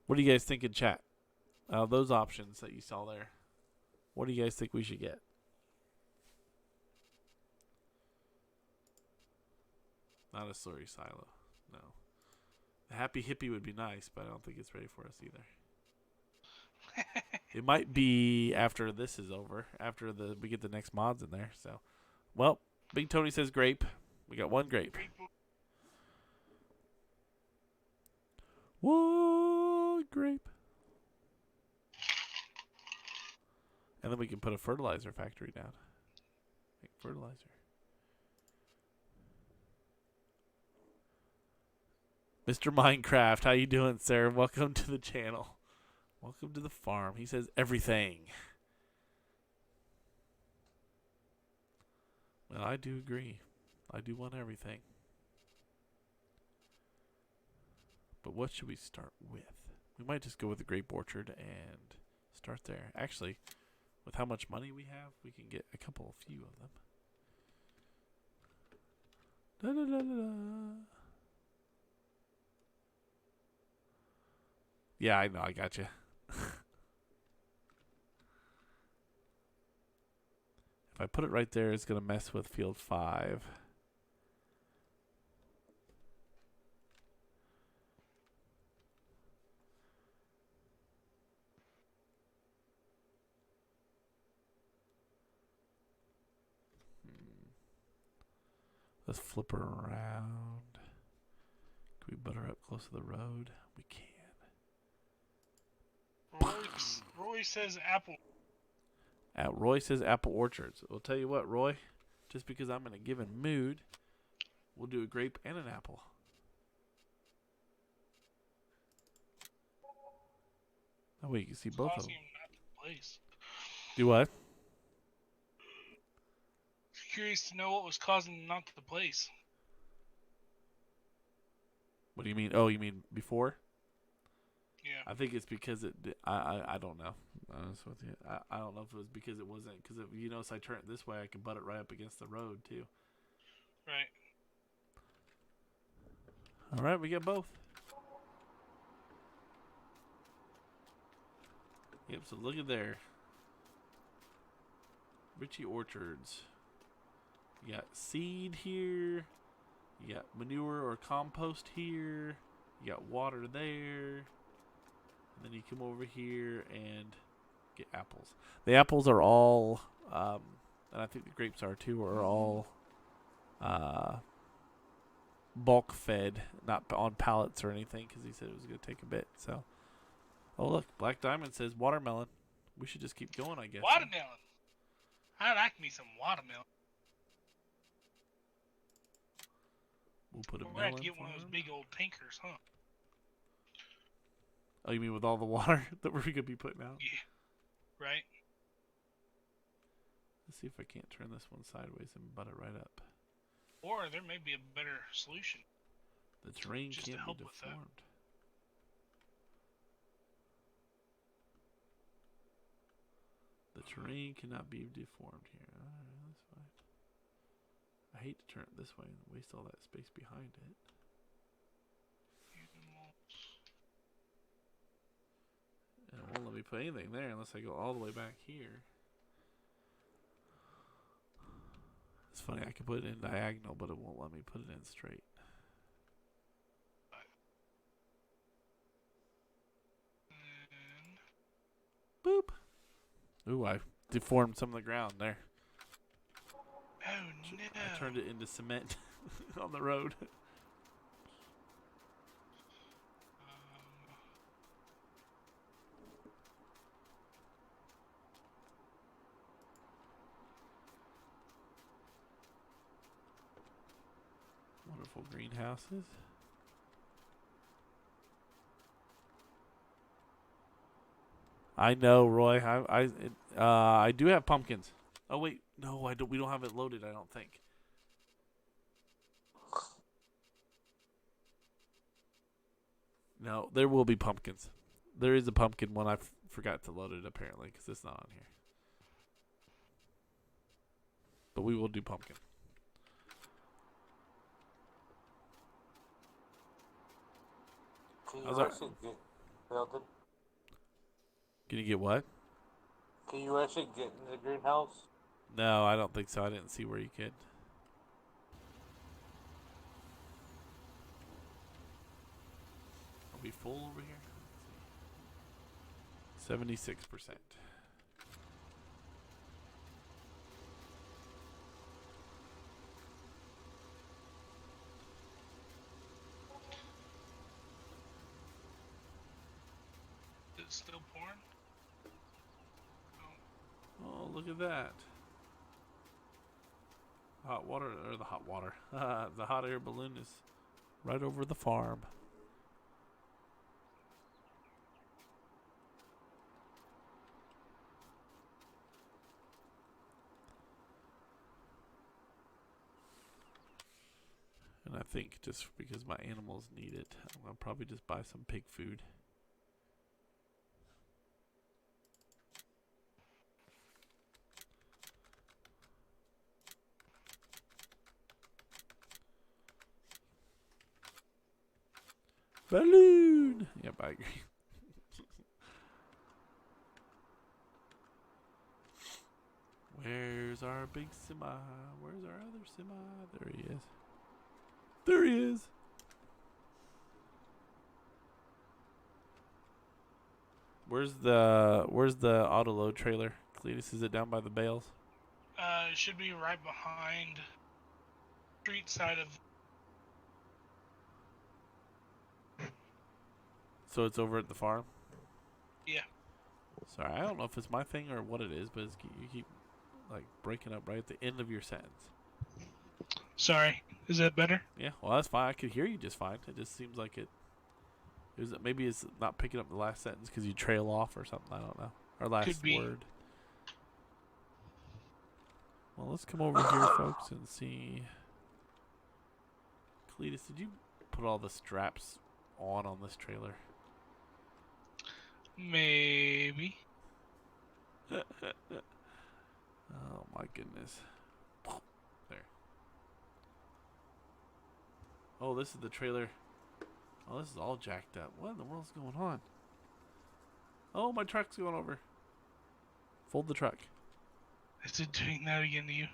[SPEAKER 2] What do you guys think in chat? Those options that you saw there. What do you guys think we should get? Not a slurry silo. No. The happy hippie would be nice, but I don't think it's ready for us either. It might be after this is over, after we get the next mods in there. So, well, Big Tony says grape. We got one grape. One grape. And then we can put a fertilizer factory down. Make fertilizer. Mr. Minecraft, how you doing, sir? Welcome to the channel. Welcome to the farm. He says everything. Well, I do agree. I do want everything. But what should we start with? We might just go with the grape orchard and start there. Actually, with how much money we have, we can get a few of them. Da, da, da, da, da. Yeah, I know. I got you. If I put it right there, it's going to mess with field 5. Let's flip her around. Can we butter up close to the road? We can.
[SPEAKER 1] Roy says apple.
[SPEAKER 2] Roy says apple orchards. We'll tell you what, Roy. Just because I'm in a given mood, we'll do a grape and an apple. That way you can see both of them.
[SPEAKER 1] Place.
[SPEAKER 2] Do what?
[SPEAKER 1] Curious to know what was causing not to the place.
[SPEAKER 2] What do you mean? Oh, you mean before?
[SPEAKER 1] Yeah.
[SPEAKER 2] I think it's because it. I don't know. Honest with you, I don't know if it was because it wasn't. Because if you notice, I turn it this way, I can butt it right up against the road too.
[SPEAKER 1] Right.
[SPEAKER 2] All right, we got both. Yep. So look at there. Richie Orchards. You got seed here. You got manure or compost here. You got water there. And then you come over here and get apples. The apples are all, and I think the grapes are too, are all bulk fed, not on pallets or anything, because he said it was going to take a bit. So, oh look, Black Diamond says watermelon. We should just keep going, I guess.
[SPEAKER 1] Watermelon. I like me some watermelon.
[SPEAKER 2] We'll put a
[SPEAKER 1] We're
[SPEAKER 2] melon.
[SPEAKER 1] going to get one of those big old tankers, huh?
[SPEAKER 2] Oh, you mean with all the water that we're going to be putting out?
[SPEAKER 1] Yeah. Right?
[SPEAKER 2] Let's see if I can't turn this one sideways and butt it right up.
[SPEAKER 1] Or there may be a better solution.
[SPEAKER 2] The terrain
[SPEAKER 1] just
[SPEAKER 2] can't
[SPEAKER 1] to
[SPEAKER 2] be
[SPEAKER 1] help with that.
[SPEAKER 2] deformed. The terrain cannot be deformed here. Alright, that's fine. I hate to turn it this way and waste all that space behind it. And it won't let me put anything there unless I go all the way back here. It's funny, I can put it in diagonal, but it won't let me put it in straight. Boop. Ooh, I deformed some of the ground there.
[SPEAKER 1] Oh no.
[SPEAKER 2] I turned it into cement on the road. Wonderful greenhouses. I know, Roy. I do have pumpkins. Oh wait, no, I don't. We don't have it loaded. I don't think. No, there will be pumpkins. There is a pumpkin one. I forgot to load it apparently because it's not on here. But we will do pumpkin.
[SPEAKER 3] Can you
[SPEAKER 2] How's our-
[SPEAKER 3] actually get building?
[SPEAKER 2] Can you get what?
[SPEAKER 3] Can you actually get in the greenhouse?
[SPEAKER 2] No, I don't think so. I didn't see where you could. Are we full over here? 76%.
[SPEAKER 1] Is it still pouring?
[SPEAKER 2] Oh, look at that. Hot water, or the hot water. The hot air balloon is right over the farm. And I think just because my animals need it, I'll probably just buy some pig food. Balloon! Yep, I agree. Where's our big semi? Where's our other semi? There he is. There he is. Where's the auto load trailer? Cleetus, is it down by the bales?
[SPEAKER 1] It should be right behind street side of.
[SPEAKER 2] So it's over at the farm?
[SPEAKER 1] Yeah.
[SPEAKER 2] Sorry, I don't know if it's my thing or what it is, but you keep like breaking up right at the end of your sentence.
[SPEAKER 1] Sorry, is that better?
[SPEAKER 2] Yeah, well that's fine. I could hear you just fine. It just seems like maybe it's not picking up the last sentence because you trail off or something. I don't know. Or last
[SPEAKER 1] Could be.
[SPEAKER 2] word. Well, let's come over here, folks, and see. Cleetus, did you put all the straps on this trailer?
[SPEAKER 1] Maybe.
[SPEAKER 2] Oh my goodness. There. Oh, this is the trailer. Oh, this is all jacked up. What in the world's going on? Oh, my truck's going over. Fold the truck.
[SPEAKER 1] Is it doing that again to you?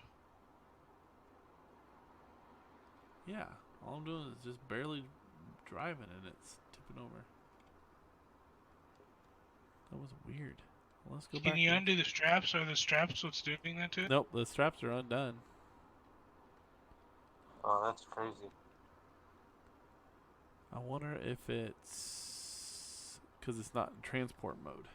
[SPEAKER 2] Yeah. All I'm doing is just barely driving and it's tipping over. That was weird. Well, let's go back.
[SPEAKER 1] Can you undo the straps? Are the straps what's doing that to it?
[SPEAKER 2] Nope, the straps are undone.
[SPEAKER 3] Oh, that's crazy.
[SPEAKER 2] I wonder if it's because it's not in transport mode.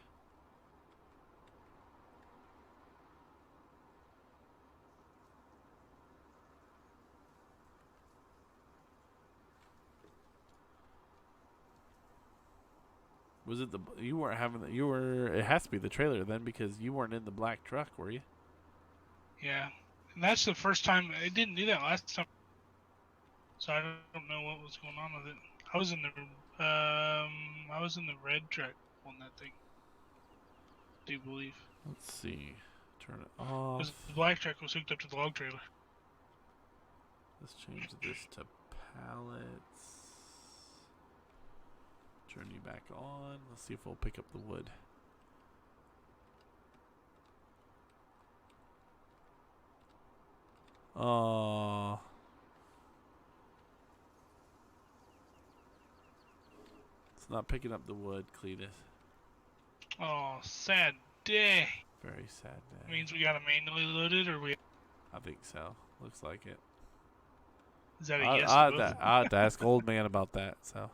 [SPEAKER 2] Was it you weren't having it has to be the trailer then because you weren't in the black truck, were you?
[SPEAKER 1] Yeah. And that's the first time. It didn't do that last time. So I don't know what was going on with it. I was in the red truck on that thing. Do you believe?
[SPEAKER 2] Let's see. Turn it off.
[SPEAKER 1] Because the black truck was hooked up to the log trailer.
[SPEAKER 2] Let's change this to pallets. Turn you back on. Let's see if we'll pick up the wood. It's not picking up the wood, Cleetus.
[SPEAKER 1] Oh, sad day.
[SPEAKER 2] Very sad day.
[SPEAKER 1] Means we gotta manually load it, or we?
[SPEAKER 2] I think so. Looks like it.
[SPEAKER 1] Is that a
[SPEAKER 2] I
[SPEAKER 1] yes?
[SPEAKER 2] have to ask old man about that. So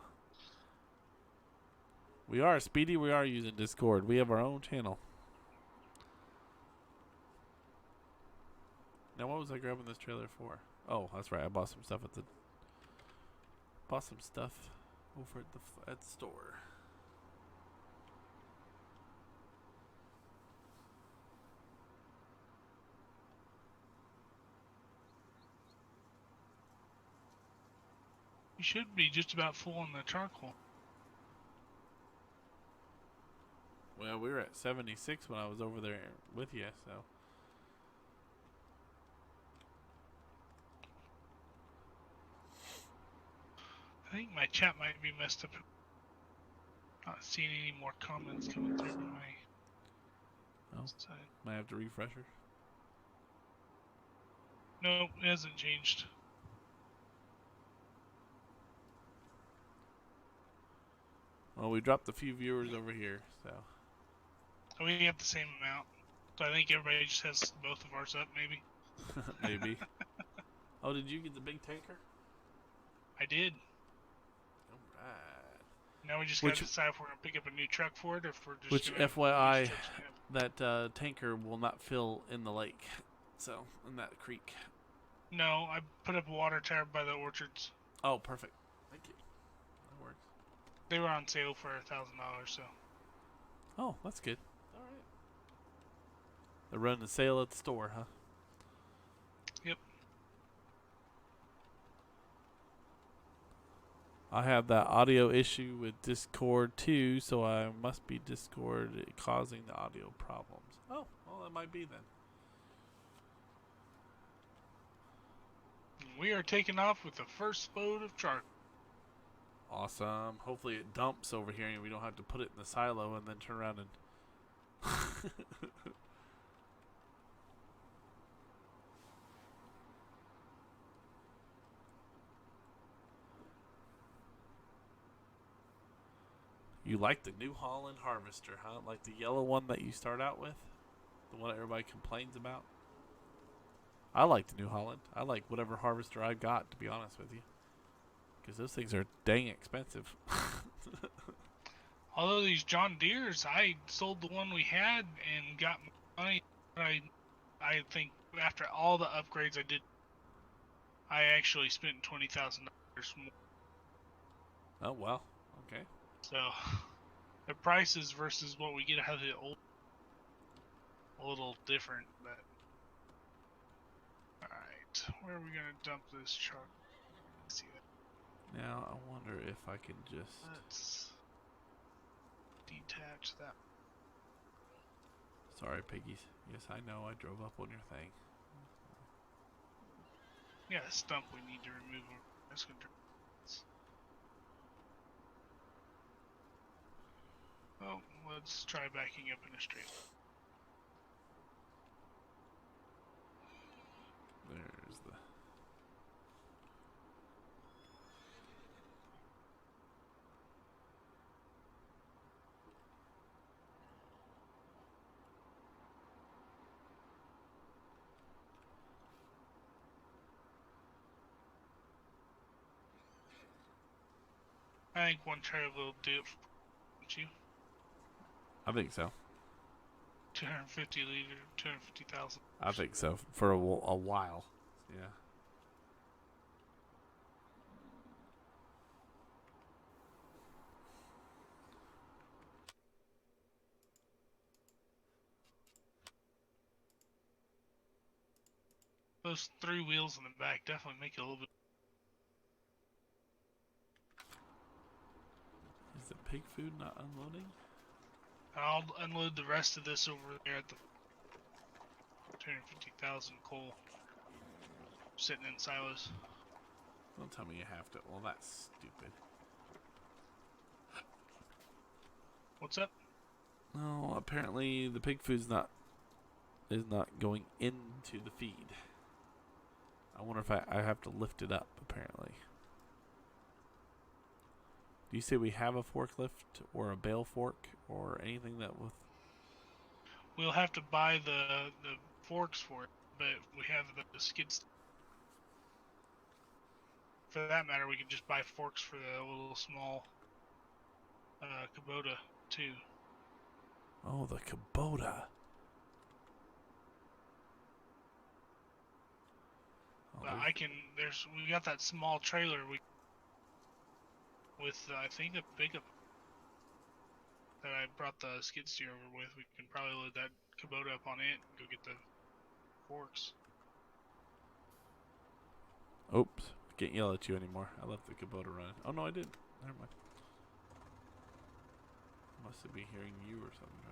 [SPEAKER 2] we are Speedy. We are using Discord. We have our own channel. Now, what was I grabbing this trailer for? Oh, that's right. I bought some stuff over at the store.
[SPEAKER 1] You should be just about full on the charcoal.
[SPEAKER 2] Well, we were at 76 when I was over there with you, so.
[SPEAKER 1] I think my chat might be messed up. Not seeing any more comments coming through from my side.
[SPEAKER 2] Might have to refresh her.
[SPEAKER 1] No, it hasn't changed.
[SPEAKER 2] Well, we dropped a few viewers over here, so.
[SPEAKER 1] We have the same amount. So I think everybody just has both of ours up, maybe.
[SPEAKER 2] Maybe. Oh, did you get the big tanker?
[SPEAKER 1] I did.
[SPEAKER 2] Alright.
[SPEAKER 1] Now we just gotta decide if we're gonna pick up a new truck for it, or if we're just
[SPEAKER 2] Which,
[SPEAKER 1] gonna
[SPEAKER 2] FYI, that tanker will not fill in the lake. So, in that creek.
[SPEAKER 1] No, I put up a water tower by the orchards.
[SPEAKER 2] Oh, perfect. Thank you. That works.
[SPEAKER 1] They were on sale for $1,000, so.
[SPEAKER 2] Oh, that's good. Alright. They're running a sale at the store, huh?
[SPEAKER 1] Yep.
[SPEAKER 2] I have that audio issue with Discord too, so I must be Discord causing the audio problems. Oh, well, that might be then.
[SPEAKER 1] We are taking off with the first load of charcoal.
[SPEAKER 2] Awesome. Hopefully it dumps over here and we don't have to put it in the silo and then turn around and... You like the New Holland harvester, huh? Like the yellow one that you start out with? The one everybody complains about? I like the New Holland. I like whatever harvester I got, to be honest with you. Because those things are dang expensive.
[SPEAKER 1] Although these John Deeres, I sold the one we had and got money. I think after all the upgrades I did, I actually spent $20,000 more.
[SPEAKER 2] Oh, well. Okay.
[SPEAKER 1] So, the prices versus what we get out of the old, a little different, but. Alright, where are we going to dump this truck? Let's see that.
[SPEAKER 2] Now, I wonder if I can just...
[SPEAKER 1] Let's detach that.
[SPEAKER 2] Sorry, piggies. Yes, I know I drove up on your thing.
[SPEAKER 1] Yeah, a stump we need to remove. That's going to. Oh, let's try backing up in a straight line.
[SPEAKER 2] There's the...
[SPEAKER 1] I think one trailer will do it for you.
[SPEAKER 2] I think so.
[SPEAKER 1] 250 liter, 250,000.
[SPEAKER 2] I think so. For a while. Yeah.
[SPEAKER 1] Those 3 wheels in the back definitely make it a little bit.
[SPEAKER 2] Is the pig food not unloading?
[SPEAKER 1] I'll unload the rest of this over there at the 250,000 coal sitting in silos.
[SPEAKER 2] Don't tell me you have to. Well, that's stupid.
[SPEAKER 1] What's up?
[SPEAKER 2] No, apparently the pig food's not going into the feed. I wonder if I have to lift it up, apparently. Do you say we have a forklift or a bale fork or anything that will...
[SPEAKER 1] We'll have to buy the forks for it, but we have the skids. For that matter, we can just buy forks for the little small Kubota too.
[SPEAKER 2] Oh, the Kubota. Oh,
[SPEAKER 1] But we got that small trailer with I think a pickup that I brought the skid steer over with. We can probably load that Kubota up on it and go get the forks.
[SPEAKER 2] Oops. Can't yell at you anymore. I left the Kubota running. Oh, no, I didn't. Never mind. Must have been hearing you or something,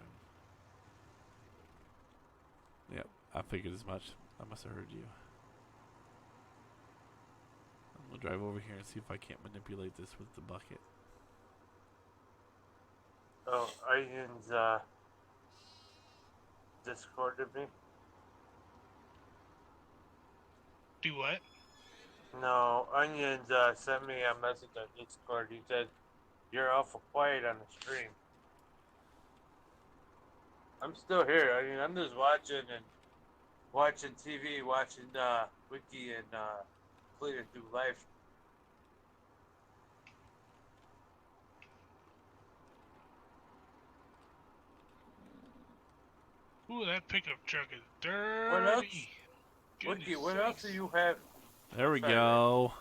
[SPEAKER 2] right? Yep, I figured as much. I must have heard you. I'm going to drive over here and see if I can't manipulate this with the bucket.
[SPEAKER 3] Oh, Ian's Discorded me.
[SPEAKER 1] Do what?
[SPEAKER 3] No, Onions sent me a message on Discord. He said, "You're awful quiet on the stream." I'm still here. I mean, I'm just watching TV, watching Wicky and Cleetus do live.
[SPEAKER 1] Ooh, that pickup truck is dirty.
[SPEAKER 3] What else?
[SPEAKER 1] Goodness
[SPEAKER 3] Wicky, what else do
[SPEAKER 1] sakes.
[SPEAKER 3] you have?
[SPEAKER 2] There we
[SPEAKER 3] Sorry,
[SPEAKER 2] go.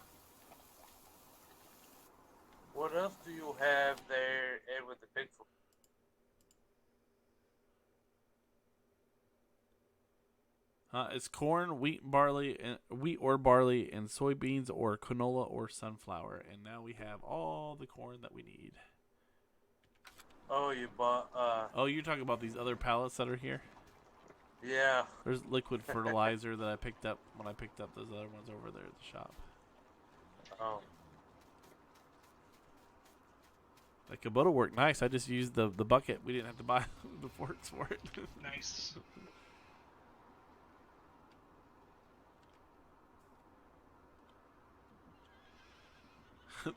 [SPEAKER 3] What else do you have there with the Bigfoot?
[SPEAKER 2] It's corn, wheat, or barley, and soybeans, or canola, or sunflower. And now we have all the corn that we need.
[SPEAKER 3] Oh, you bought,
[SPEAKER 2] Oh, you're talking about these other pallets that are here?
[SPEAKER 3] yeah.
[SPEAKER 2] There's liquid fertilizer that I picked up when I picked up those other ones over there at the shop.
[SPEAKER 3] Oh.
[SPEAKER 2] The Kubota worked nice. I just used the bucket. We didn't have to buy the forks for it.
[SPEAKER 1] Nice.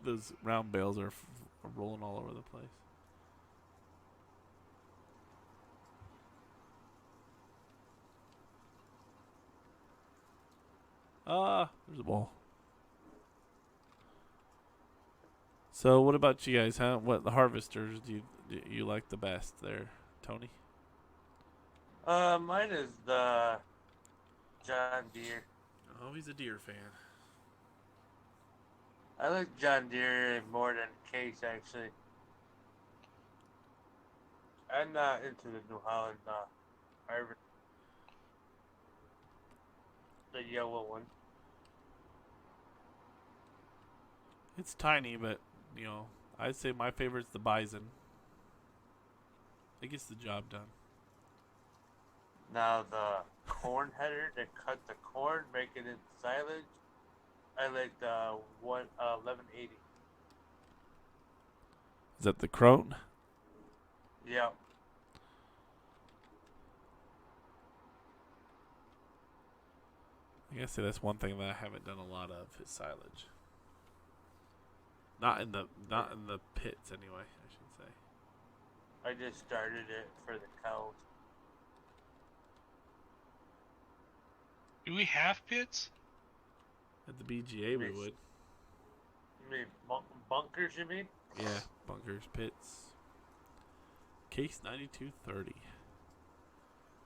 [SPEAKER 2] Those round bales are rolling all over the place. There's a ball. So what about you guys, huh? What the harvesters do you like the best there, Tony?
[SPEAKER 3] Mine is the John Deere.
[SPEAKER 2] Oh, he's a deer fan.
[SPEAKER 3] I like John Deere more than Case, actually. I'm not into the New Holland harvest. The yellow one.
[SPEAKER 2] It's tiny, but, you know, I'd say my favorite's the Bison. It gets the job done.
[SPEAKER 3] Now the corn header, they cut the corn, make it into silage. I like the 1180.
[SPEAKER 2] Is that the Crone?
[SPEAKER 3] Yeah.
[SPEAKER 2] I guess that's one thing that I haven't done a lot of is silage. Not in the pits anyway, I should say.
[SPEAKER 3] I just started it for the cows.
[SPEAKER 1] Do we have pits?
[SPEAKER 2] At the BGA we would.
[SPEAKER 3] You mean bunkers, you mean?
[SPEAKER 2] Yeah, bunkers, pits. Case 9230.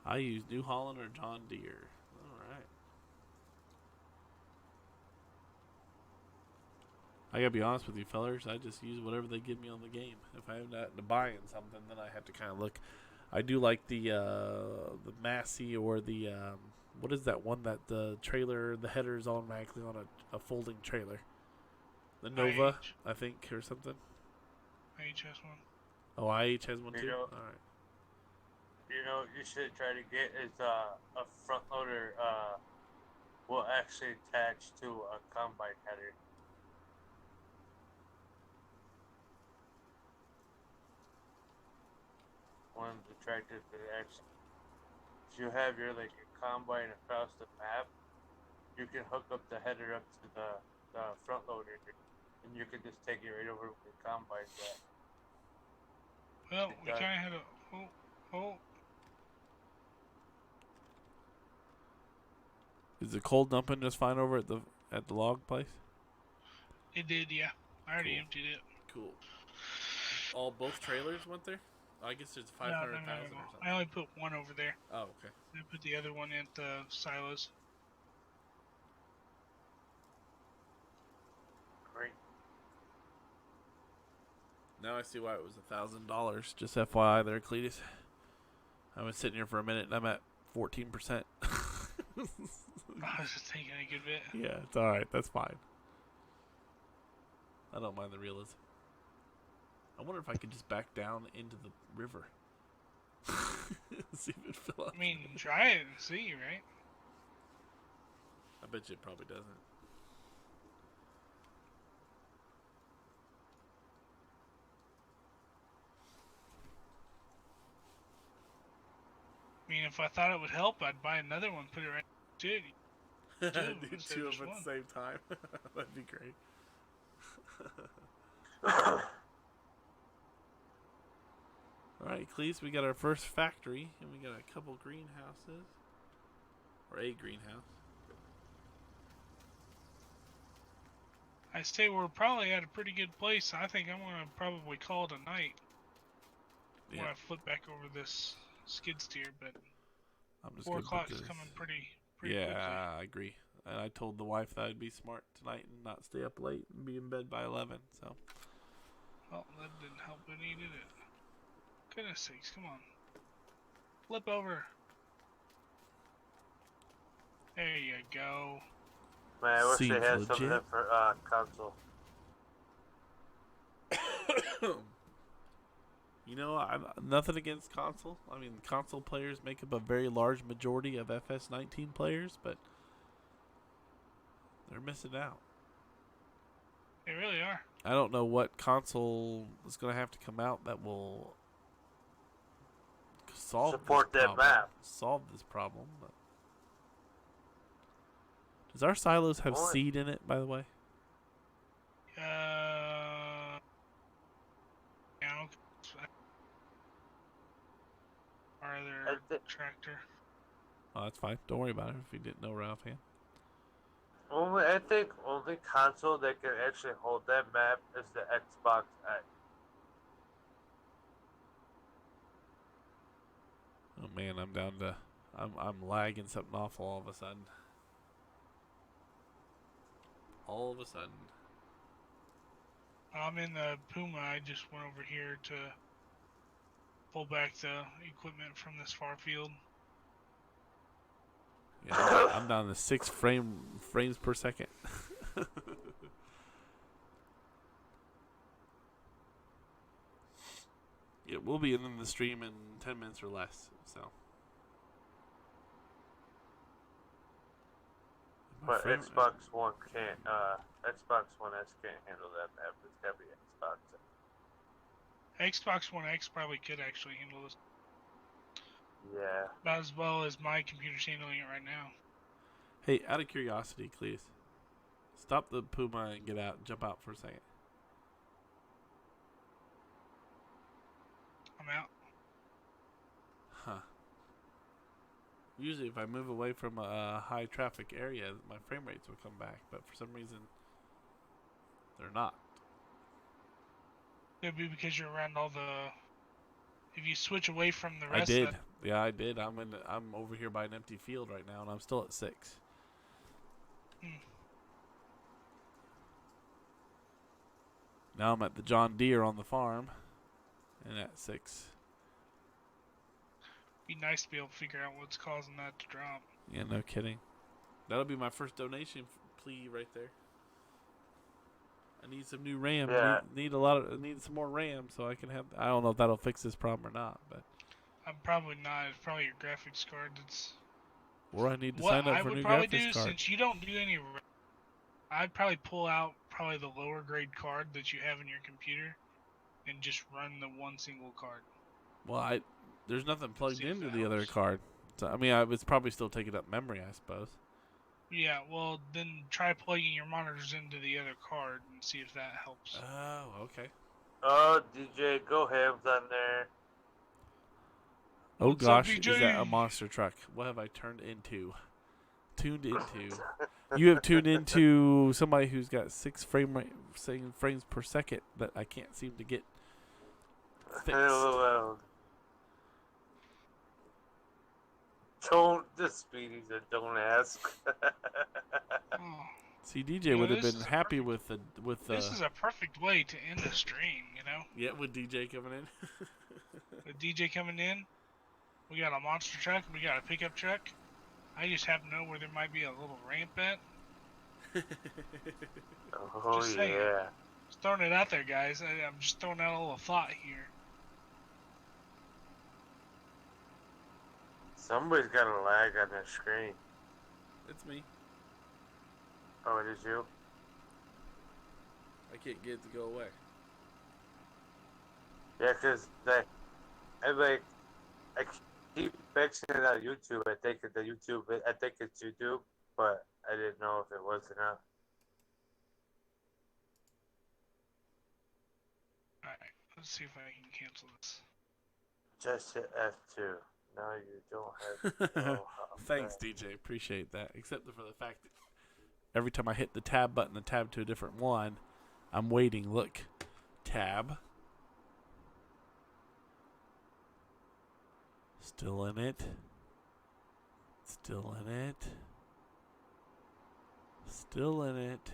[SPEAKER 2] I use New Holland or John Deere. Alright. I gotta be honest with you fellers, I just use whatever they give me on the game. If I'm not buying something, then I have to kind of look. I do like the Massey or the what is that one that the trailer, the header is automatically on a folding trailer? The Nova, I think, or something.
[SPEAKER 1] IH has one.
[SPEAKER 2] Oh, IH has one too?
[SPEAKER 3] Alright. You know, you should try to get is a front loader will actually attach to a combine header. One of the tractors that actually, if you have your like your combine across the map, you can hook up the header up to the front loader, and you can just take it right over with the combine jack.
[SPEAKER 1] Well, we kind of had a
[SPEAKER 2] Is the coal dumping just fine over at the log place?
[SPEAKER 1] It did, yeah. I already emptied it.
[SPEAKER 2] Cool. Both trailers went there? I guess there's 500,000 or something.
[SPEAKER 1] I only put one over there.
[SPEAKER 2] Oh, okay.
[SPEAKER 1] I put the other one at the silos.
[SPEAKER 3] Great.
[SPEAKER 2] Now I see why it was $1,000. Just FYI there, Cleetus. I was sitting here for a minute and I'm at 14%.
[SPEAKER 1] I was just taking a good bit.
[SPEAKER 2] Yeah, it's alright. That's fine. I don't mind the realism. I wonder if I could just back down into the river. See if it fill up.
[SPEAKER 1] I mean, try it and see, right?
[SPEAKER 2] I bet you it probably doesn't.
[SPEAKER 1] I mean, if I thought it would help, I'd buy another one, put it right to it.
[SPEAKER 2] Do two of them at the same time. That'd be great. Alright, Cleese, we got our first factory, and we got a couple greenhouses. Or a greenhouse.
[SPEAKER 1] I say we're probably at a pretty good place. I think I'm going to probably call it a night.
[SPEAKER 2] Yeah.
[SPEAKER 1] When I flip back over this skid steer, but
[SPEAKER 2] I'm just
[SPEAKER 1] 4
[SPEAKER 2] gonna put
[SPEAKER 1] o'clock is
[SPEAKER 2] this-
[SPEAKER 1] coming pretty
[SPEAKER 2] Yeah,
[SPEAKER 1] quickly.
[SPEAKER 2] I agree. And I told the wife that I'd be smart tonight and not stay up late and be in bed by 11, so.
[SPEAKER 1] Well, that didn't help any, did it? Goodness sakes, come on. Flip over. There you go.
[SPEAKER 3] Man, I wish they
[SPEAKER 2] Seems
[SPEAKER 3] had some of
[SPEAKER 2] legit.
[SPEAKER 3] that for console.
[SPEAKER 2] You know, I'm nothing against console. I mean, console players make up a very large majority of FS19 players, but they're missing out.
[SPEAKER 1] They really are.
[SPEAKER 2] I don't know what console is going to have to come out that will
[SPEAKER 3] Support that map.
[SPEAKER 2] Solve this problem. But does our silos have seed in it, by the way?
[SPEAKER 1] Yeah. Our other tractor.
[SPEAKER 2] Oh, that's fine. Don't worry about it if you didn't know right offhand.
[SPEAKER 3] I think only console that can actually hold that map is the Xbox X.
[SPEAKER 2] Oh man, I'm down to. I'm lagging something awful all of a sudden. All of a sudden.
[SPEAKER 1] I'm in the Puma. I just went over here to pull back the equipment from this far field.
[SPEAKER 2] Yeah, I'm down to 6 frames per second. Yeah, we'll be in the stream in 10 minutes or less. So.
[SPEAKER 3] But Xbox One can't. Xbox One S can't handle that map. It's gotta be Xbox.
[SPEAKER 1] Xbox One X probably could actually handle this.
[SPEAKER 3] Yeah.
[SPEAKER 1] About as well as my computer's handling it right now.
[SPEAKER 2] Hey, out of curiosity, please. Stop the Puma and get out and jump out for a second.
[SPEAKER 1] I'm out.
[SPEAKER 2] Huh. Usually if I move away from a high traffic area, my frame rates will come back. But for some reason, they're not.
[SPEAKER 1] It'd be because you're around all the... If you switch away from the
[SPEAKER 2] I
[SPEAKER 1] rest
[SPEAKER 2] did.
[SPEAKER 1] of
[SPEAKER 2] Yeah, I did. I'm over here by an empty field right now, and I'm still at 6. Now I'm at the John Deere on the farm, and at 6.
[SPEAKER 1] Be nice to be able to figure out what's causing that to drop.
[SPEAKER 2] Yeah, no kidding. That'll be my first donation plea right there. I need some new RAM.
[SPEAKER 3] Yeah.
[SPEAKER 2] Need some more RAM so I can have. I don't know if that'll fix this problem or not, but.
[SPEAKER 1] I'm probably not. It's probably your graphics card that's...
[SPEAKER 2] Or I need to
[SPEAKER 1] What
[SPEAKER 2] sign up
[SPEAKER 1] I
[SPEAKER 2] for a
[SPEAKER 1] would
[SPEAKER 2] new
[SPEAKER 1] probably
[SPEAKER 2] graphics
[SPEAKER 1] do,
[SPEAKER 2] card.
[SPEAKER 1] since you don't do any... I'd probably pull out probably the lower grade card that you have in your computer and just run the one single card.
[SPEAKER 2] Well, there's nothing plugged
[SPEAKER 1] See if
[SPEAKER 2] into
[SPEAKER 1] that
[SPEAKER 2] the other
[SPEAKER 1] helps.
[SPEAKER 2] card. So I mean, I was probably still taking up memory, I suppose.
[SPEAKER 1] Yeah, well, then try plugging your monitors into the other card and see if that helps.
[SPEAKER 2] Oh, okay.
[SPEAKER 3] Oh, DJGoham's on there.
[SPEAKER 2] Oh
[SPEAKER 1] What's up,
[SPEAKER 2] gosh,
[SPEAKER 1] DJ?
[SPEAKER 2] is that a monster truck? What have I turned into? Tuned into. You have tuned into somebody who's got 6 frames per second that I can't seem to get fixed.
[SPEAKER 3] Hello. Don't the speedies that don't ask.
[SPEAKER 1] Oh,
[SPEAKER 2] See, DJ
[SPEAKER 1] You know,
[SPEAKER 2] would have
[SPEAKER 1] this
[SPEAKER 2] been
[SPEAKER 1] is a
[SPEAKER 2] happy
[SPEAKER 1] perfect-
[SPEAKER 2] with the.
[SPEAKER 1] this is a perfect way to end the stream, you know?
[SPEAKER 2] Yeah, with DJ coming in.
[SPEAKER 1] With DJ coming in, we got a monster truck, we got a pickup truck. I just happen to know where there might be a little ramp at.
[SPEAKER 3] Oh
[SPEAKER 1] Just saying.
[SPEAKER 3] yeah.
[SPEAKER 1] Just throwing it out there, guys. I'm just throwing out a little thought here.
[SPEAKER 3] Somebody's got a lag on their screen.
[SPEAKER 2] It's me.
[SPEAKER 3] Oh, it is you?
[SPEAKER 2] I can't get it to go away.
[SPEAKER 3] Yeah, cause I keep fixing it on YouTube. I think it's YouTube, but I didn't know if it was or not.
[SPEAKER 1] Alright, let's see if I can cancel this.
[SPEAKER 3] Just hit F2. No, you don't have.
[SPEAKER 2] Thanks, DJ. Appreciate that. Except for the fact that every time I hit the tab button, the tab to a different one, I'm waiting. Look, tab. Still in it. Still in it. Still in it.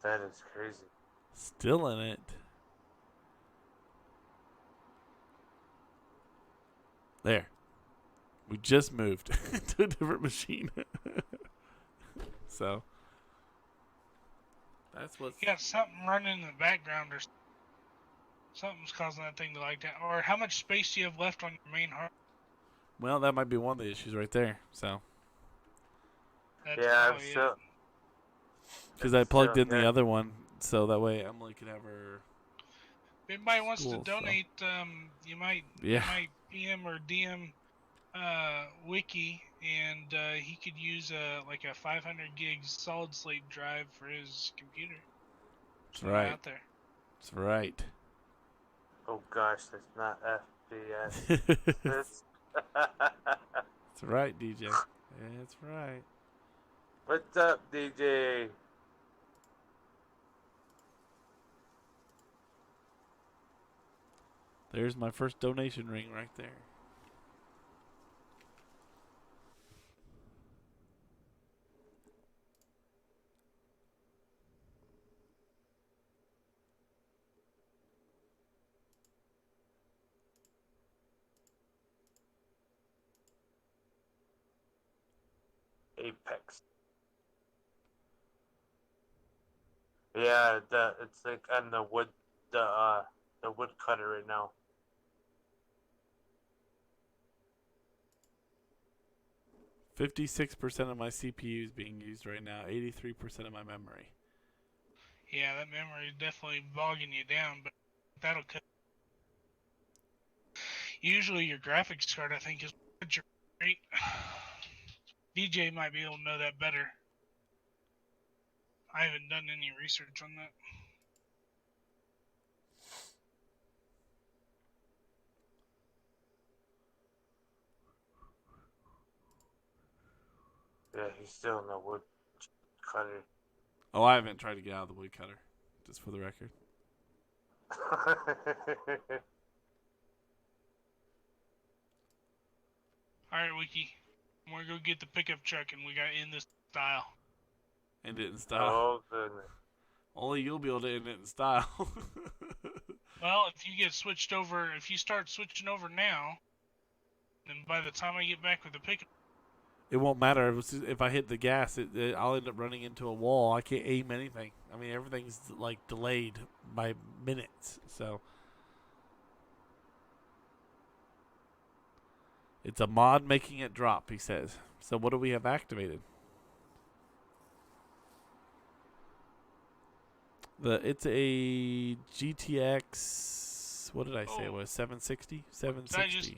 [SPEAKER 3] That is crazy.
[SPEAKER 2] Still in it. There. We just moved to a different machine. So. That's what's...
[SPEAKER 1] You got something running in the background or something's causing that thing to like that. Or how much space do you have left on your main hard?
[SPEAKER 2] Well, that might be one of the issues right there. So.
[SPEAKER 1] That's
[SPEAKER 3] Yeah, I'm
[SPEAKER 1] probably it.
[SPEAKER 3] still.
[SPEAKER 2] Because I plugged in the
[SPEAKER 3] yeah.
[SPEAKER 2] other one, so that way Emily can have her.
[SPEAKER 1] If anybody wants
[SPEAKER 2] Cool,
[SPEAKER 1] to donate, you might PM or DM Wicky, and he could use like a 500 gig solid state drive for his computer.
[SPEAKER 2] That's right.
[SPEAKER 1] Out there.
[SPEAKER 2] That's right.
[SPEAKER 3] Oh gosh, that's not FPS.
[SPEAKER 2] That's right, DJ. That's right.
[SPEAKER 3] What's up, DJ?
[SPEAKER 2] There's my first donation ring right there.
[SPEAKER 3] Apex. Yeah, it's like on the wood cutter right now.
[SPEAKER 2] %56% of my CPU is being used right now. 83% of my memory.
[SPEAKER 1] Yeah, that memory is definitely bogging you down, but that'll cut. Usually your graphics card, I think, is great. DJ might be able to know that better. I haven't done any research on that.
[SPEAKER 3] Yeah, he's still in the wood cutter.
[SPEAKER 2] Oh, I haven't tried to get out of the wood cutter, just for the record.
[SPEAKER 1] Alright, Wicky. We're going to go get the pickup truck and we got to end this style.
[SPEAKER 2] End it in style.
[SPEAKER 3] Oh, goodness.
[SPEAKER 2] Only you'll be able to end it in style.
[SPEAKER 1] Well, if you get switched over, if you start switching over now, then by the time I get back with the pickup,
[SPEAKER 2] it won't matter. If I hit the gas, I'll end up running into a wall. I can't aim anything. I mean, everything's like delayed by minutes. So it's a mod making it drop, he says. So what do we have activated? It's a GTX. What did I say? It was 760. 760.
[SPEAKER 1] what did I just do?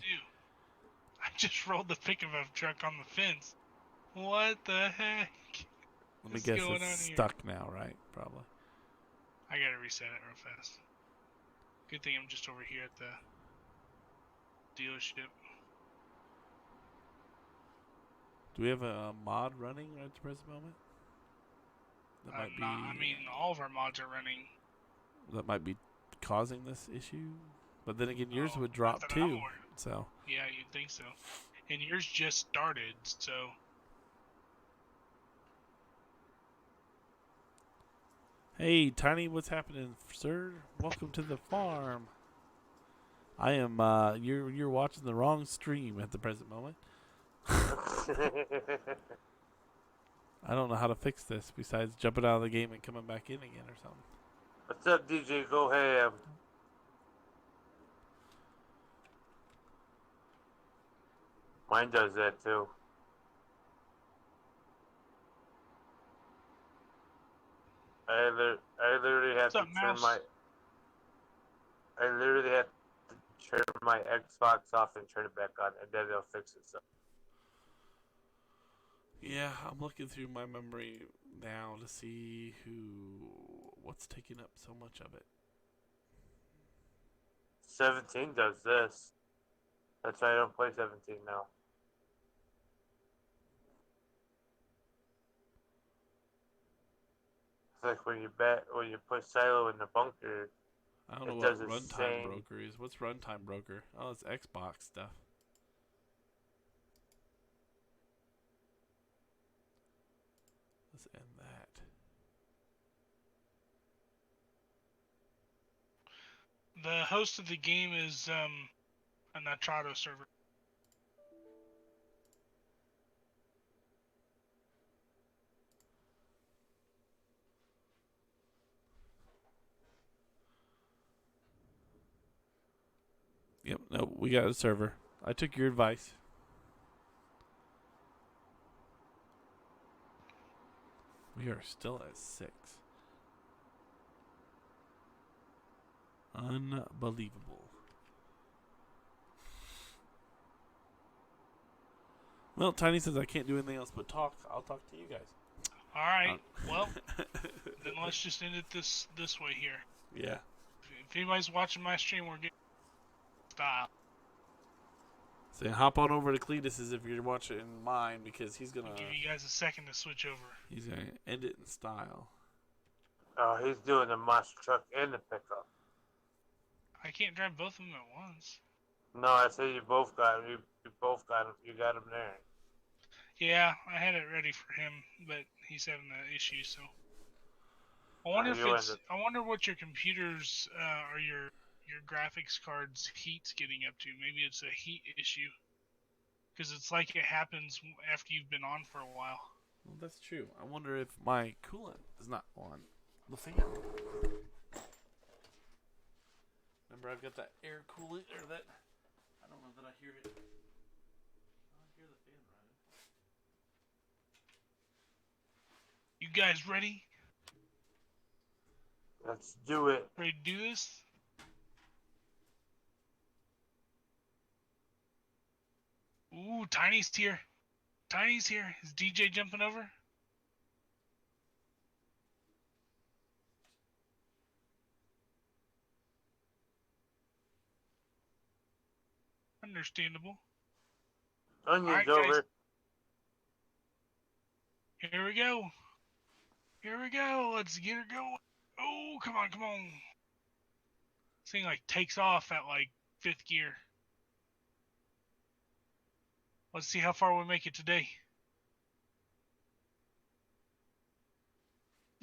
[SPEAKER 1] I just rolled the pickup truck on the fence. What the heck?
[SPEAKER 2] Let me guess, it's stuck now, right? Probably.
[SPEAKER 1] I gotta reset it real fast. Good thing I'm just over here at the dealership.
[SPEAKER 2] Do we have a mod running at the present moment? That might be.
[SPEAKER 1] I mean, all of our mods are running.
[SPEAKER 2] That might be causing this issue. But then again, yours would drop too. So.
[SPEAKER 1] Yeah, you'd think so. And yours just started, so.
[SPEAKER 2] Hey, Tiny, what's happening, sir? Welcome to the farm. I am. You're watching the wrong stream at the present moment. I don't know how to fix this besides jumping out of the game and coming back in again or something.
[SPEAKER 3] What's up, DJGoham? Mine does that too. I literally have to turn my. I literally have to turn my Xbox off and turn it back on, and then it'll fix itself.
[SPEAKER 2] Yeah, I'm looking through my memory now to see what's taking up so much of it.
[SPEAKER 3] 17 does this. That's why I don't play 17 now. It's like when you put Silo in the bunker.
[SPEAKER 2] I don't know what Runtime Broker is. What's Runtime Broker? Oh, it's Xbox stuff. Let's end that.
[SPEAKER 1] The host of the game is a Nitrado server.
[SPEAKER 2] Yep, no, we got a server. I took your advice. We are still at 6. Unbelievable. Well, Tiny says I can't do anything else but talk. I'll talk to you guys.
[SPEAKER 1] All right. Well, then let's just end it this way here.
[SPEAKER 2] Yeah.
[SPEAKER 1] If anybody's watching my stream, we're getting style.
[SPEAKER 2] So hop on over to Cleetus's if you're watching mine because he's gonna.
[SPEAKER 1] I'll give you guys a second to switch over.
[SPEAKER 2] He's gonna end it in style.
[SPEAKER 3] Oh, he's doing the monster truck and the pickup.
[SPEAKER 1] I can't drive both of them at once.
[SPEAKER 3] No, I say you both got him. You both got him. You got him there.
[SPEAKER 1] Yeah, I had it ready for him, but he's having that issue. So I wonder I wonder what your computers or your graphics card's heat's getting up to. Maybe it's a heat issue. Because it's like it happens after you've been on for a while.
[SPEAKER 2] Well, that's true. I wonder if my coolant is not on the fan. Remember, I've got that air coolant, or that. I don't know that I hear it. I don't hear the fan running.
[SPEAKER 1] You guys ready?
[SPEAKER 3] Let's do it.
[SPEAKER 1] Ready to do this? Ooh, Tiny's here. Tiny's here. Is DJ jumping over? Understandable.
[SPEAKER 3] Onions
[SPEAKER 1] right,
[SPEAKER 3] over.
[SPEAKER 1] guys. Here we go. Here we go. Let's get her going. Oh, come on, come on. This thing like takes off at like 5th gear. Let's see how far we make it today.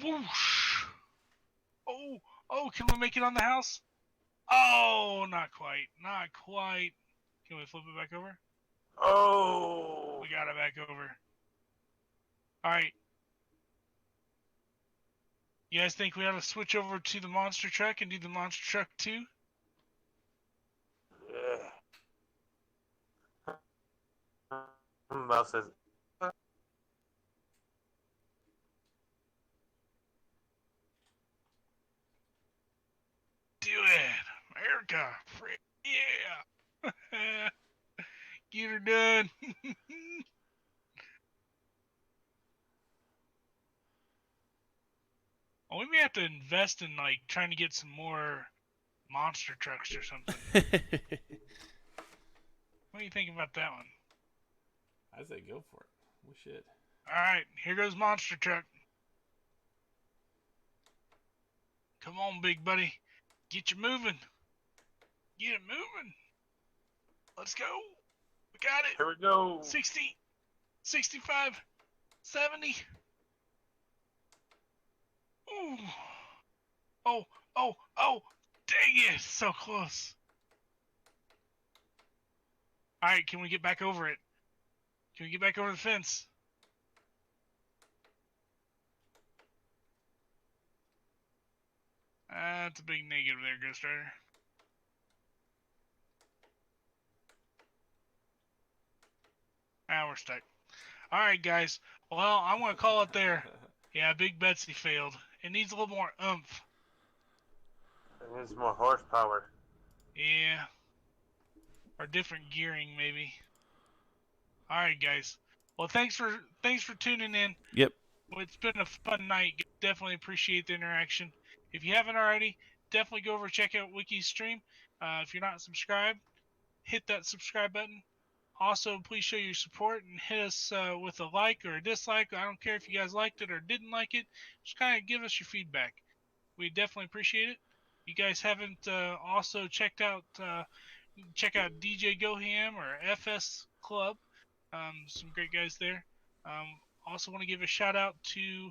[SPEAKER 1] Whoosh! Oh, can we make it on the house? Oh, not quite. Not quite. Can we flip it back over?
[SPEAKER 3] Oh!
[SPEAKER 1] We got it back over. Alright. You guys think we ought to switch over to the monster truck and do the monster truck 2?
[SPEAKER 3] Yeah. Mouse says.
[SPEAKER 1] Do it, America! Yeah! Get her done! Oh, we may have to invest in like trying to get some more monster trucks or something. What do you think about that one?
[SPEAKER 2] I say go for it. We should.
[SPEAKER 1] Alright, here goes monster truck. Come on, big buddy. Get you moving. Get it moving. Let's go. We got it.
[SPEAKER 3] Here we go.
[SPEAKER 1] 60, 65, 70. Ooh. Oh. Dang it. So close. Alright, can we get back over it? Can we get back over the fence? That's a big negative there, Ghost Rider. Ah, we're stuck. Alright, guys. Well, I'm going to call it there. Yeah, Big Betsy failed. It needs a little more oomph.
[SPEAKER 3] It needs more horsepower.
[SPEAKER 1] Yeah. Or different gearing, maybe. Alright, guys. Well, thanks for tuning in.
[SPEAKER 2] Yep.
[SPEAKER 1] Well, it's been a fun night. Definitely appreciate the interaction. If you haven't already, definitely go over and check out Wicky's stream. If you're not subscribed, hit that subscribe button. Also, please show your support and hit us with a like or a dislike. I don't care if you guys liked it or didn't like it. Just kind of give us your feedback. We definitely appreciate it. You guys haven't also checked out check out DJGoham or FSClub. Some great guys there. Also want to give a shout out to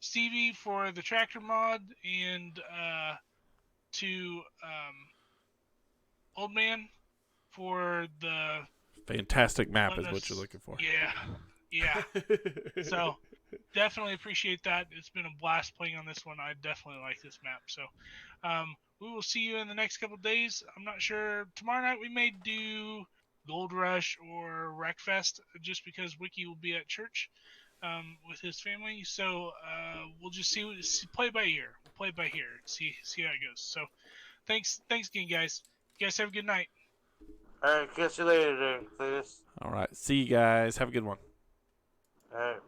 [SPEAKER 1] Stevie for the tractor mod and to Old Man for the
[SPEAKER 2] fantastic map is what you're looking for.
[SPEAKER 1] Yeah. So definitely appreciate that. It's been a blast playing on this one. I definitely like this map. So we will see you in the next couple of days. I'm not sure. Tomorrow night we may do Gold Rush or Wreckfest just because Wicky will be at church with his family. So we'll just play by ear. We'll play by ear. See how it goes. So thanks again, guys. You guys have a good night.
[SPEAKER 3] Alright, catch you later there, Cleetus.
[SPEAKER 2] All right. See you guys. Have a good one.
[SPEAKER 3] Alright.